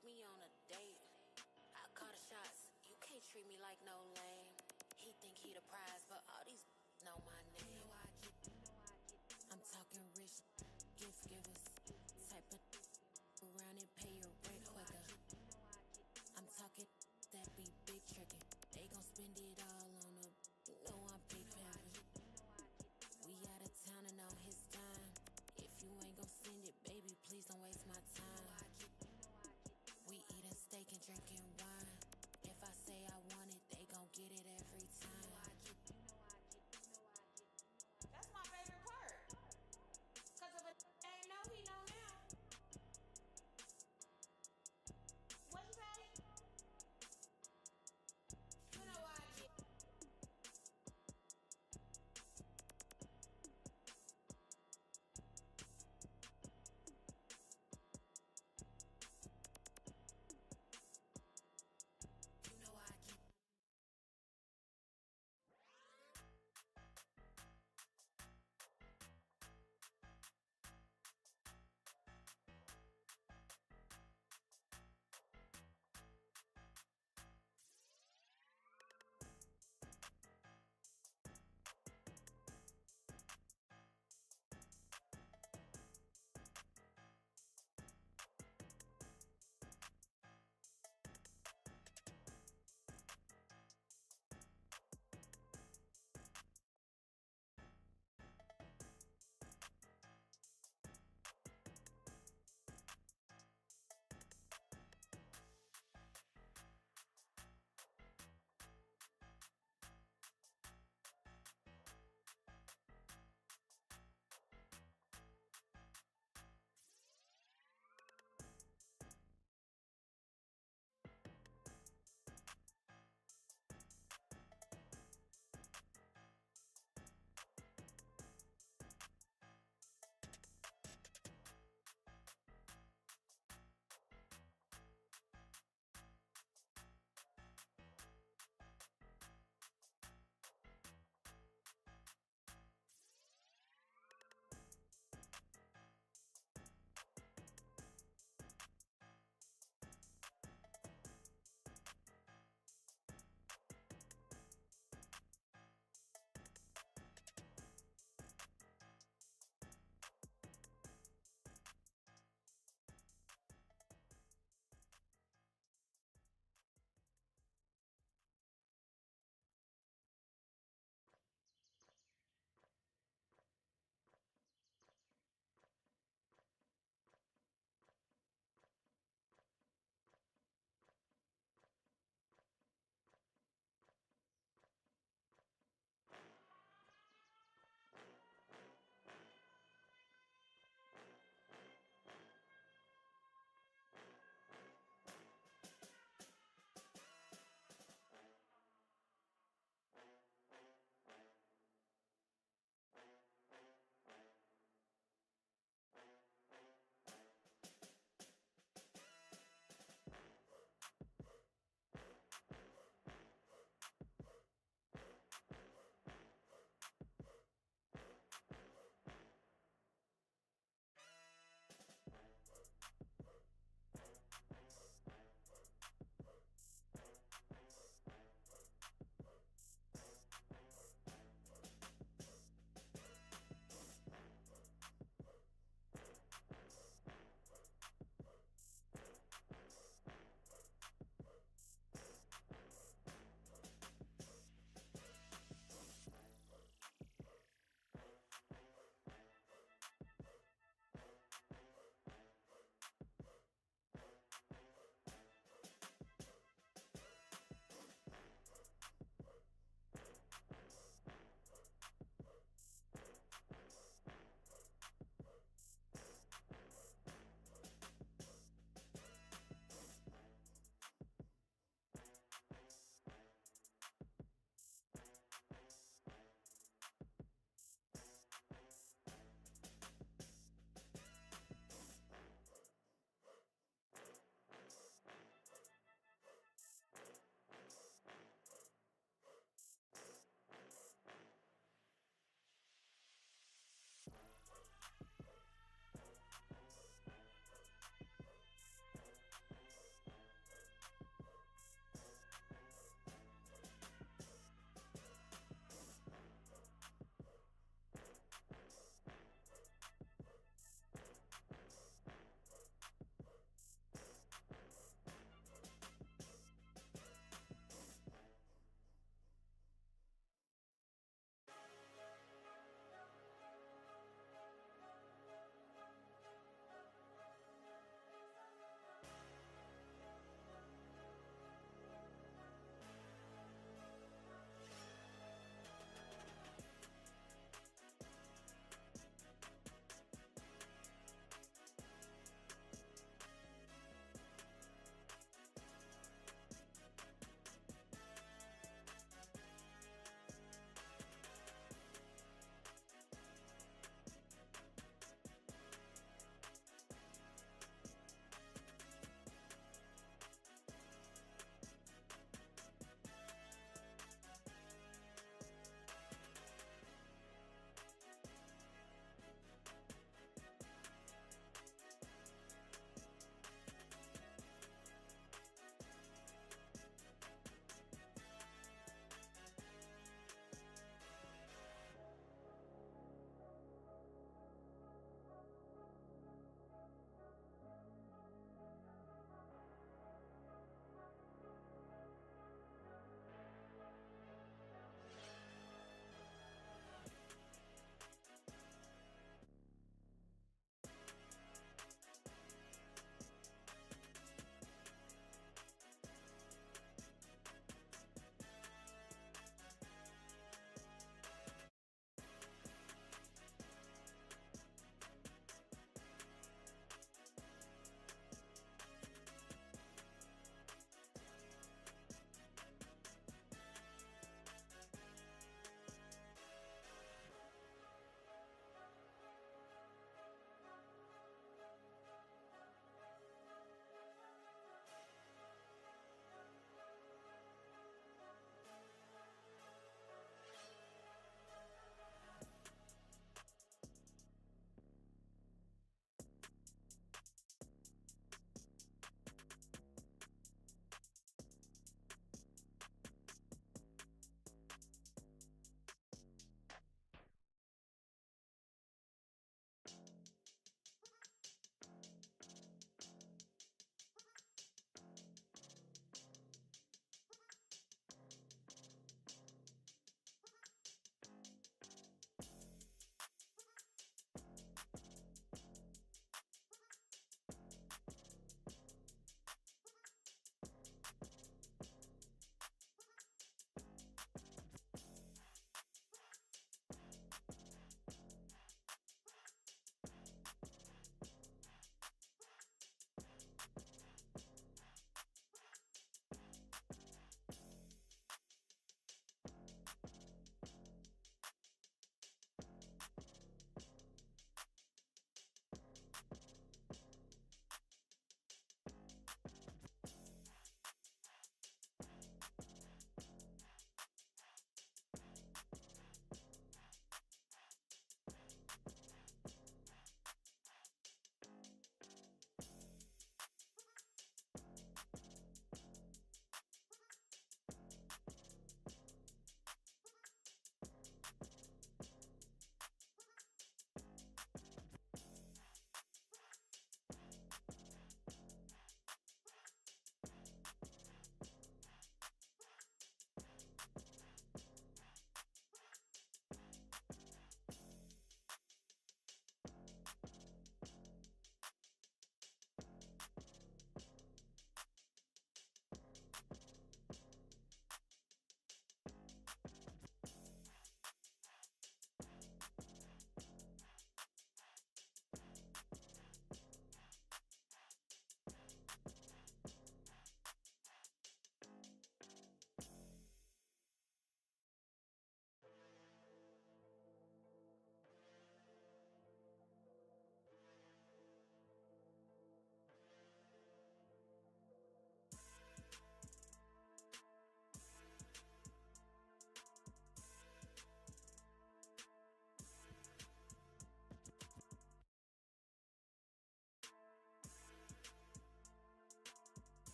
took me on a date. I call the shots. You can't treat me like no lame. He think he the prize, but all these know my name. I'm talking rich gift givers. Type of around and pay your rent quicker. I'm talking that be big trickin'. They gon' spend it all on a, you know I'm big pimpin'. We out of town and on his time. If you ain't gon' send it, baby, please don't waste my time. We eatin' steak and drinking wine. If I say I want it, they gon' get it every time.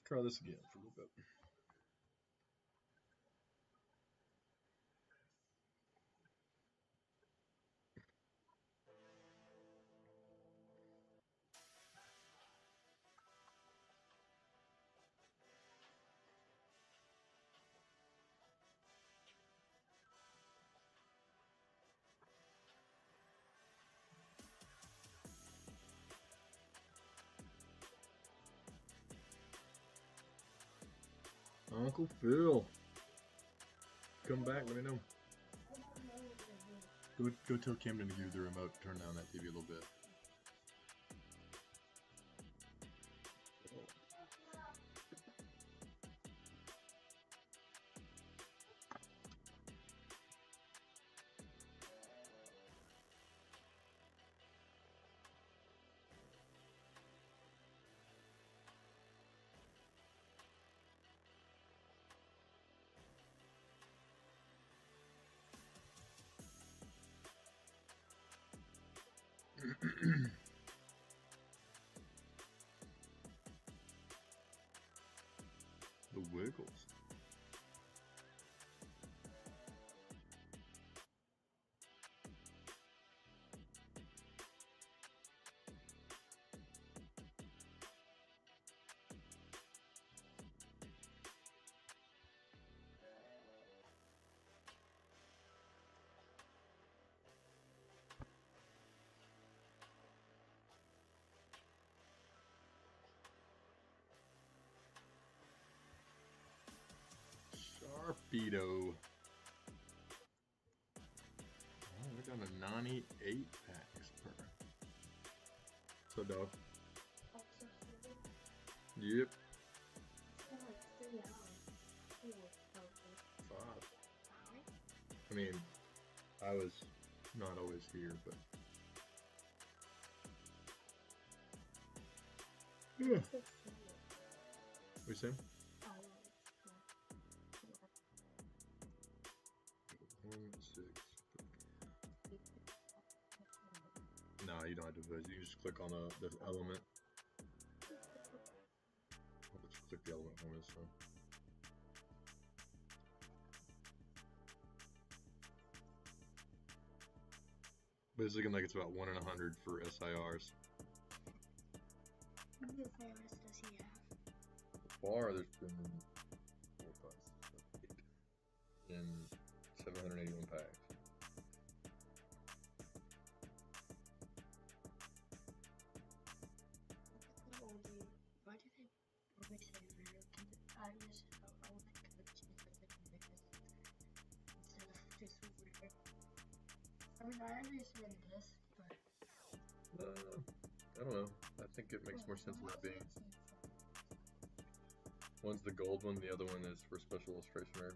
try this again for a little bit. Uncle Phil, come back. Let me know. Go tell Camden to give you the remote. Turn down that TV a little bit. The Wiggles. Sharpedo. Oh, we're down to 98 packs per. So, dog. Yep. 5. I mean, I was not always here, but. Yeah. We see? 1, 6. No, you don't have to vote. You just click on the element. I'll let you click the element for me this time. But it's looking like it's about 1 in 100 for SIRs. How many SIRs does he have? So far, there's been 4, 5, 6, 7, 8 in 781 packs. Why do they always say rare? I just I want to kind of change the because instead of just rare. I mean, I understand this, but I don't know. I think it makes more sense than that being. One's the gold one, the other one is for special illustration rare.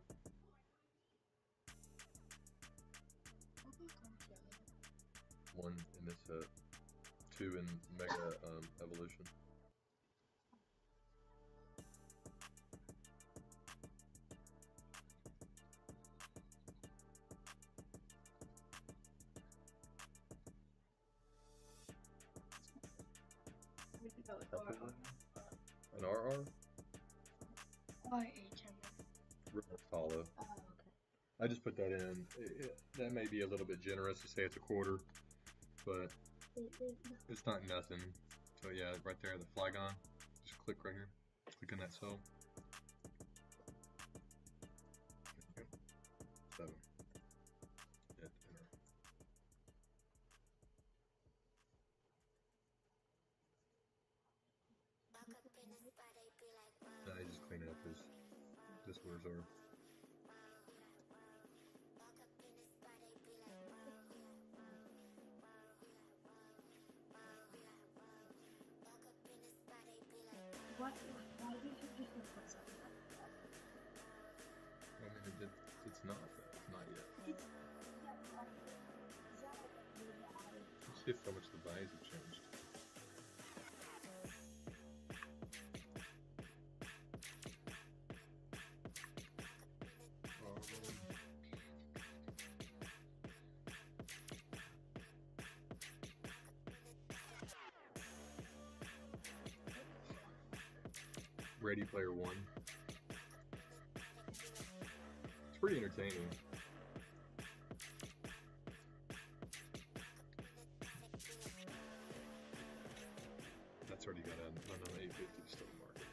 One in this set, 2 in Mega Evolution. we could go with An RR? IHM. Hollow. Oh, okay. I just put that in. That may be a little bit generous to say it's a quarter, but it's not nothing. So yeah, right there, the Flygon. Just click right here. Click on that cell. There you go. 7. Hit enter. I just clean it up as this words are. What? Why did you just put something like that? I mean, it's not that. It's not yet. Let's see how much the values have changed. Ready Player One. It's pretty entertaining. That's already got an 850 still market.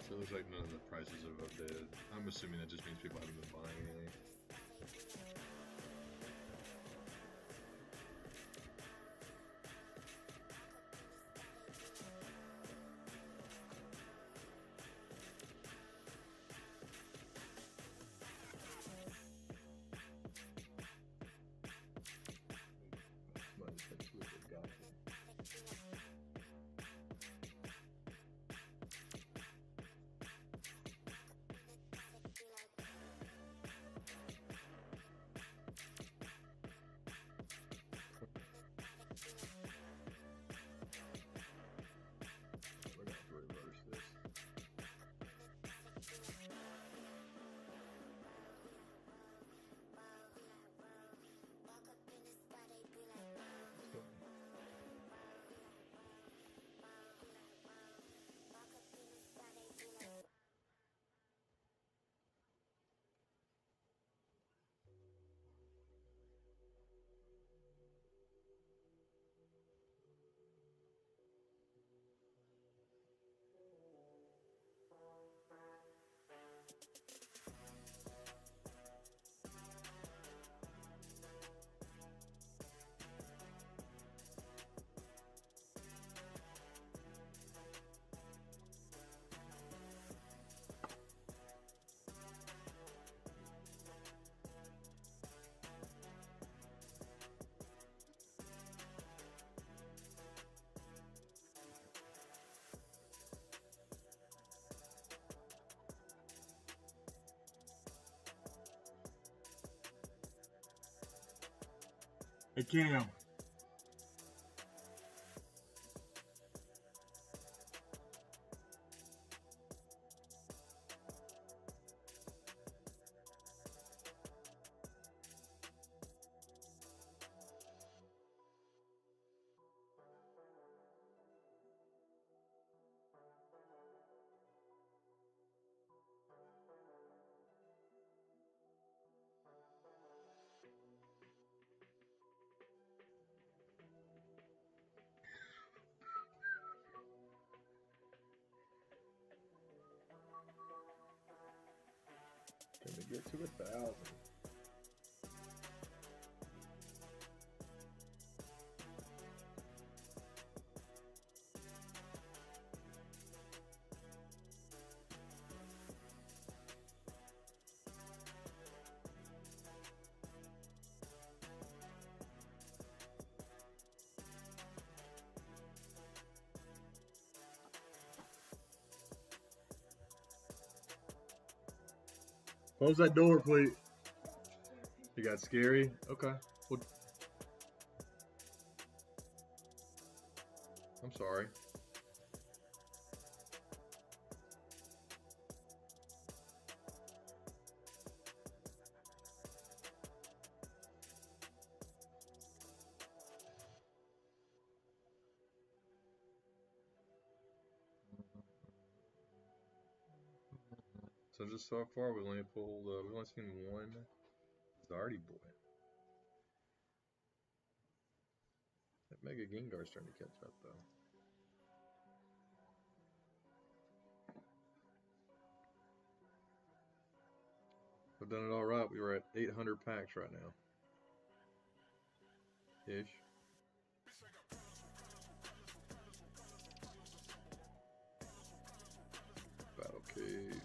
So it looks like none of the prices have updated. I'm assuming that just means people haven't been buying anything. Hey Cam. Can we get to 1,000? Close that door, please. You got scary? Okay. Well, I'm sorry. So just so far, we only pulled. We've only seen one Zardy boy. That Mega Gengar's starting to catch up, though. We've done it all right. We were at 800 packs right now. Ish. Battle Cage.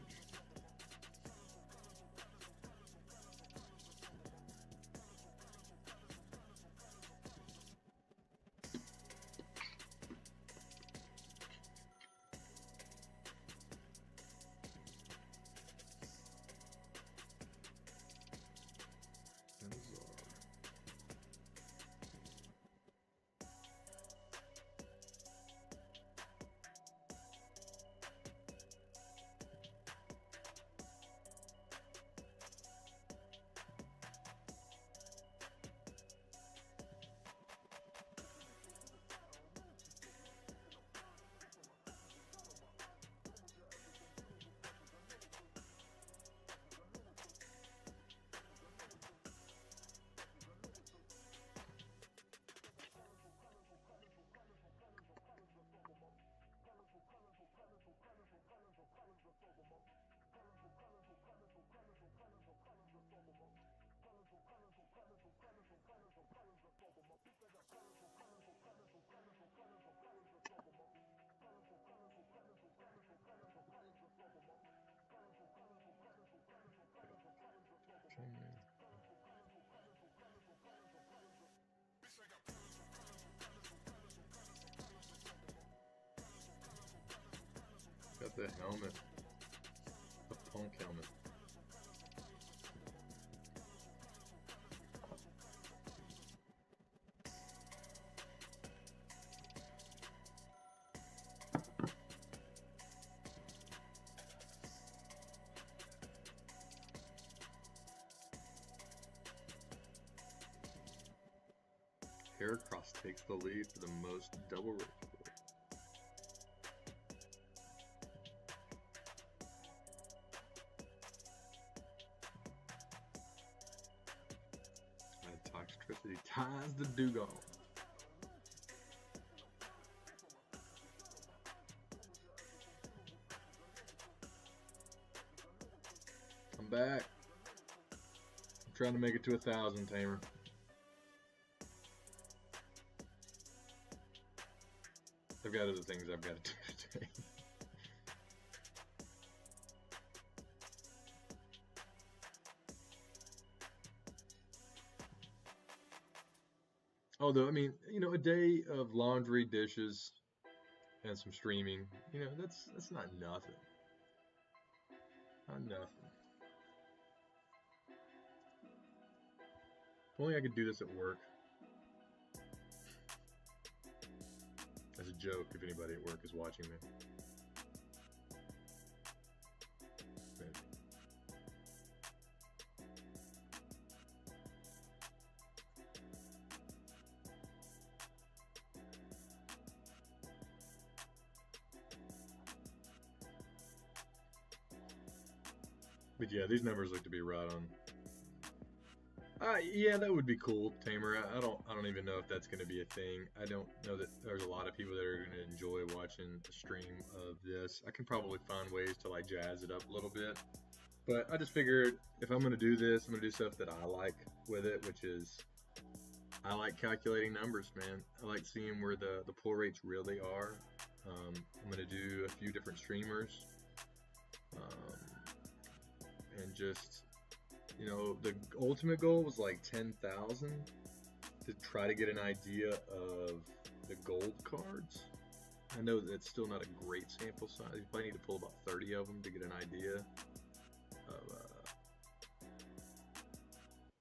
Got the helmet. The punk helmet. Heracross takes the lead for the most double rage. Toxicity ties the dugong. Come back. I'm trying to make it to 1,000, Tamer. I've got other things I've got to do today. Although, I mean, you know, a day of laundry, dishes, and some streaming, you know, that's not nothing. Not nothing. If only I could do this at work. As a joke, if anybody at work is watching me. Maybe. But yeah, these numbers look to be right on. Yeah, that would be cool, Tamer. I don't even know if that's going to be a thing. I don't know that there's a lot of people that are going to enjoy watching a stream of this. I can probably find ways to like jazz it up a little bit. But I just figured if I'm going to do this, I'm going to do stuff that I like with it, which is I like calculating numbers, man. I like seeing where the pull rates really are. I'm going to do a few different streamers. And just, you know, the ultimate goal was like 10,000 to try to get an idea of the gold cards. I know that's still not a great sample size. You probably need to pull about 30 of them to get an idea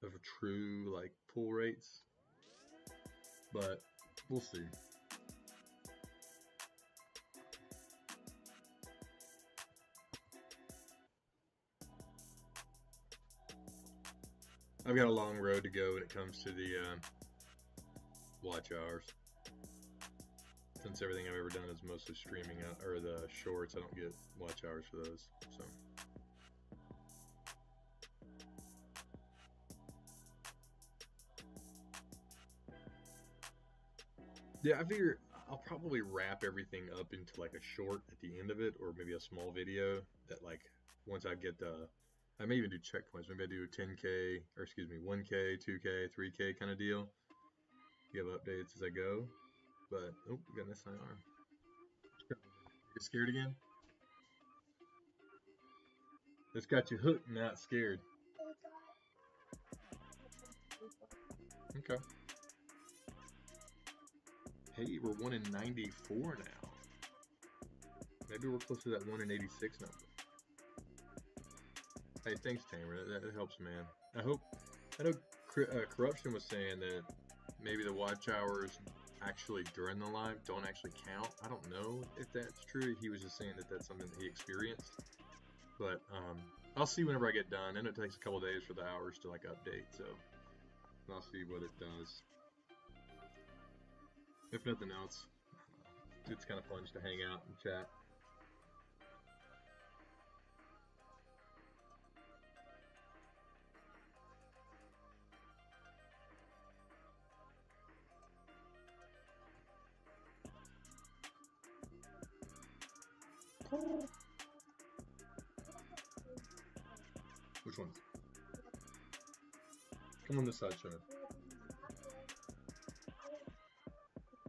of a true like pull rates. But we'll see. I've got a long road to go when it comes to the watch hours. Since everything I've ever done is mostly streaming out, or the shorts, I don't get watch hours for those. So. Yeah, I figure I'll probably wrap everything up into like a short at the end of it, or maybe a small video that like once I get the. I may even do checkpoints. Maybe I do 10K, or excuse me, 1K, 2K, 3K kind of deal. Give updates as I go. But, oh, we got an SIR. You scared again? This got you hooked, not scared. Okay. Hey, we're 1 in 94 now. Maybe we're close to that 1 in 86 number. Hey, thanks, Tamer. That helps, man. I know Corruption was saying that maybe the watch hours actually during the live don't actually count. I don't know if that's true. He was just saying that that's something that he experienced. But I'll see whenever I get done. And it takes a couple days for the hours to like update, so I'll see what it does. If nothing else, it's kind of fun just to hang out and chat. Which ones? Come on this side, Shannon.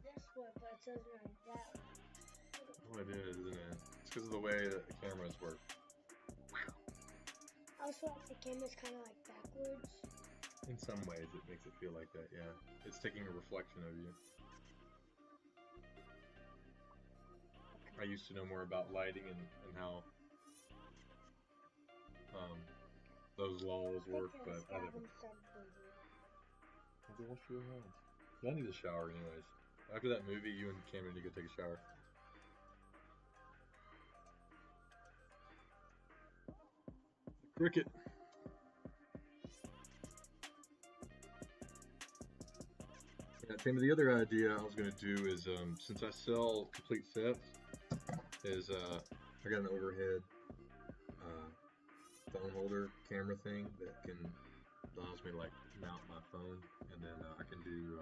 This one, but it says right that one. Oh, it is, isn't it? It's because of the way that the cameras work. Also, the camera's kind of like backwards. In some ways, it makes it feel like that, yeah. It's taking a reflection of you. I used to know more about lighting and how those laws work, but I didn't. Okay, wash your hands. I need a shower anyways. After that movie, you and Cameron need to go take a shower. Cricket. Yeah, Tim, the other idea I was going to do is, since I sell complete sets, is I got an overhead phone holder camera thing that allows me to like mount my phone, and then I can do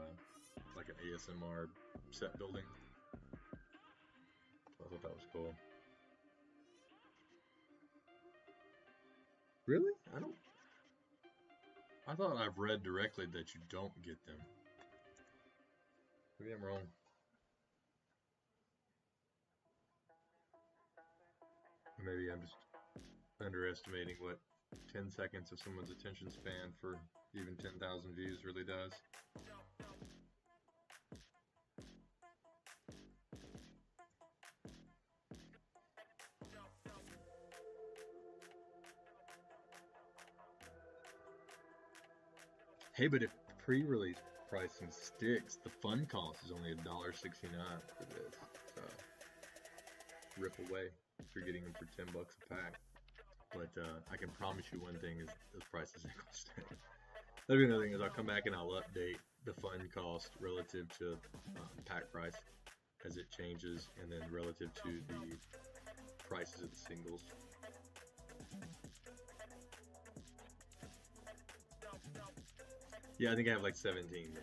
like an ASMR set building. So I thought that was cool. Really? I thought I've read directly that you don't get them. Maybe I'm wrong. Maybe I'm just underestimating what 10 seconds of someone's attention span for even 10,000 views really does. Hey, but if pre-release pricing sticks, the fun cost is only $1.69 for this. So rip away if you're getting them for $10 a pack. But I can promise you one thing is the prices ain't gonna stay. That'll be another thing is I'll come back and I'll update the fun cost relative to pack price as it changes, and then relative to the prices of the singles. Yeah, I think I have like 17 now.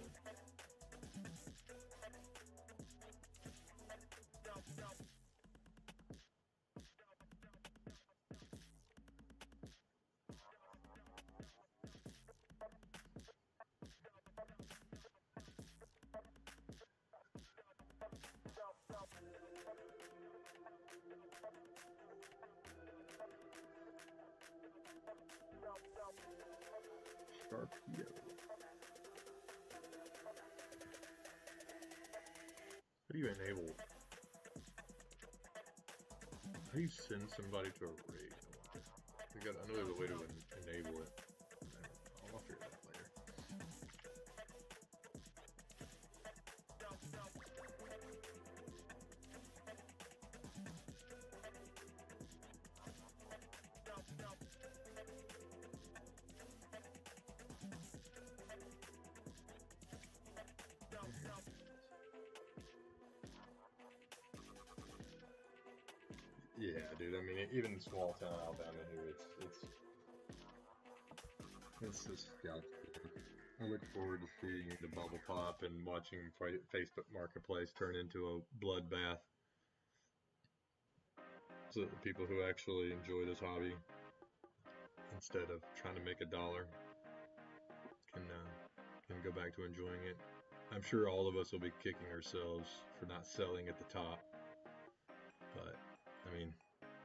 Sharpio. How do you enable? How do you send somebody to a raid? I know there's a way to enable it. I'll figure that out later. Yeah, dude. I mean, even in small town Alabama here, it's just scout. I look forward to seeing the bubble pop and watching Facebook Marketplace turn into a bloodbath. So that the people who actually enjoy this hobby, instead of trying to make $1, can go back to enjoying it. I'm sure all of us will be kicking ourselves for not selling at the top, but I mean,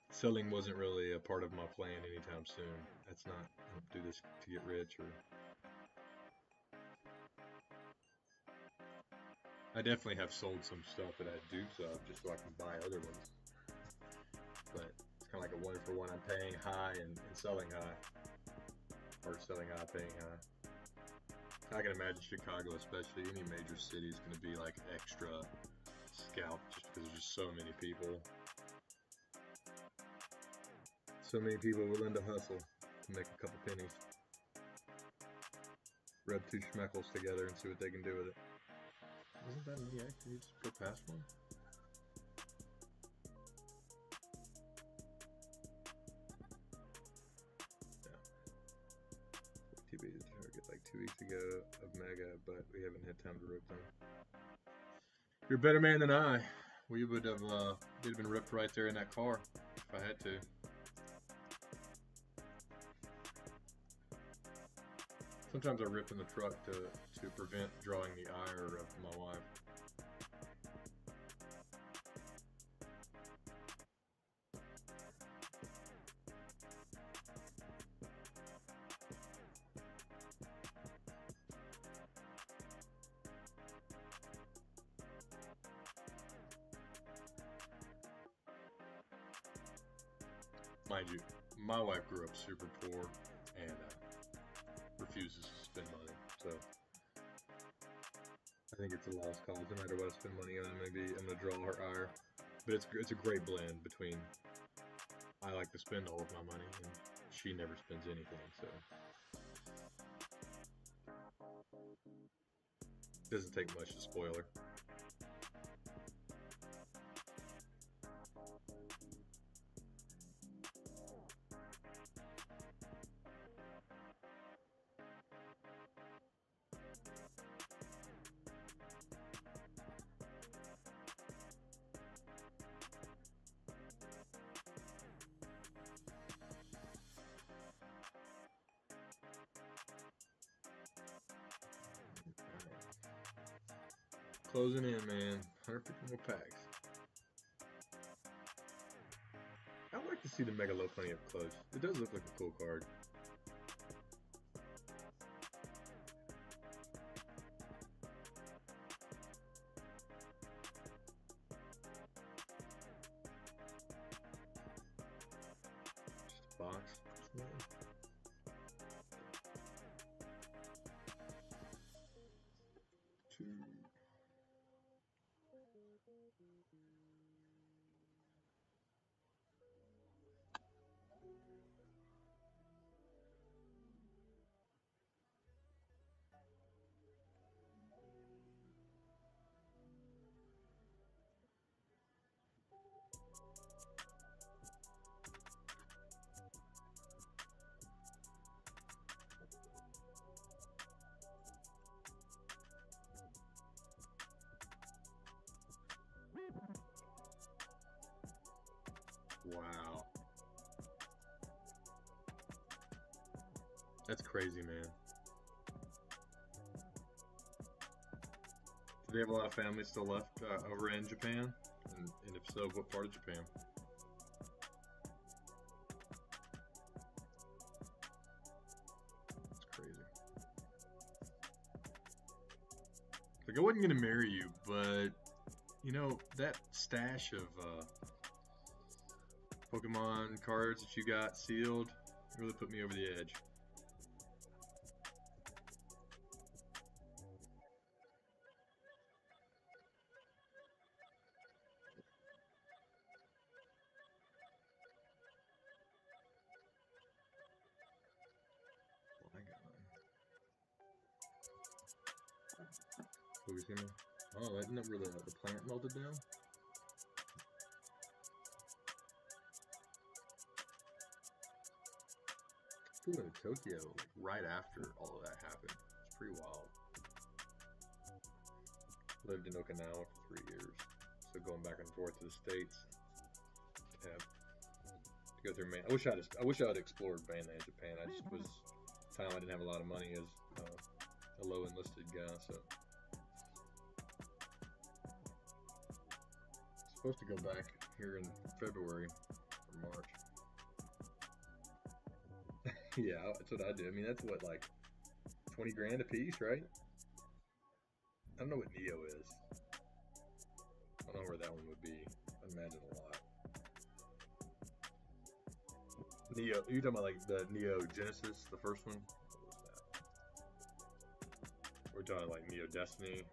selling wasn't really a part of my plan anytime soon. That's not, I don't do this to get rich or. I definitely have sold some stuff that I do sell just so I can buy other ones. But it's kind of like a one for one. I'm paying high and selling high. Or selling high, paying high. I can imagine Chicago, especially any major city, is going to be like extra scalp just because there's just so many people. So many people willing to hustle to make a couple pennies. Rub 2 schmeckles together and see what they can do with it. Wasn't that an EX? Did you just go past one? Yeah. TB to target like 2 weeks ago of Mega, but we haven't had time to rip them. You're a better man than I. We would have been ripped right there in that car if I had to. Sometimes I rip in the truck to prevent drawing the ire of my wife. mind you, my wife grew up super poor and refuses to spend money. So I think it's a lost cause. No matter what I spend money on, I'm gonna draw her ire. But it's a great blend between I like to spend all of my money and she never spends anything. So it doesn't take much to spoil her. Closing in, man. 150 more packs. I'd like to see the Mega Lopunny up close. It does look like a cool card. Just a box. Two. Wow. That's crazy, man. Do they have a lot of family still left over in Japan? And if so, what part of Japan? That's crazy. Like, I wasn't gonna marry you, but you know, that stash of Pokemon cards that you got sealed really put me over the edge. Oh, isn't that where the plant melted down? Flew into Tokyo like right after all of that happened. It's pretty wild. Lived in Okinawa for 3 years, so going back and forth to the States. Yeah, to go through I wish I had explored mainland Japan. I just was time I didn't have a lot of money as a low enlisted guy, so. Supposed to go back here in February or March. Yeah, that's what I do. I mean, that's what, like 20 grand a piece, right? I don't know what Neo is. I don't know where that one would be. I imagine a lot. Neo, you're talking about like the Neo Genesis, the first one? What was that? We're talking like Neo Destiny.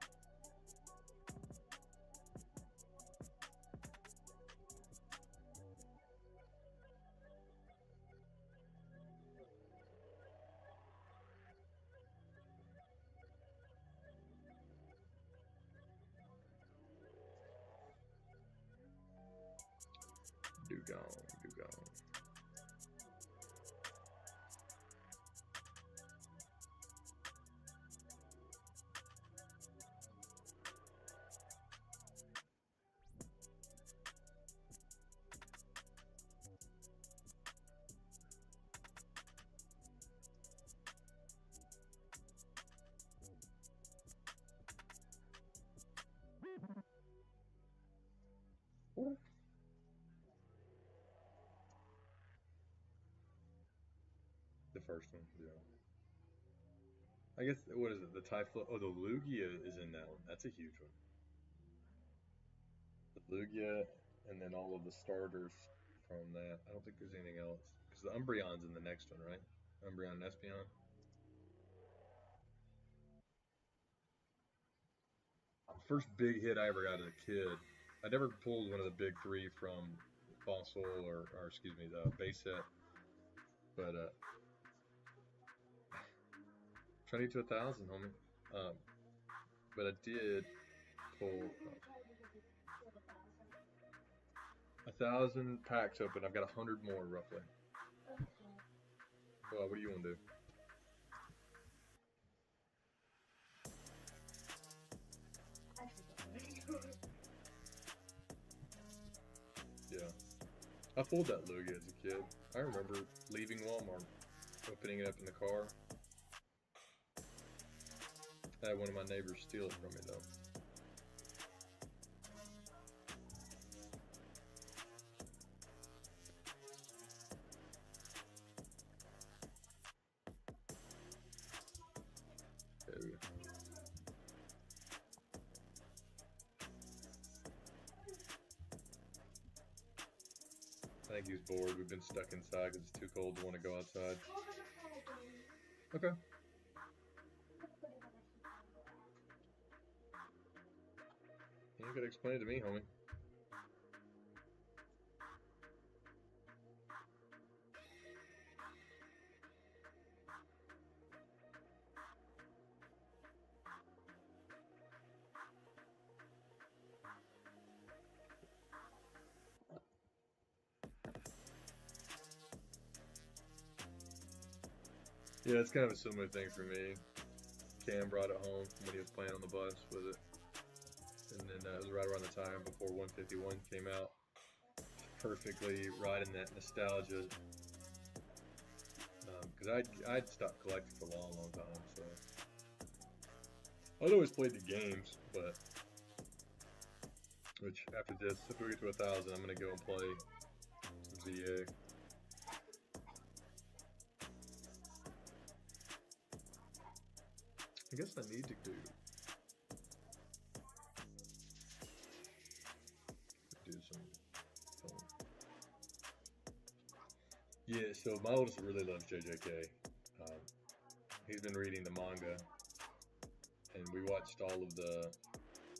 Dugong. The first one, yeah. I guess, what is it, the Typhlo? Oh, the Lugia is in that one. That's a huge one. The Lugia, and then all of the starters from that. I don't think there's anything else. Because the Umbreon's in the next one, right? Umbreon and Espeon. First big hit I ever got as a kid. I never pulled one of the big three from Fossil or excuse me, the base set. But trying to get to 1,000, homie. But I did pull 1,000 packs open. I've got 100 more roughly. Well, what do you want to do? Yeah. I pulled that Lugia as a kid. I remember leaving Walmart, opening it up in the car. I had one of my neighbors steal it from me though. There we go. I think he's bored. We've been stuck inside because it's too cold to want to go outside. Okay. You gotta explain it to me, homie. Yeah, it's kind of a similar thing for me. Cam brought it home when he was playing on the bus with it. And then it was right around the time before 151 came out. Perfectly riding that nostalgia. Because I'd stopped collecting for a long, long time. So I'd always played the games, but which after this, if we get to 1,000, I'm gonna go and play some ZA. I guess I need to do some fun. Yeah, so my oldest really loves JJK. He's been reading the manga, and we watched all of the,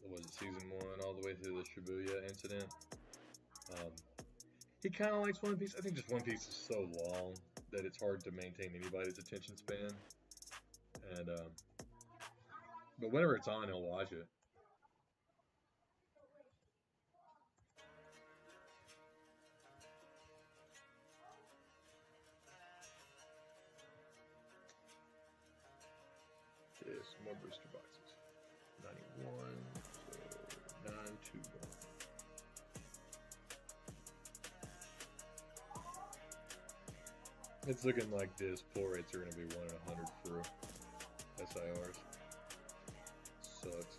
what was it, season 1, all the way through the Shibuya incident. He kind of likes One Piece. I think just One Piece is so long that it's hard to maintain anybody's attention span. And but whenever it's on, he'll watch it. Yes, more booster boxes. 91, so 921. It's looking like this. Pull rates are going to be 1 in 100 for SIRs. Sucks.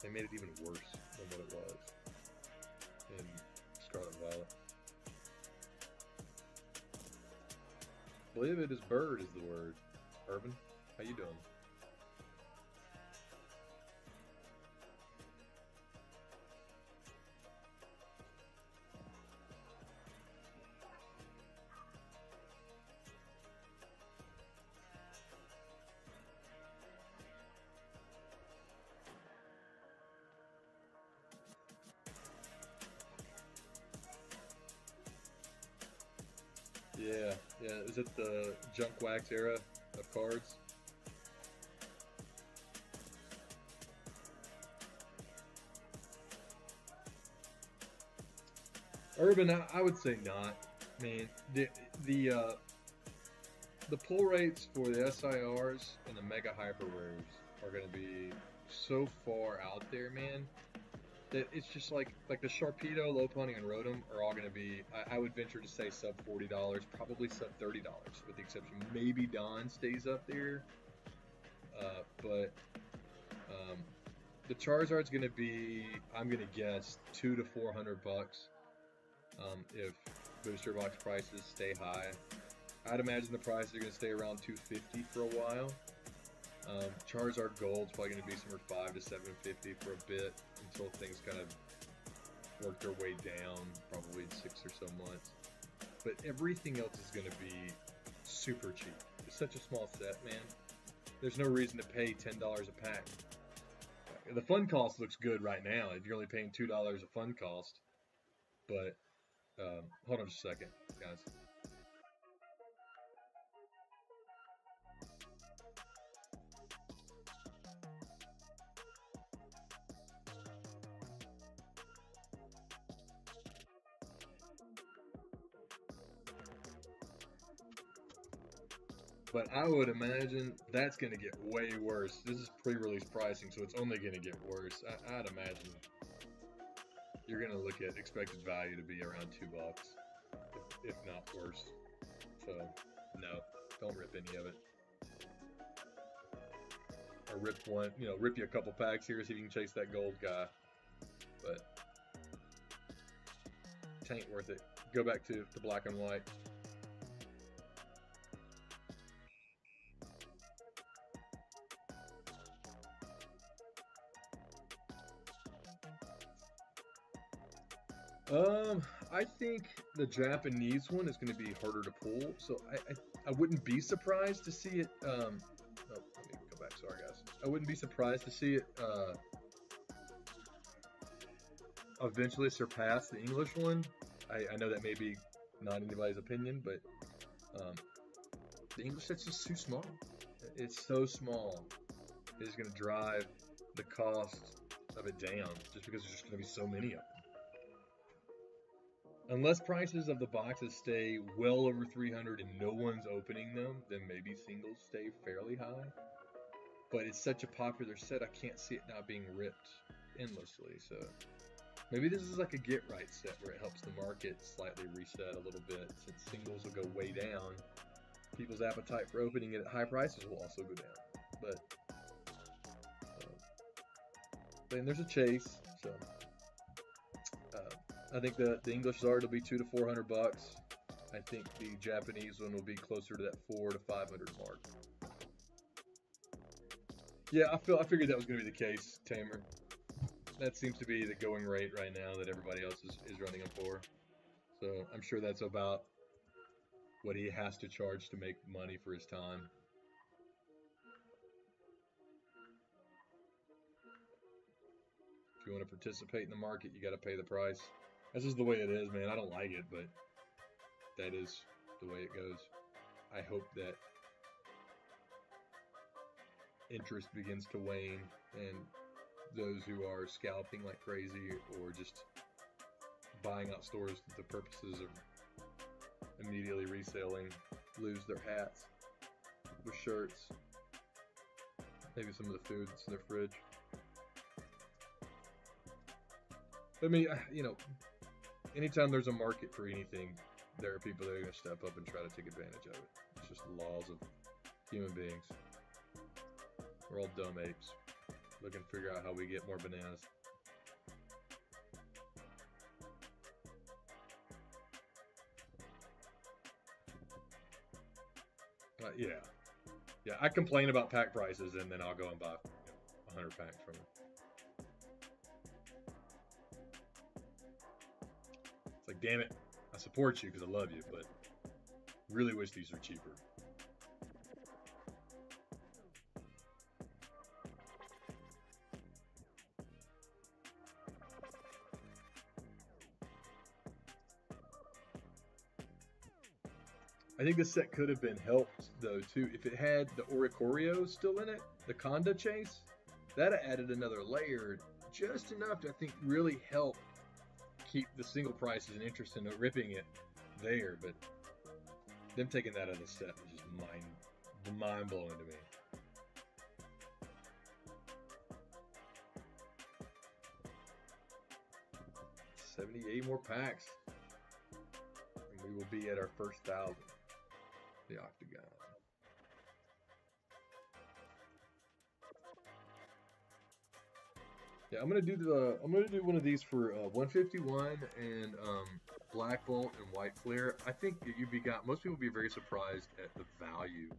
They made it even worse than what it was in Scarlet Violet. Believe it is bird is the word. Urban, how you doing? Yeah, yeah. Is it the junk wax era of cards? Urban, I would say not. I mean, the pull rates for the SIRs and the Mega Hyper Rares are going to be so far out there, man, that it's just like the Sharpedo, Lopunny, and Rotom are all going to be, I would venture to say sub $40, probably sub $30, with the exception maybe Dawn stays up there. But the Charizard's going to be, I'm going to guess, $200 to $400 if booster box prices stay high. I'd imagine the prices are going to stay around $250 for a while. Charizard Gold's probably going to be somewhere $500 to $750 for a bit until things kind of work their way down probably in 6 or so months. But everything else is going to be super cheap. It's such a small set, man. There's no reason to pay $10 a pack. The fun cost looks good right now. You're only paying $2 a fun cost. But hold on just a second, guys. But I would imagine that's going to get way worse. This is pre-release pricing, so it's only going to get worse. I'd imagine you're going to look at expected value to be around $2, if not worse. So, no, don't rip any of it. Or rip one, rip you a couple packs here, see if you can chase that gold guy. But it ain't worth it. Go back to the black and white. I think the Japanese one is going to be harder to pull, so I wouldn't be surprised to see it. Let me go back. Sorry, guys. I wouldn't be surprised to see it eventually surpass the English one. I know that may be not anybody's opinion, but the English set's just too small. It's so small. It's going to drive the cost of it down just because there's just going to be so many of them. Unless prices of the boxes stay well over 300 and no one's opening them, then maybe singles stay fairly high. But it's such a popular set, I can't see it not being ripped endlessly. So maybe this is like a get-right set where it helps the market slightly reset a little bit. Since singles will go way down, people's appetite for opening it at high prices will also go down. But then there's a chase, so... I think the English Zard will be $200 to $400. I think the Japanese one will be closer to that $400 to $500 mark. Yeah, I figured that was going to be the case, Tamer. That seems to be the going rate right now that everybody else is running them for. So I'm sure that's about what he has to charge to make money for his time. If you want to participate in the market, you got to pay the price. This is the way it is, man. I don't like it, but that is the way it goes. I hope that interest begins to wane and those who are scalping like crazy or just buying out stores for the purposes of immediately reselling lose their hats, their shirts, maybe some of the food that's in their fridge. I mean, anytime there's a market for anything, there are people that are going to step up and try to take advantage of it. It's just the laws of human beings. We're all dumb apes, looking to figure out how we get more bananas. Yeah, I complain about pack prices and then I'll go and buy 100 packs from them. It's like, damn it, I support you because I love you, but really wish these were cheaper. I think this set could have been helped, though, too. If it had the Oricorio still in it, the Conda Chase, that added another layer, just enough to, I think, really help keep the single prices and interest in ripping it there. But them taking that out of the set was just mind-blowing to me. $78 more packs, and we will be at our first 1,000. The Octagon. Yeah, I'm gonna do one of these for 151 and Black Bolt and White Flare. I think most people would be very surprised at the value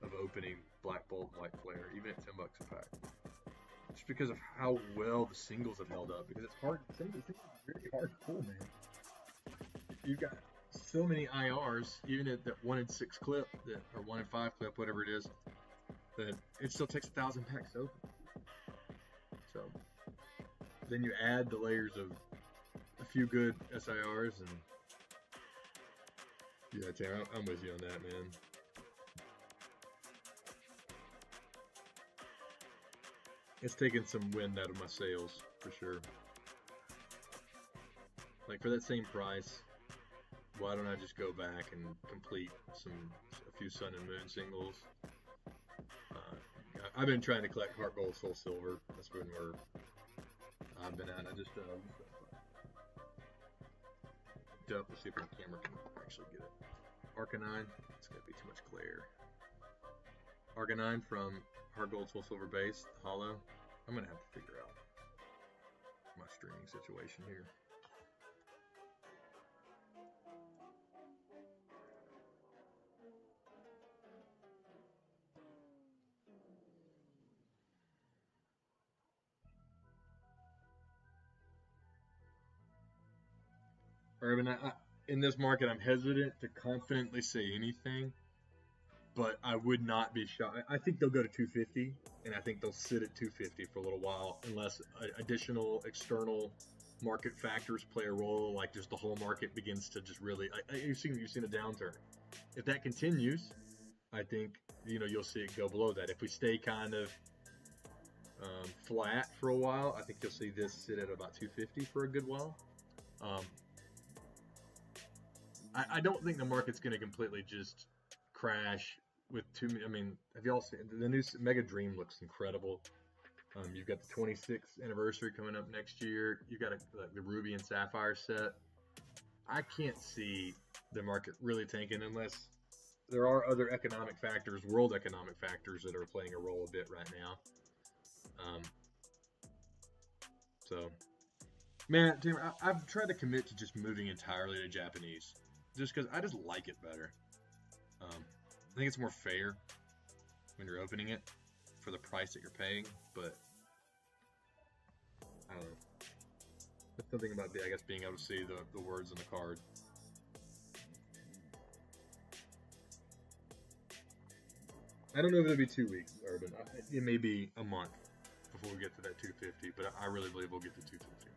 of opening Black Bolt and White Flare, even at $10 a pack. just because of how well the singles have held up. Because it's hard, singles is very hard to pull, man. You've got so many IRs, even at that 1 in 6 clip, or 1 in 5 clip, whatever it is, that it still takes 1,000 packs to open. So then you add the layers of a few good SIRs, and yeah, Tanner, I'm with you on that, man. It's taken some wind out of my sails, for sure. Like, for that same price, why don't I just go back and complete a few Sun and Moon singles? I've been trying to collect Heart Gold, Soul Silver. That's been where I've been at. I just let's see if my camera can actually get it. Arcanine, it's gonna be too much glare. Arcanine from Heart Gold, Soul Silver base, hollow. I'm gonna have to figure out my streaming situation here. Urban, in this market, I'm hesitant to confidently say anything, but I would not be shocked. I think they'll go to 250, and I think they'll sit at 250 for a little while, unless additional external market factors play a role, like just the whole market begins to just really. You've seen a downturn. If that continues, I think you'll see it go below that. If we stay kind of flat for a while, I think you'll see this sit at about 250 for a good while. I don't think the market's going to completely just crash with too many. I mean, have y'all seen the new Mega Dream? Looks incredible. You've got the 26th anniversary coming up next year. You've got the Ruby and Sapphire set. I can't see the market really tanking unless there are other economic factors, world economic factors, that are playing a role a bit right now. So, man, Tim, I've tried to commit to just moving entirely to Japanese, just because I just like it better. I think it's more fair when you're opening it for the price that you're paying, but I don't know. There's something about being able to see the words on the card. I don't know if it'll be 2 weeks, Urban. It may be a month before we get to that 250, but I really believe we'll get to 250.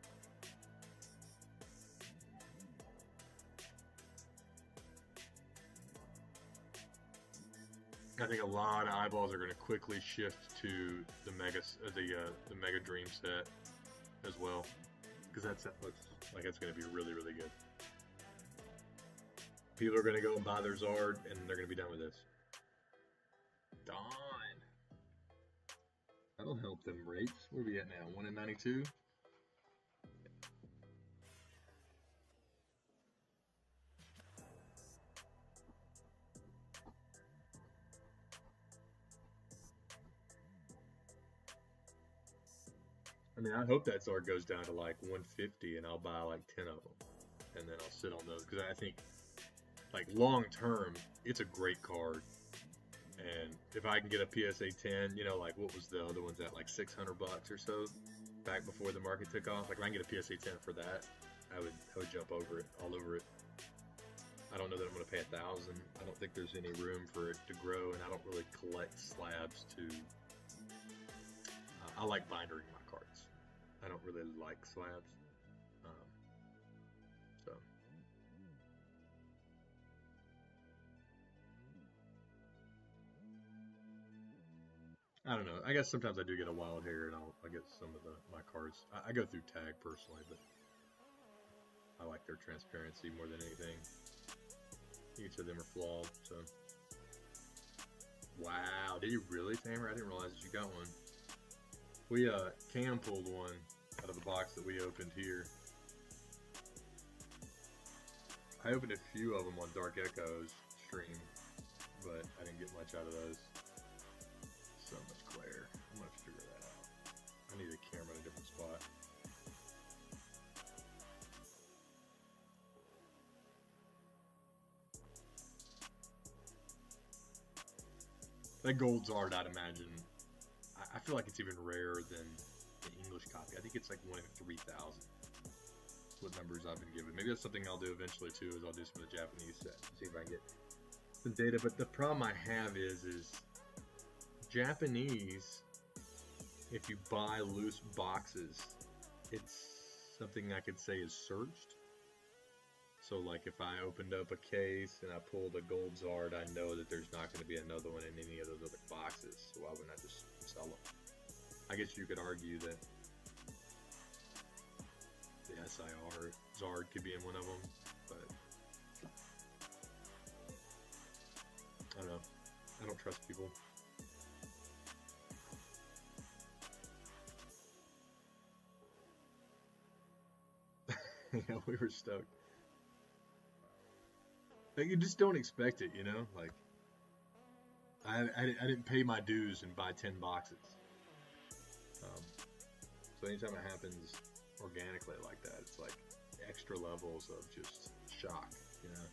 I think a lot of eyeballs are going to quickly shift to the Mega Dream set as well, because that set looks like it's going to be really, really good. People are going to go and buy their Zard, and they're going to be done with this. Dawn. That'll help them rates. Where are we at now? 1 in 92? I mean, I hope that Zard goes down to like 150 and I'll buy like 10 of them. And then I'll sit on those. Because I think, like, long term, it's a great card. And if I can get a PSA 10, like what was the other ones at, like $600 or so back before the market took off? Like, if I can get a PSA 10 for that, I would jump all over it. I don't know that I'm going to pay $1,000. I don't think there's any room for it to grow, and I don't really collect slabs to. I like bindering my cards. I don't really like slabs. So. I don't know. I guess sometimes I do get a wild hair, and I get some of my cards. I go through tag personally, but I like their transparency more than anything. Each of them are flawed, so. Wow, did you really, Tamer? I didn't realize that you got one. We Cam pulled one out of the box that we opened here. I opened a few of them on Dark Echo's stream, but I didn't get much out of those. So much glare. I'm gonna have to figure that out. I need a camera in a different spot. That gold Zard, I'd imagine. I feel like it's even rarer than the English copy. I think it's like 1 in 3,000. What numbers I've been given. Maybe that's something I'll do eventually too, is I'll do some of the Japanese set. See if I can get some data. But the problem I have is Japanese, if you buy loose boxes, it's something I could say is surged. So like if I opened up a case and I pulled a gold Zard, I know that there's not going to be another one in any of those other boxes. So why wouldn't I just sell them? I guess you could argue that the SIR Zard could be in one of them, but I don't know. I don't trust people. Yeah, we were stoked. Like, you just don't expect it, you know? Like, I didn't pay my dues and buy 10 boxes. So anytime it happens organically like that, it's like extra levels of just shock, you know?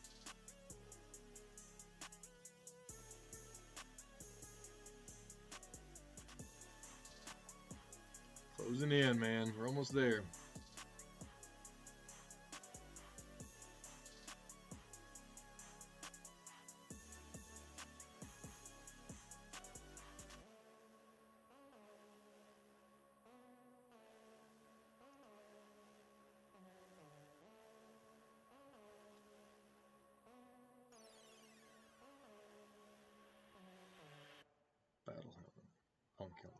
Closing in, man. We're almost there. Battle helmet. Punk helmet.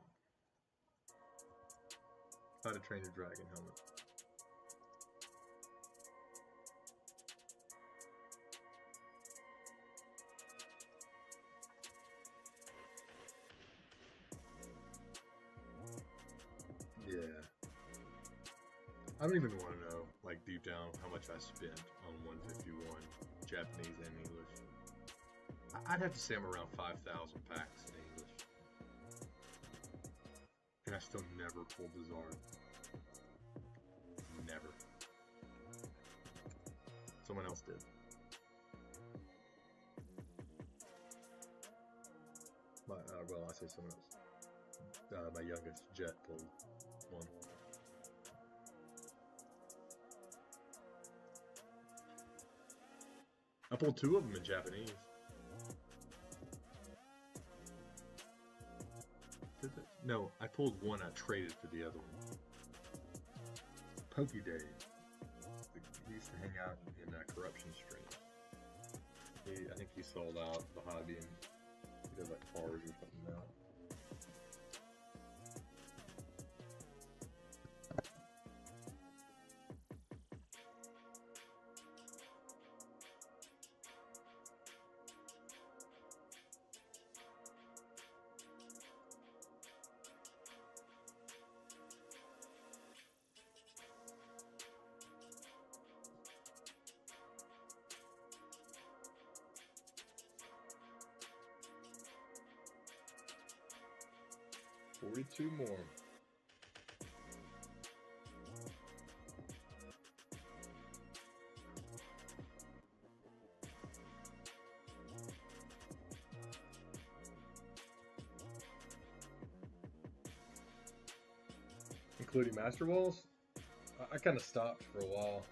How to Train Your Dragon helmet. Yeah. I don't even want to know, like, deep down, how much I spent on 151, Japanese and English. I'd have to say I'm around 5,000 packs in English. And I still never pulled the Zard. Never. Someone else did. Well, I say someone else. My youngest, Jet, pulled one. I pulled 2 of them in Japanese. No, I pulled one. I traded for the other one. Pokey Day. He used to hang out in Corruption Stream. I think he sold out the hobby and he does like cars or something now. Two more. Including Master Balls? I kind of stopped for a while.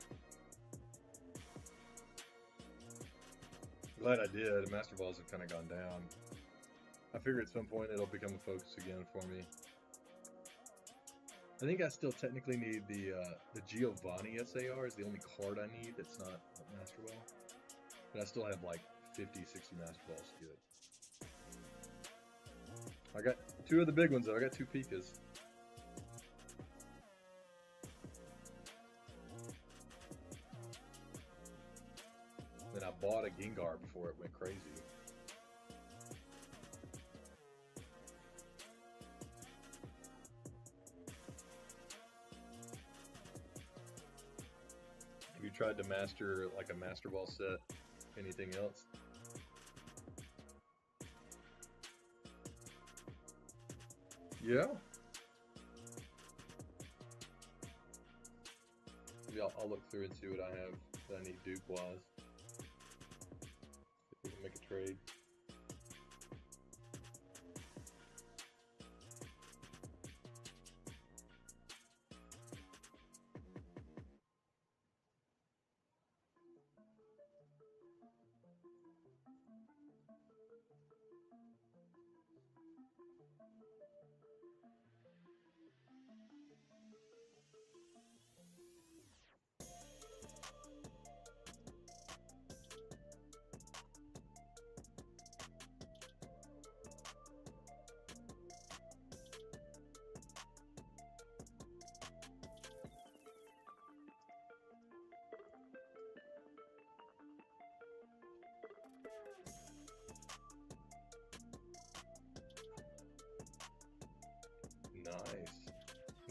Glad I did. Master Balls have kind of gone down. I figure at some point it'll become a focus again for me. I think I still technically need the Giovanni SAR is the only card I need that's not a Master Ball. But I still have like 50, 60 Master Balls to get. I got 2 of the big ones though. I got 2 Pikas. Then I bought a Gengar before it went crazy. Have you tried to master like a Master Ball set? Anything else? Yeah. Maybe I'll look through and see what I have that I need dupe wise. If we can make a trade.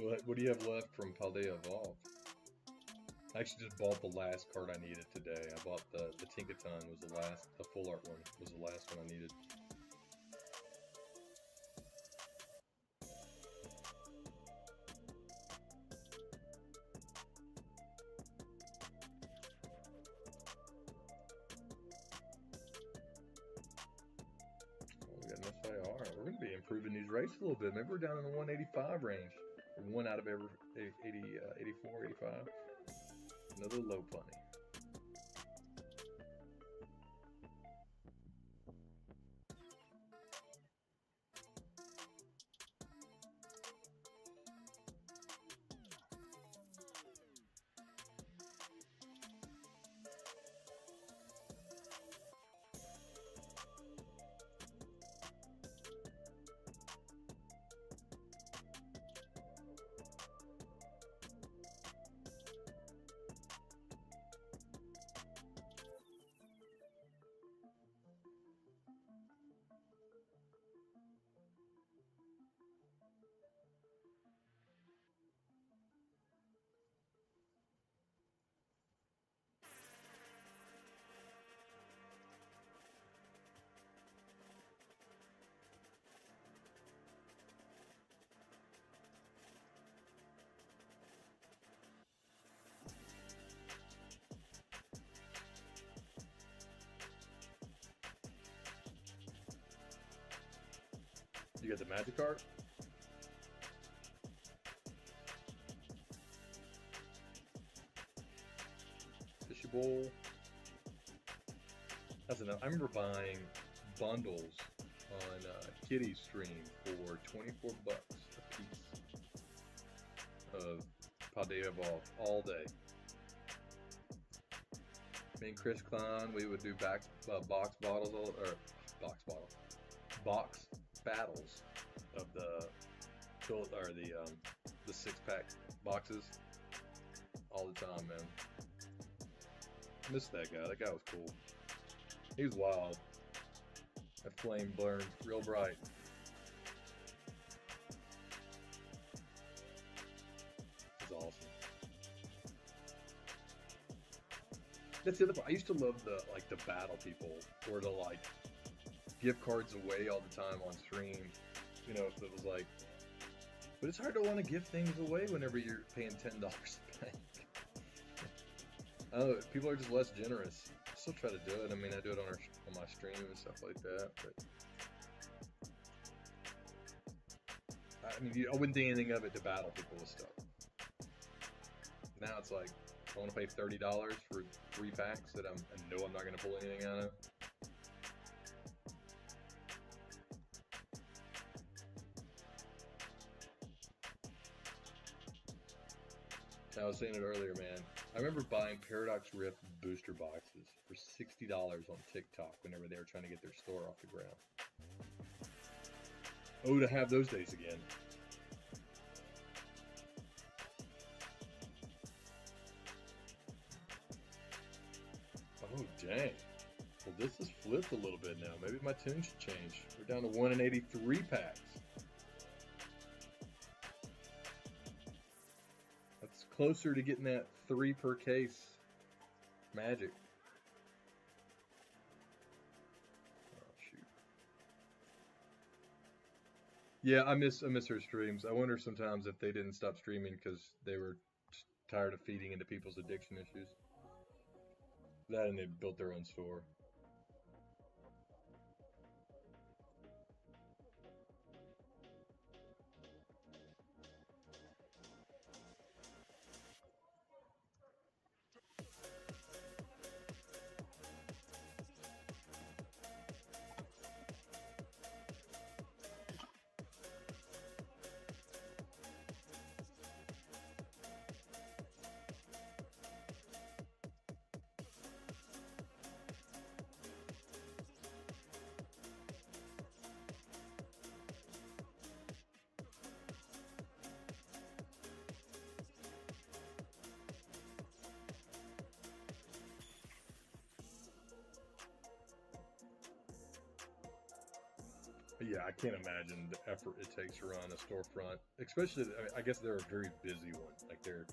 What do you have left from Paldea Evolved? I actually just bought the last card I needed today. I bought the Tinkaton was the last, the full art one was the last one I needed. We got an SIR. We're going to be improving these rates a little bit. Maybe we're down in the 185 range. Or one out of every 84, 85. Another low punny. You got the magic card? Fishy bowl. That's enough. I remember buying bundles on Kitty's stream for 24 bucks a piece of Paldea Evolved all day. Me and Chris Klein, we would do box battles of the 6-pack boxes all the time, man. I miss that guy. That guy was cool. He was wild. That flame burned real bright. It was awesome. That's the other part. I used to love the battle people, or to give cards away all the time on stream. You know, if it was like, but it's hard to want to give things away whenever you're paying $10 a pack. I don't know, people are just less generous. I still try to do it. I mean, I do it on my stream and stuff like that, but I mean, I wouldn't think anything of it to battle people with stuff. Now it's like, I want to pay $30 for 3 packs that I know I'm not going to pull anything out of. I was saying it earlier, man. I remember buying Paradox Rift booster boxes for $60 on TikTok whenever they were trying to get their store off the ground. Oh, to have those days again. Oh, dang. Well, this has flipped a little bit now. Maybe my tune should change. We're down to 1 in 83 packs. That's closer to getting that 3 per case magic. Oh, shoot. Yeah, I miss her streams. I wonder sometimes if they didn't stop streaming because they were tired of feeding into people's addiction issues. That and they built their own store. Yeah, I can't imagine the effort it takes to run a storefront, especially, I mean, I guess they're a very busy one. Like, they're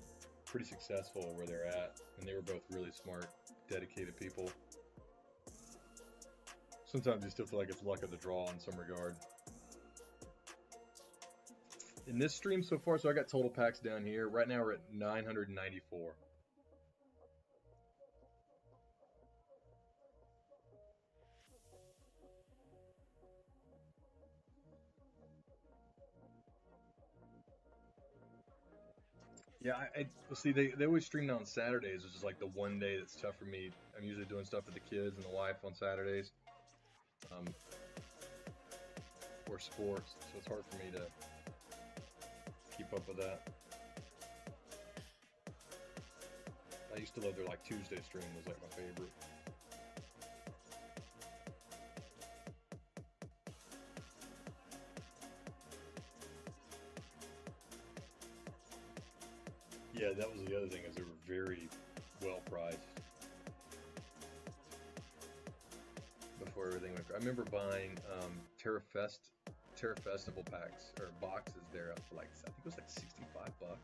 pretty successful where they're at, and they were both really smart, dedicated people. Sometimes you still feel like it's luck of the draw in some regard. In this stream so far, so I got total packs down here. Right now we're at 994. Yeah, well, see, they always stream on Saturdays, which is like the one day that's tough for me. I'm usually doing stuff with the kids and the wife on Saturdays, or sports, so it's hard for me to keep up with that. I used to love their like Tuesday stream was like my favorite. Yeah, that was the other thing, is they were very well priced before everything went. I remember buying Terra Festival packs or boxes there for like, I think it was like $65.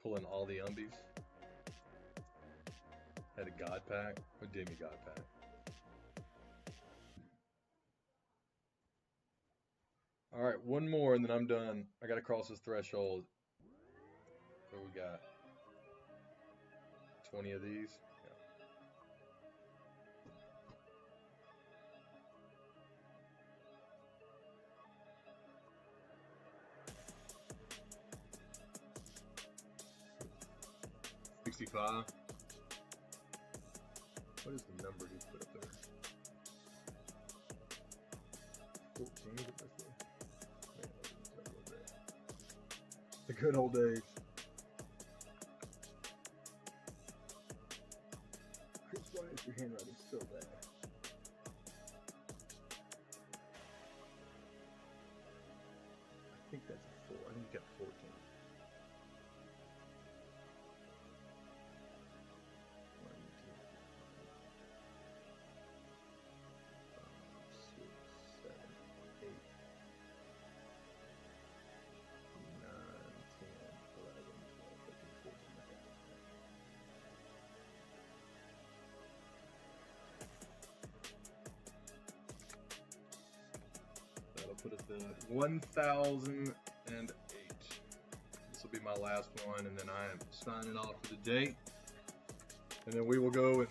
Pulling all the umbies. Had a God pack, a demigod pack. All right, one more and then I'm done. I gotta cross this threshold. So we got 20 of these. Yeah. $65. What is the number he put up there? 14, is it this way? Man, that was a day. The good old days. Chris, why is your handwriting so bad? I think that's a 4. I think you got 14. Put us at 1,008. This will be my last one, and then I am signing off for the day. And then we will go and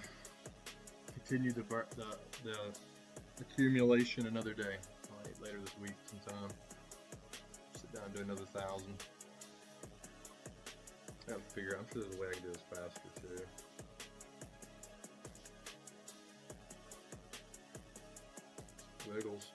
continue the accumulation another day. Later this week sometime. Sit down and do another 1,000. I have to figure out, I'm sure there's a way I can do this faster too. Wiggles.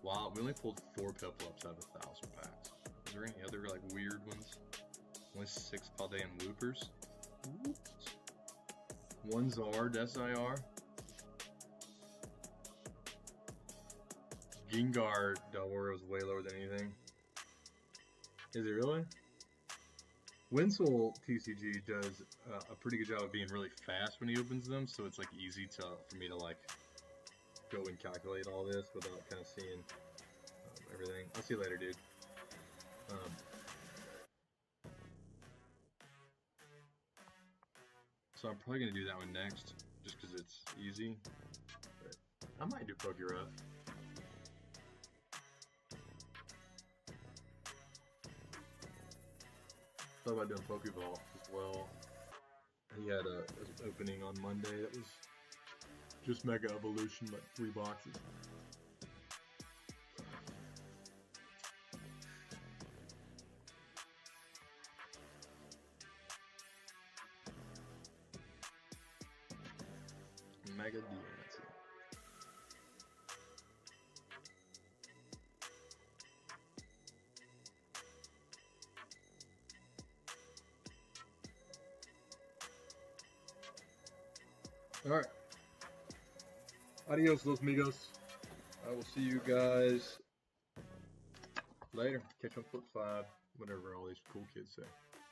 Wow, we only pulled 4 Piplups out of 1,000 packs. Is there any other like weird ones? Only 6 Paldean Loopers. Oops. 1 Zard SIR. Gengar Delaware was way lower than anything. Is it really? Winsel TCG does a pretty good job of being really fast when he opens them, so it's like easy for me to like go and calculate all this without kind of seeing everything. I'll see you later, dude. So I'm probably gonna do that one next, just because it's easy. But I might do PokeRef. Thought about doing Pokeball as well. He had an opening on Monday that was just Mega Evolution, like 3 boxes. Mega D, that's it. Alright, Adios, los amigos. I will see you guys later. Catch you on flip 5, whatever all these cool kids say.